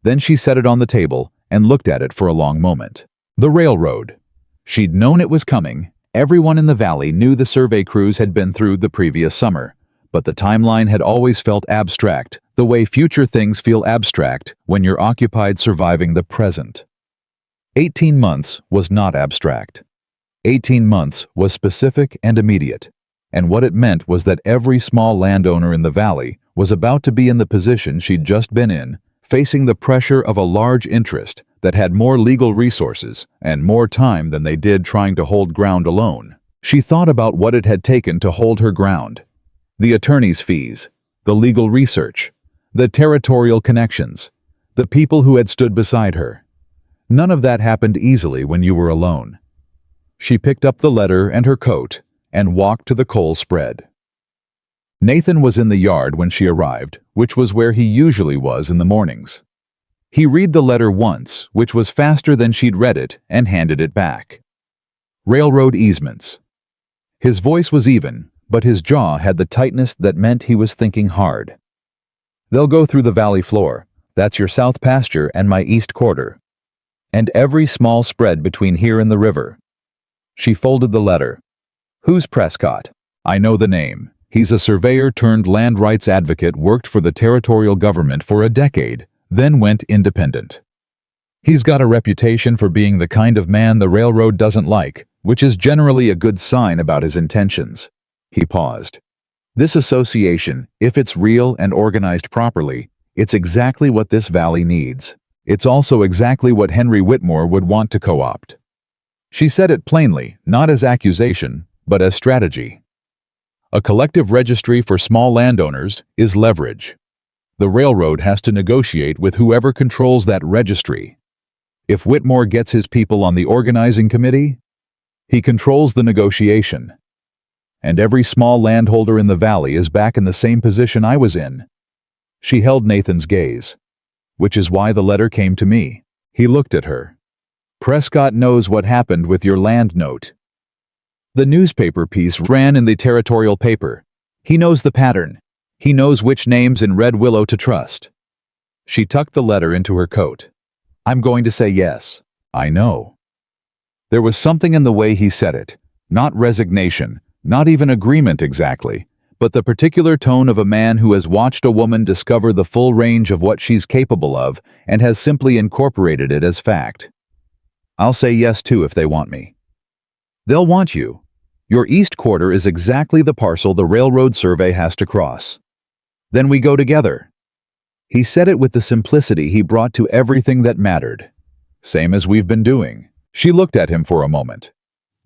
Then she set it on the table and looked at it for a long moment. The railroad. She'd known it was coming. Everyone in the valley knew the survey crews had been through the previous summer, but the timeline had always felt abstract, the way future things feel abstract when you're occupied surviving the present. 18 months was not abstract. 18 months was specific and immediate, and what it meant was that every small landowner in the valley was about to be in the position she'd just been in, facing the pressure of a large interest that had more legal resources and more time than they did trying to hold ground alone. She thought about what it had taken to hold her ground. The attorney's fees, the legal research, the territorial connections, the people who had stood beside her. None of that happened easily when you were alone. She picked up the letter and her coat and walked to the coal spread. Nathan was in the yard when she arrived, which was where he usually was in the mornings. He read the letter once, which was faster than she'd read it, and handed it back. Railroad easements. His voice was even, but his jaw had the tightness that meant he was thinking hard. They'll go through the valley floor. That's your south pasture and my east quarter. And every small spread between here and the river. She folded the letter. Who's Prescott? I know the name. He's a surveyor turned land rights advocate, worked for the territorial government for a decade, then went independent. He's got a reputation for being the kind of man the railroad doesn't like, which is generally a good sign about his intentions. He paused. This association, if it's real and organized properly, it's exactly what this valley needs. It's also exactly what Henry Whitmore would want to co-opt. She said it plainly, not as accusation, but as strategy. A collective registry for small landowners is leverage. The railroad has to negotiate with whoever controls that registry. If Whitmore gets his people on the organizing committee, he controls the negotiation. And every small landholder in the valley is back in the same position I was in. She held Nathan's gaze. Which is why the letter came to me. He looked at her. Prescott knows what happened with your land note. The newspaper piece ran in the territorial paper. He knows the pattern. He knows which names in Red Willow to trust. She tucked the letter into her coat. I'm going to say yes. I know. There was something in the way he said it. Not resignation, not even agreement exactly, but the particular tone of a man who has watched a woman discover the full range of what she's capable of and has simply incorporated it as fact. I'll say yes too if they want me. They'll want you. Your east quarter is exactly the parcel the railroad survey has to cross. Then we go together. He said it with the simplicity he brought to everything that mattered. Same as we've been doing. She looked at him for a moment.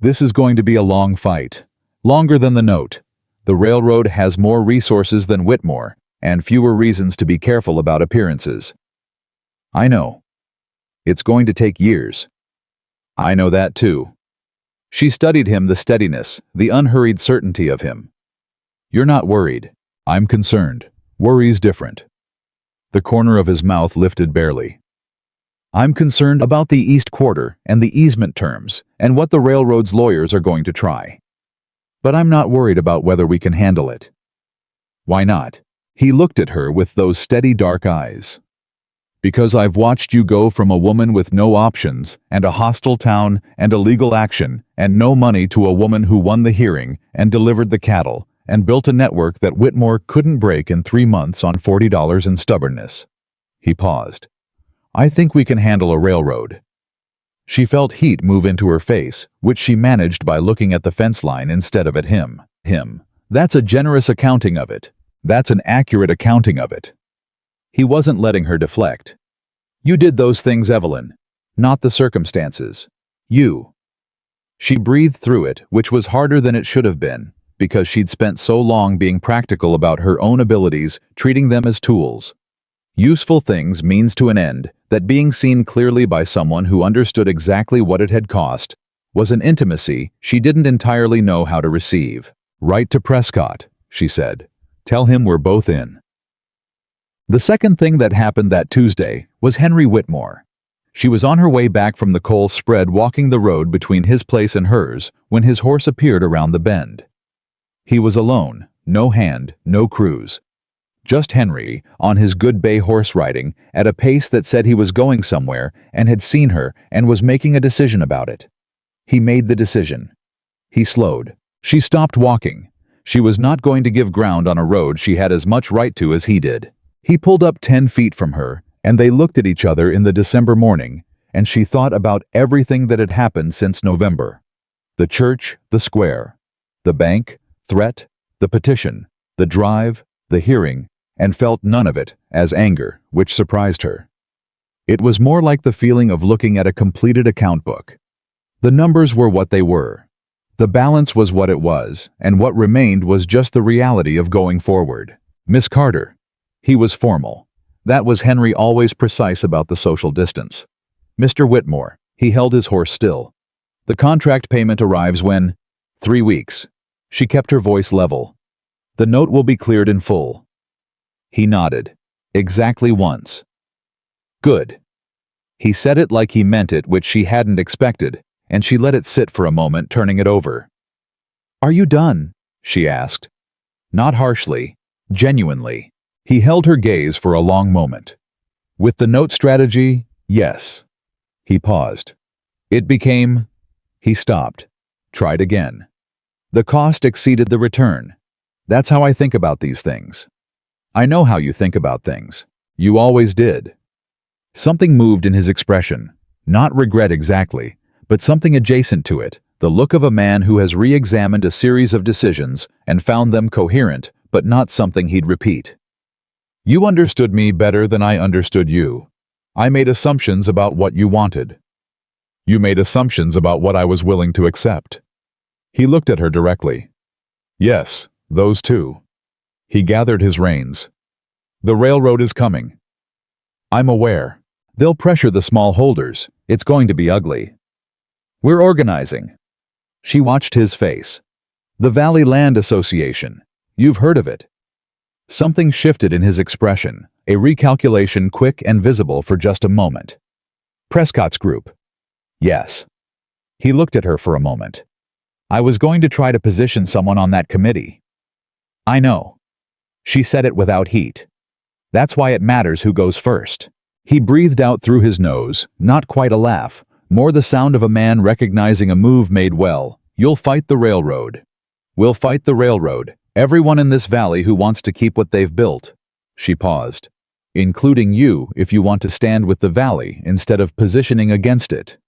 This is going to be a long fight. Longer than the note. The railroad has more resources than Whitmore, and fewer reasons to be careful about appearances. I know. It's going to take years. I know that too. She studied him, the steadiness, the unhurried certainty of him. You're not worried. I'm concerned. Worry's different. The corner of his mouth lifted barely. I'm concerned about the East Quarter and the easement terms and what the railroad's lawyers are going to try. But I'm not worried about whether we can handle it. Why not? He looked at her with those steady dark eyes. Because I've watched you go from a woman with no options and a hostile town and a legal action and no money to a woman who won the hearing and delivered the cattle and built a network that Whitmore couldn't break in 3 months on $40 in stubbornness. He paused. I think we can handle a railroad. She felt heat move into her face, which she managed by looking at the fence line instead of at him. That's a generous accounting of it. That's an accurate accounting of it. He wasn't letting her deflect. You did those things, Evelyn. Not the circumstances. You. She breathed through it, which was harder than it should have been, because she'd spent so long being practical about her own abilities, treating them as tools. Useful things, means to an end, that being seen clearly by someone who understood exactly what it had cost, was an intimacy she didn't entirely know how to receive. Write to Prescott, she said. Tell him we're both in. The second thing that happened that Tuesday was Henry Whitmore. She was on her way back from the coal spread, walking the road between his place and hers, when his horse appeared around the bend. He was alone, no hand, no cruise. Just Henry, on his good bay horse riding, at a pace that said he was going somewhere and had seen her and was making a decision about it. He made the decision. He slowed. She stopped walking. She was not going to give ground on a road she had as much right to as he did. He pulled up 10 feet from her, and they looked at each other in the December morning, and she thought about everything that had happened since November. The church, the square, the bank, threat, the petition, the drive, the hearing, and felt none of it as anger, which surprised her. It was more like the feeling of looking at a completed account book. The numbers were what they were. The balance was what it was, and what remained was just the reality of going forward. Miss Carter. He was formal. That was Henry, always precise about the social distance. Mr. Whitmore. He held his horse still. The contract payment arrives when? 3 weeks. She kept her voice level. The note will be cleared in full. He nodded. Exactly once. Good. He said it like he meant it, which she hadn't expected, and she let it sit for a moment, turning it over. Are you done? She asked. Not harshly, genuinely. He held her gaze for a long moment. With the note strategy, yes. He paused. It became... He stopped. Tried again. The cost exceeded the return. That's how I think about these things. I know how you think about things. You always did. Something moved in his expression. Not regret exactly, but something adjacent to it, the look of a man who has re-examined a series of decisions and found them coherent, but not something he'd repeat. You understood me better than I understood you. I made assumptions about what you wanted. You made assumptions about what I was willing to accept. He looked at her directly. Yes, those two. He gathered his reins. The railroad is coming. I'm aware. They'll pressure the small holders. It's going to be ugly. We're organizing. She watched his face. The Valley Land Association. You've heard of it. Something shifted in his expression, a recalculation quick and visible for just a moment. Prescott's group. Yes. He looked at her for a moment. I was going to try to position someone on that committee. I know. She said it without heat. That's why it matters who goes first. He breathed out through his nose, not quite a laugh, more the sound of a man recognizing a move made well. You'll fight the railroad. We'll fight the railroad. Everyone in this valley who wants to keep what they've built. She paused. Including you if you want to stand with the valley instead of positioning against it.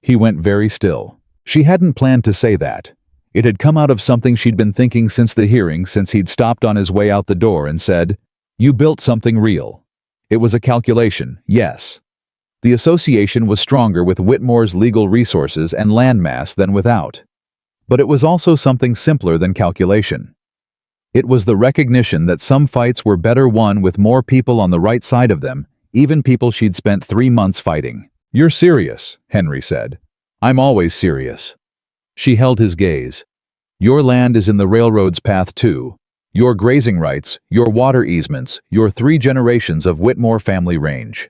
He went very still. She hadn't planned to say that. It had come out of something she'd been thinking since the hearing, since he'd stopped on his way out the door and said, You built something real. It was a calculation, yes. The association was stronger with Whitmore's legal resources and landmass than without. But it was also something simpler than calculation. It was the recognition that some fights were better won with more people on the right side of them, even people she'd spent 3 months fighting. "You're serious," Henry said. "I'm always serious." She held his gaze. "Your land is in the railroad's path too. Your grazing rights, your water easements, your 3 generations of Whitmore family range.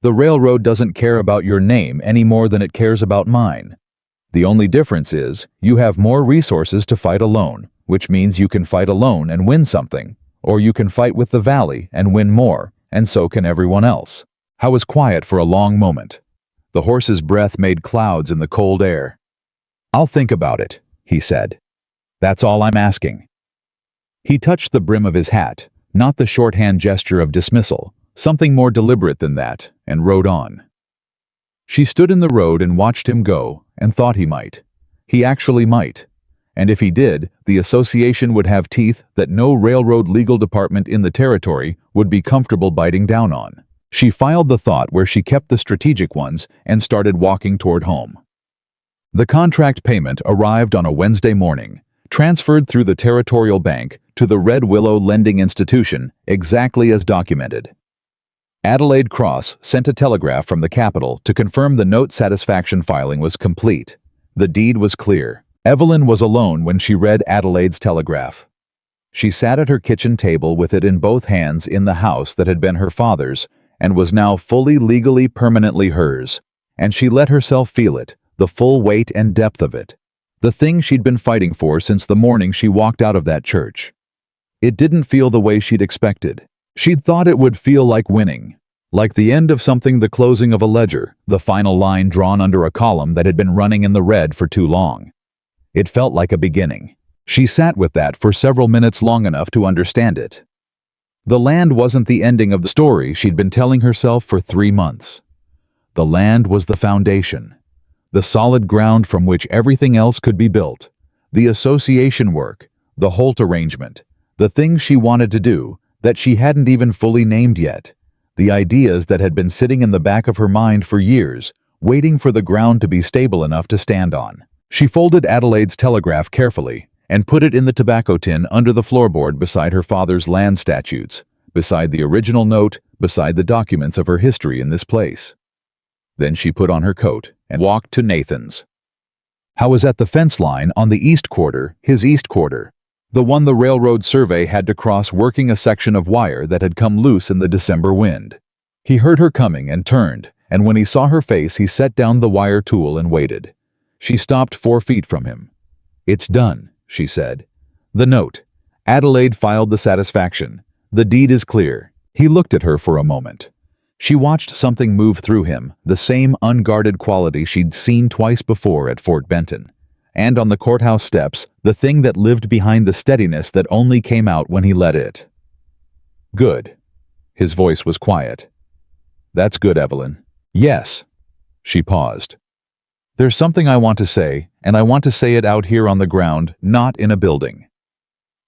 The railroad doesn't care about your name any more than it cares about mine. The only difference is, you have more resources to fight alone, which means you can fight alone and win something, or you can fight with the valley and win more, and so can everyone else." I was quiet for a long moment. The horse's breath made clouds in the cold air. "I'll think about it," he said. "That's all I'm asking." He touched the brim of his hat, not the shorthand gesture of dismissal, something more deliberate than that, and rode on. She stood in the road and watched him go, and thought he might. He actually might. And if he did, the association would have teeth that no railroad legal department in the territory would be comfortable biting down on. She filed the thought where she kept the strategic ones and started walking toward home. The contract payment arrived on a Wednesday morning, transferred through the Territorial Bank to the Red Willow Lending Institution, exactly as documented. Adelaide Cross sent a telegraph from the capital to confirm the note satisfaction filing was complete. The deed was clear. Evelyn was alone when she read Adelaide's telegraph. She sat at her kitchen table with it in both hands in the house that had been her father's and was now fully legally permanently hers, and she let herself feel it, the full weight and depth of it, the thing she'd been fighting for since the morning she walked out of that church. It didn't feel the way she'd expected. She'd thought it would feel like winning, like the end of something, the closing of a ledger, the final line drawn under a column that had been running in the red for too long. It felt like a beginning. She sat with that for several minutes, long enough to understand it. The land wasn't the ending of the story she'd been telling herself for 3 months. The land was the foundation, the solid ground from which everything else could be built. The association work, the Holt arrangement, the things she wanted to do that she hadn't even fully named yet, the ideas that had been sitting in the back of her mind for years, waiting for the ground to be stable enough to stand on. She folded Adelaide's telegraph carefully and put it in the tobacco tin under the floorboard beside her father's land statutes, beside the original note, beside the documents of her history in this place. Then she put on her coat and walked to Nathan's. Howe was at the fence line on the east quarter, his east quarter, the one the railroad survey had to cross, working a section of wire that had come loose in the December wind. He heard her coming and turned, and when he saw her face he set down the wire tool and waited. She stopped 4 feet from him. "It's done," she said. "The note." Adelaide filed the satisfaction. "The deed is clear." He looked at her for a moment. She watched something move through him, the same unguarded quality she'd seen twice before at Fort Benton. And on the courthouse steps, the thing that lived behind the steadiness that only came out when he let it. "Good." His voice was quiet. "That's good, Evelyn." "Yes." She paused. "There's something I want to say, and I want to say it out here on the ground, not in a building."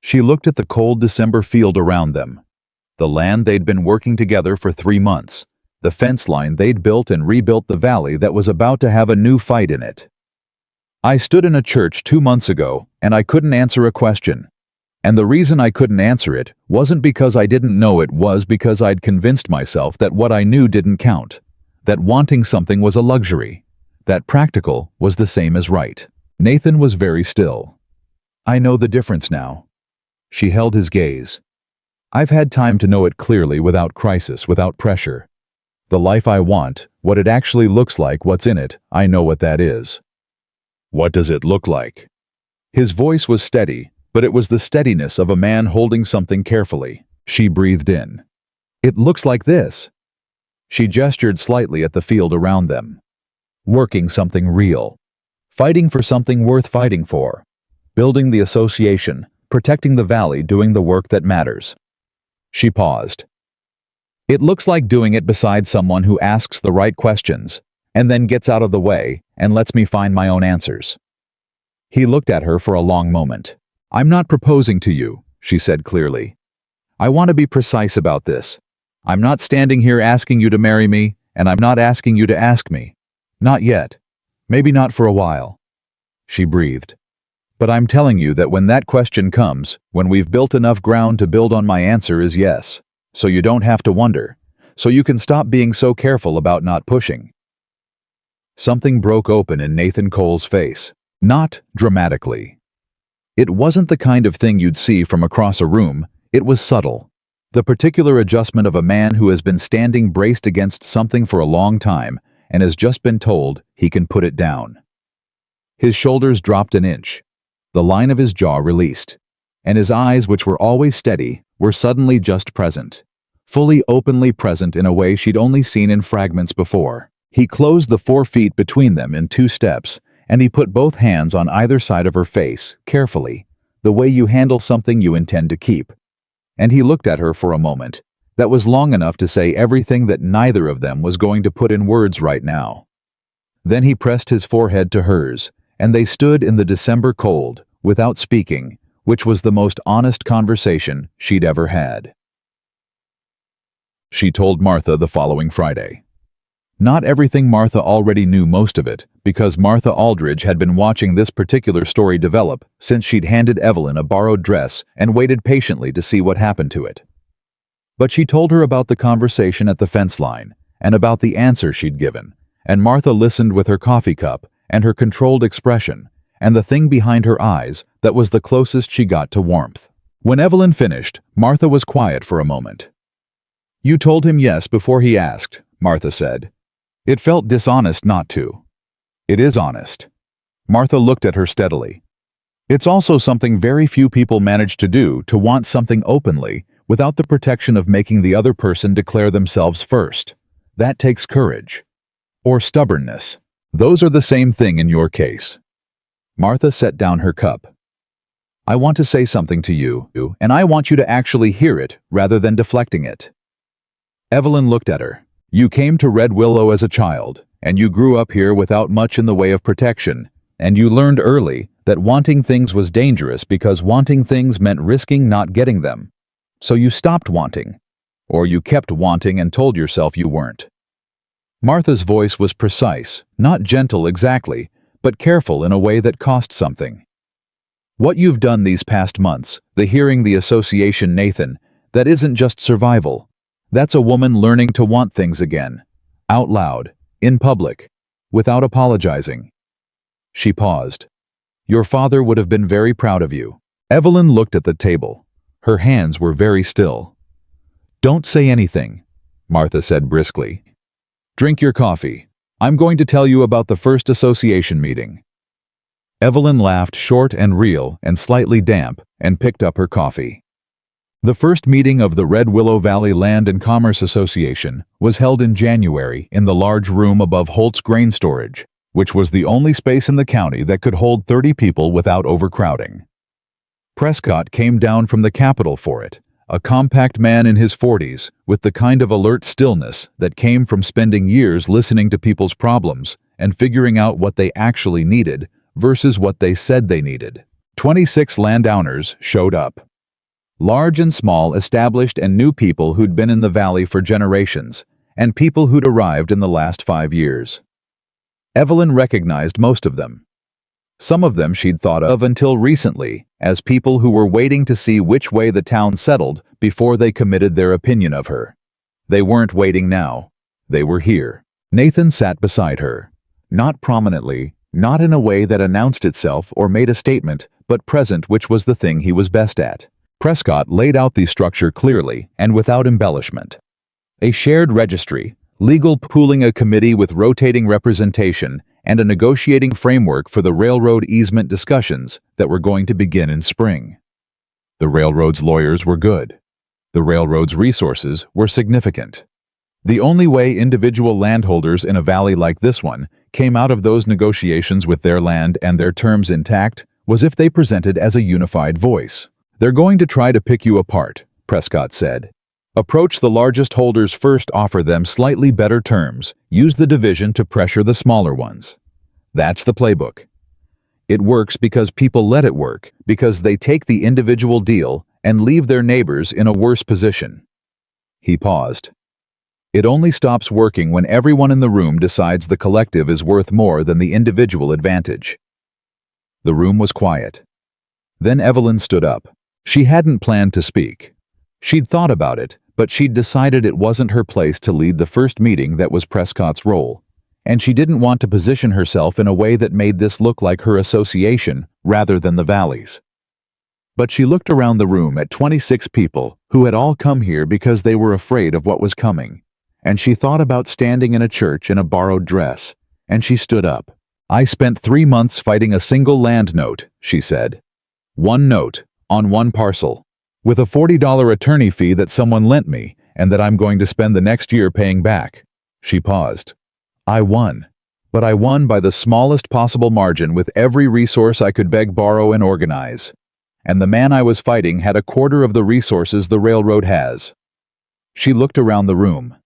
She looked at the cold December field around them. The land they'd been working together for 3 months. The fence line they'd built and rebuilt, the valley that was about to have a new fight in it. "I stood in a church 2 months ago, and I couldn't answer a question. And the reason I couldn't answer it wasn't because I didn't know, it was because I'd convinced myself that what I knew didn't count, that wanting something was a luxury, that practical was the same as right." Nathan was very still. "I know the difference now." She held his gaze. "I've had time to know it clearly, without crisis, without pressure. The life I want, what it actually looks like, what's in it, I know what that is." "What does it look like?" His voice was steady, but it was the steadiness of a man holding something carefully. She breathed in. "It looks like this." She gestured slightly at the field around them. "Working something real. Fighting for something worth fighting for. Building the association, protecting the valley, doing the work that matters." She paused. "It looks like doing it beside someone who asks the right questions, and then gets out of the way and lets me find my own answers." He looked at her for a long moment. "I'm not proposing to you," she said clearly. "I want to be precise about this. I'm not standing here asking you to marry me, and I'm not asking you to ask me. Not yet. Maybe not for a while." She breathed. But I'm telling you that when that question comes, when we've built enough ground to build on, my answer is yes. So you don't have to wonder. So you can stop being so careful about not pushing. Something broke open in Nathan Cole's face. Not dramatically. It wasn't the kind of thing you'd see from across a room. It was subtle. The particular adjustment of a man who has been standing braced against something for a long time and has just been told he can put it down. His shoulders dropped an inch. The line of his jaw released, and his eyes, which were always steady, were suddenly just present. Fully openly present in a way she'd only seen in fragments before. He closed the 4 feet between them in 2 steps, and he put both hands on either side of her face, carefully, the way you handle something you intend to keep. And he looked at her for a moment. That was long enough to say everything that neither of them was going to put in words right now. Then he pressed his forehead to hers, and they stood in the December cold, without speaking, which was the most honest conversation she'd ever had. She told Martha the following Friday. Not everything. Martha already knew most of it, because Martha Aldridge had been watching this particular story develop since she'd handed Evelyn a borrowed dress and waited patiently to see what happened to it. But she told her about the conversation at the fence line, and about the answer she'd given, and Martha listened with her coffee cup and her controlled expression, and the thing behind her eyes that was the closest she got to warmth. When Evelyn finished, Martha was quiet for a moment. "You told him yes before he asked," Martha said. "It felt dishonest not to." "It is honest." Martha looked at her steadily. "It's also something very few people manage to do, to want something openly, without the protection of making the other person declare themselves first. That takes courage. Or stubbornness. Those are the same thing in your case." Martha set down her cup. "I want to say something to you, and I want you to actually hear it rather than deflecting it." Evelyn looked at her. "You came to Red Willow as a child, and you grew up here without much in the way of protection, and you learned early that wanting things was dangerous because wanting things meant risking not getting them. So you stopped wanting, or you kept wanting and told yourself you weren't." Martha's voice was precise, not gentle exactly, but careful in a way that cost something. "What you've done these past months, the hearing the association, Nathan, that isn't just survival. That's a woman learning to want things again, out loud, in public, without apologizing." She paused. "Your father would have been very proud of you." Evelyn looked at the table. Her hands were very still. "Don't say anything," Martha said briskly. "Drink your coffee. I'm going to tell you about the first association meeting." Evelyn laughed, short and real and slightly damp, and picked up her coffee. The first meeting of the Red Willow Valley Land and Commerce Association was held in January in the large room above Holt's Grain Storage, which was the only space in the county that could hold 30 people without overcrowding. Prescott came down from the Capitol for it, a compact man in his 40s, with the kind of alert stillness that came from spending years listening to people's problems and figuring out what they actually needed versus what they said they needed. 26 landowners showed up. Large and small, established and new people who'd been in the valley for generations, and people who'd arrived in the last 5 years. Evelyn recognized most of them. Some of them she'd thought of until recently as people who were waiting to see which way the town settled before they committed their opinion of her. They weren't waiting now. They were here. Nathan sat beside her. Not prominently, not in a way that announced itself or made a statement, but present, which was the thing he was best at. Prescott laid out the structure clearly and without embellishment. A shared registry, legal pooling, a committee with rotating representation, and a negotiating framework for the railroad easement discussions that were going to begin in spring. The railroad's lawyers were good. The railroad's resources were significant. The only way individual landholders in a valley like this one came out of those negotiations with their land and their terms intact was if they presented as a unified voice. "They're going to try to pick you apart," Prescott said. "Approach the largest holders first, offer them slightly better terms, use the division to pressure the smaller ones. That's the playbook. It works because people let it work, because they take the individual deal and leave their neighbors in a worse position." He paused. "It only stops working when everyone in the room decides the collective is worth more than the individual advantage." The room was quiet. Then Evelyn stood up. She hadn't planned to speak. She'd thought about it, but she'd decided it wasn't her place to lead the first meeting that was Prescott's role, and she didn't want to position herself in a way that made this look like her association rather than the Valley's. But she looked around the room at 26 people who had all come here because they were afraid of what was coming, and she thought about standing in a church in a borrowed dress, and she stood up. "I spent 3 months fighting a single land note," she said. "One note, on one parcel, with a $40 attorney fee that someone lent me and that I'm going to spend the next year paying back." She paused. "I won. But I won by the smallest possible margin with every resource I could beg, borrow, and organize. And the man I was fighting had a quarter of the resources the railroad has." She looked around the room.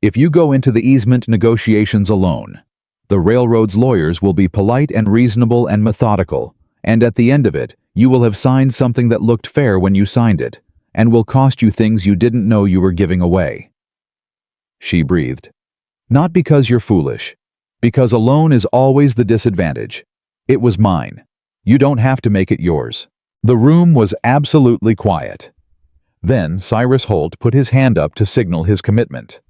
"If you go into the easement negotiations alone, the railroad's lawyers will be polite and reasonable and methodical, and at the end of it, you will have signed something that looked fair when you signed it, and will cost you things you didn't know you were giving away." She breathed. "Not because you're foolish. Because alone is always the disadvantage. It was mine. You don't have to make it yours." The room was absolutely quiet. Then Cyrus Holt put his hand up to signal his commitment.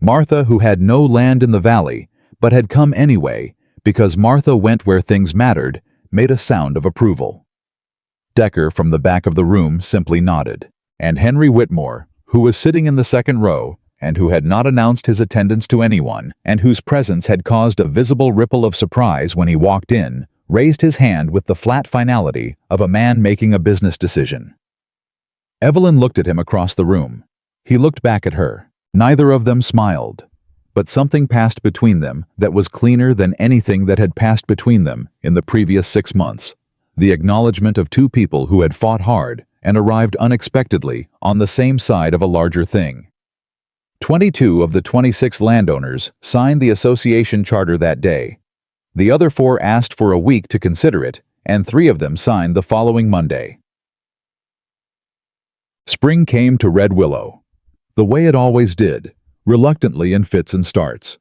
Martha, who had no land in the valley, but had come anyway, because Martha went where things mattered, made a sound of approval. Decker from the back of the room simply nodded, and Henry Whitmore, who was sitting in the second row, and who had not announced his attendance to anyone, and whose presence had caused a visible ripple of surprise when he walked in, raised his hand with the flat finality of a man making a business decision. Evelyn looked at him across the room. He looked back at her. Neither of them smiled, but something passed between them that was cleaner than anything that had passed between them in the previous 6 months. The acknowledgement of two people who had fought hard and arrived unexpectedly on the same side of a larger thing. 22 of the 26 landowners signed the association charter that day. The other 4 asked for a week to consider it, and 3 of them signed the following Monday. Spring came to Red Willow, the way it always did, reluctantly in fits and starts.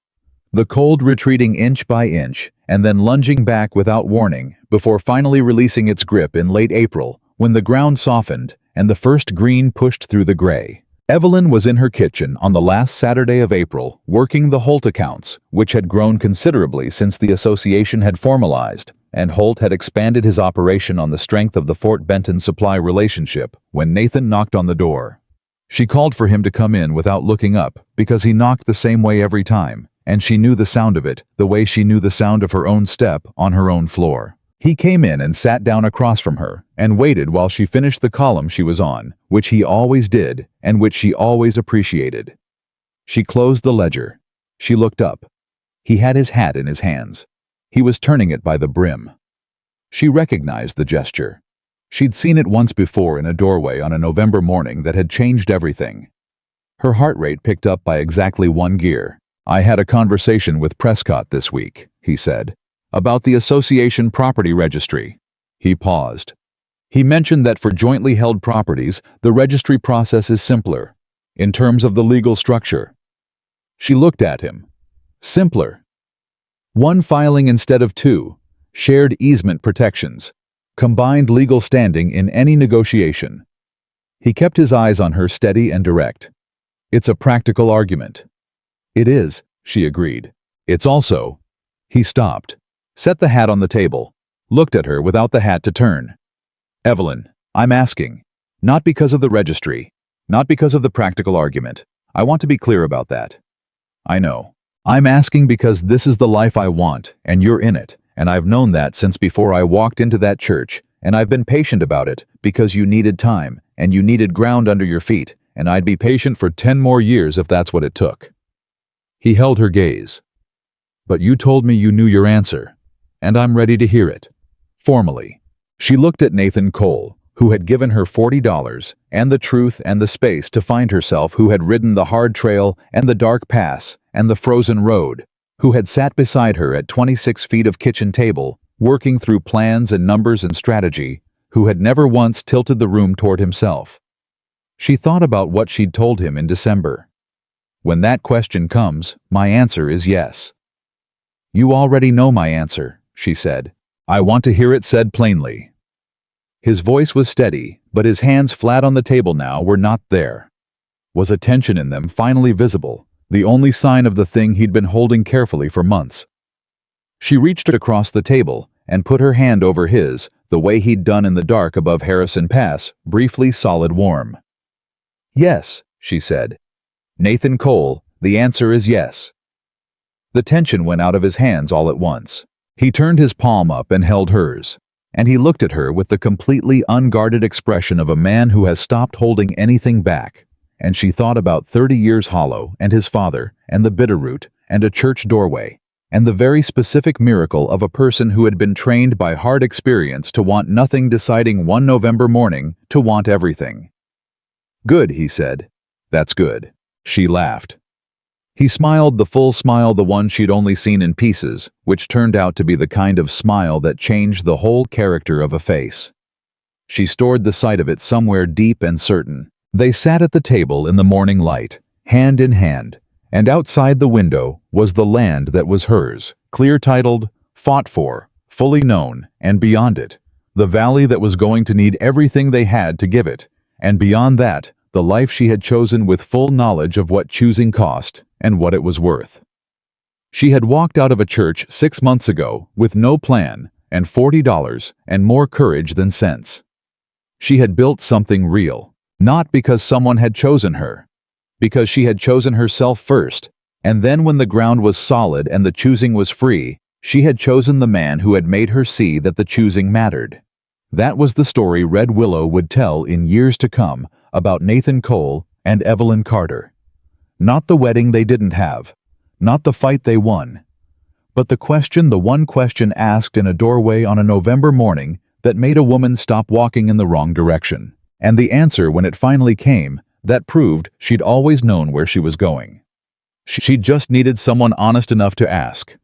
The cold retreating inch by inch, and then lunging back without warning, before finally releasing its grip in late April, when the ground softened and the first green pushed through the gray. Evelyn was in her kitchen on the last Saturday of April, working the Holt accounts, which had grown considerably since the association had formalized, and Holt had expanded his operation on the strength of the Fort Benton supply relationship, when Nathan knocked on the door. She called for him to come in without looking up, because he knocked the same way every time, and she knew the sound of it, the way she knew the sound of her own step on her own floor. He came in and sat down across from her, and waited while she finished the column she was on, which he always did, and which she always appreciated. She closed the ledger. She looked up. He had his hat in his hands. He was turning it by the brim. She recognized the gesture. She'd seen it once before in a doorway on a November morning that had changed everything. Her heart rate picked up by exactly 1 gear. "I had a conversation with Prescott this week," he said, "about the association property registry." He paused. "He mentioned that for jointly held properties, the registry process is simpler, in terms of the legal structure." She looked at him. "Simpler. 1 filing instead of 2, shared easement protections, combined legal standing in any negotiation." He kept his eyes on her, steady and direct. "It's a practical argument." "It is," she agreed. "It's also—" He stopped, set the hat on the table, looked at her without the hat to turn. "Evelyn, I'm asking, not because of the registry, not because of the practical argument. I want to be clear about that. I know. I'm asking because this is the life I want, and you're in it, and I've known that since before I walked into that church, and I've been patient about it because you needed time, and you needed ground under your feet, and I'd be patient for 10 more years if that's what it took." He held her gaze. "But you told me you knew your answer, and I'm ready to hear it. Formally." She looked at Nathan Cole, who had given her $40 and the truth and the space to find herself, who had ridden the hard trail and the dark pass and the frozen road, who had sat beside her at 26 feet of kitchen table, working through plans and numbers and strategy, who had never once tilted the room toward himself. She thought about what she'd told him in December. "When that question comes, my answer is yes." "You already know my answer," she said. I want to hear it said plainly." His voice was steady, but his hands flat on the table now were not there. Was a tension in them finally visible, the only sign of the thing he'd been holding carefully for months. She reached across the table and put her hand over his, the way he'd done in the dark above Harrison Pass, briefly solid warm. "Yes," she said. "Nathan Cole, the answer is yes." The tension went out of his hands all at once. He turned his palm up and held hers, and he looked at her with the completely unguarded expression of a man who has stopped holding anything back, and she thought about 30 years hollow, and his father, and the Bitterroot, and a church doorway, and the very specific miracle of a person who had been trained by hard experience to want nothing, deciding one November morning to want everything. "Good," he said. "That's good." She laughed. He smiled, the full smile, the one she'd only seen in pieces, which turned out to be the kind of smile that changed the whole character of a face. She stored the sight of it somewhere deep and certain. They sat at the table in the morning light, hand in hand, and outside the window was the land that was hers, clear-titled, fought for, fully known, and beyond it, the valley that was going to need everything they had to give it, and beyond that, the life she had chosen with full knowledge of what choosing cost and what it was worth. She had walked out of a church 6 months ago with no plan and $40 and more courage than sense. She had built something real, not because someone had chosen her, because she had chosen herself first, and then when the ground was solid and the choosing was free, she had chosen the man who had made her see that the choosing mattered. That was the story Red Willow would tell in years to come about Nathan Cole and Evelyn Carter. Not the wedding they didn't have, not the fight they won, but the question, the one question asked in a doorway on a November morning that made a woman stop walking in the wrong direction, and the answer when it finally came that proved she'd always known where she was going. She just needed someone honest enough to ask.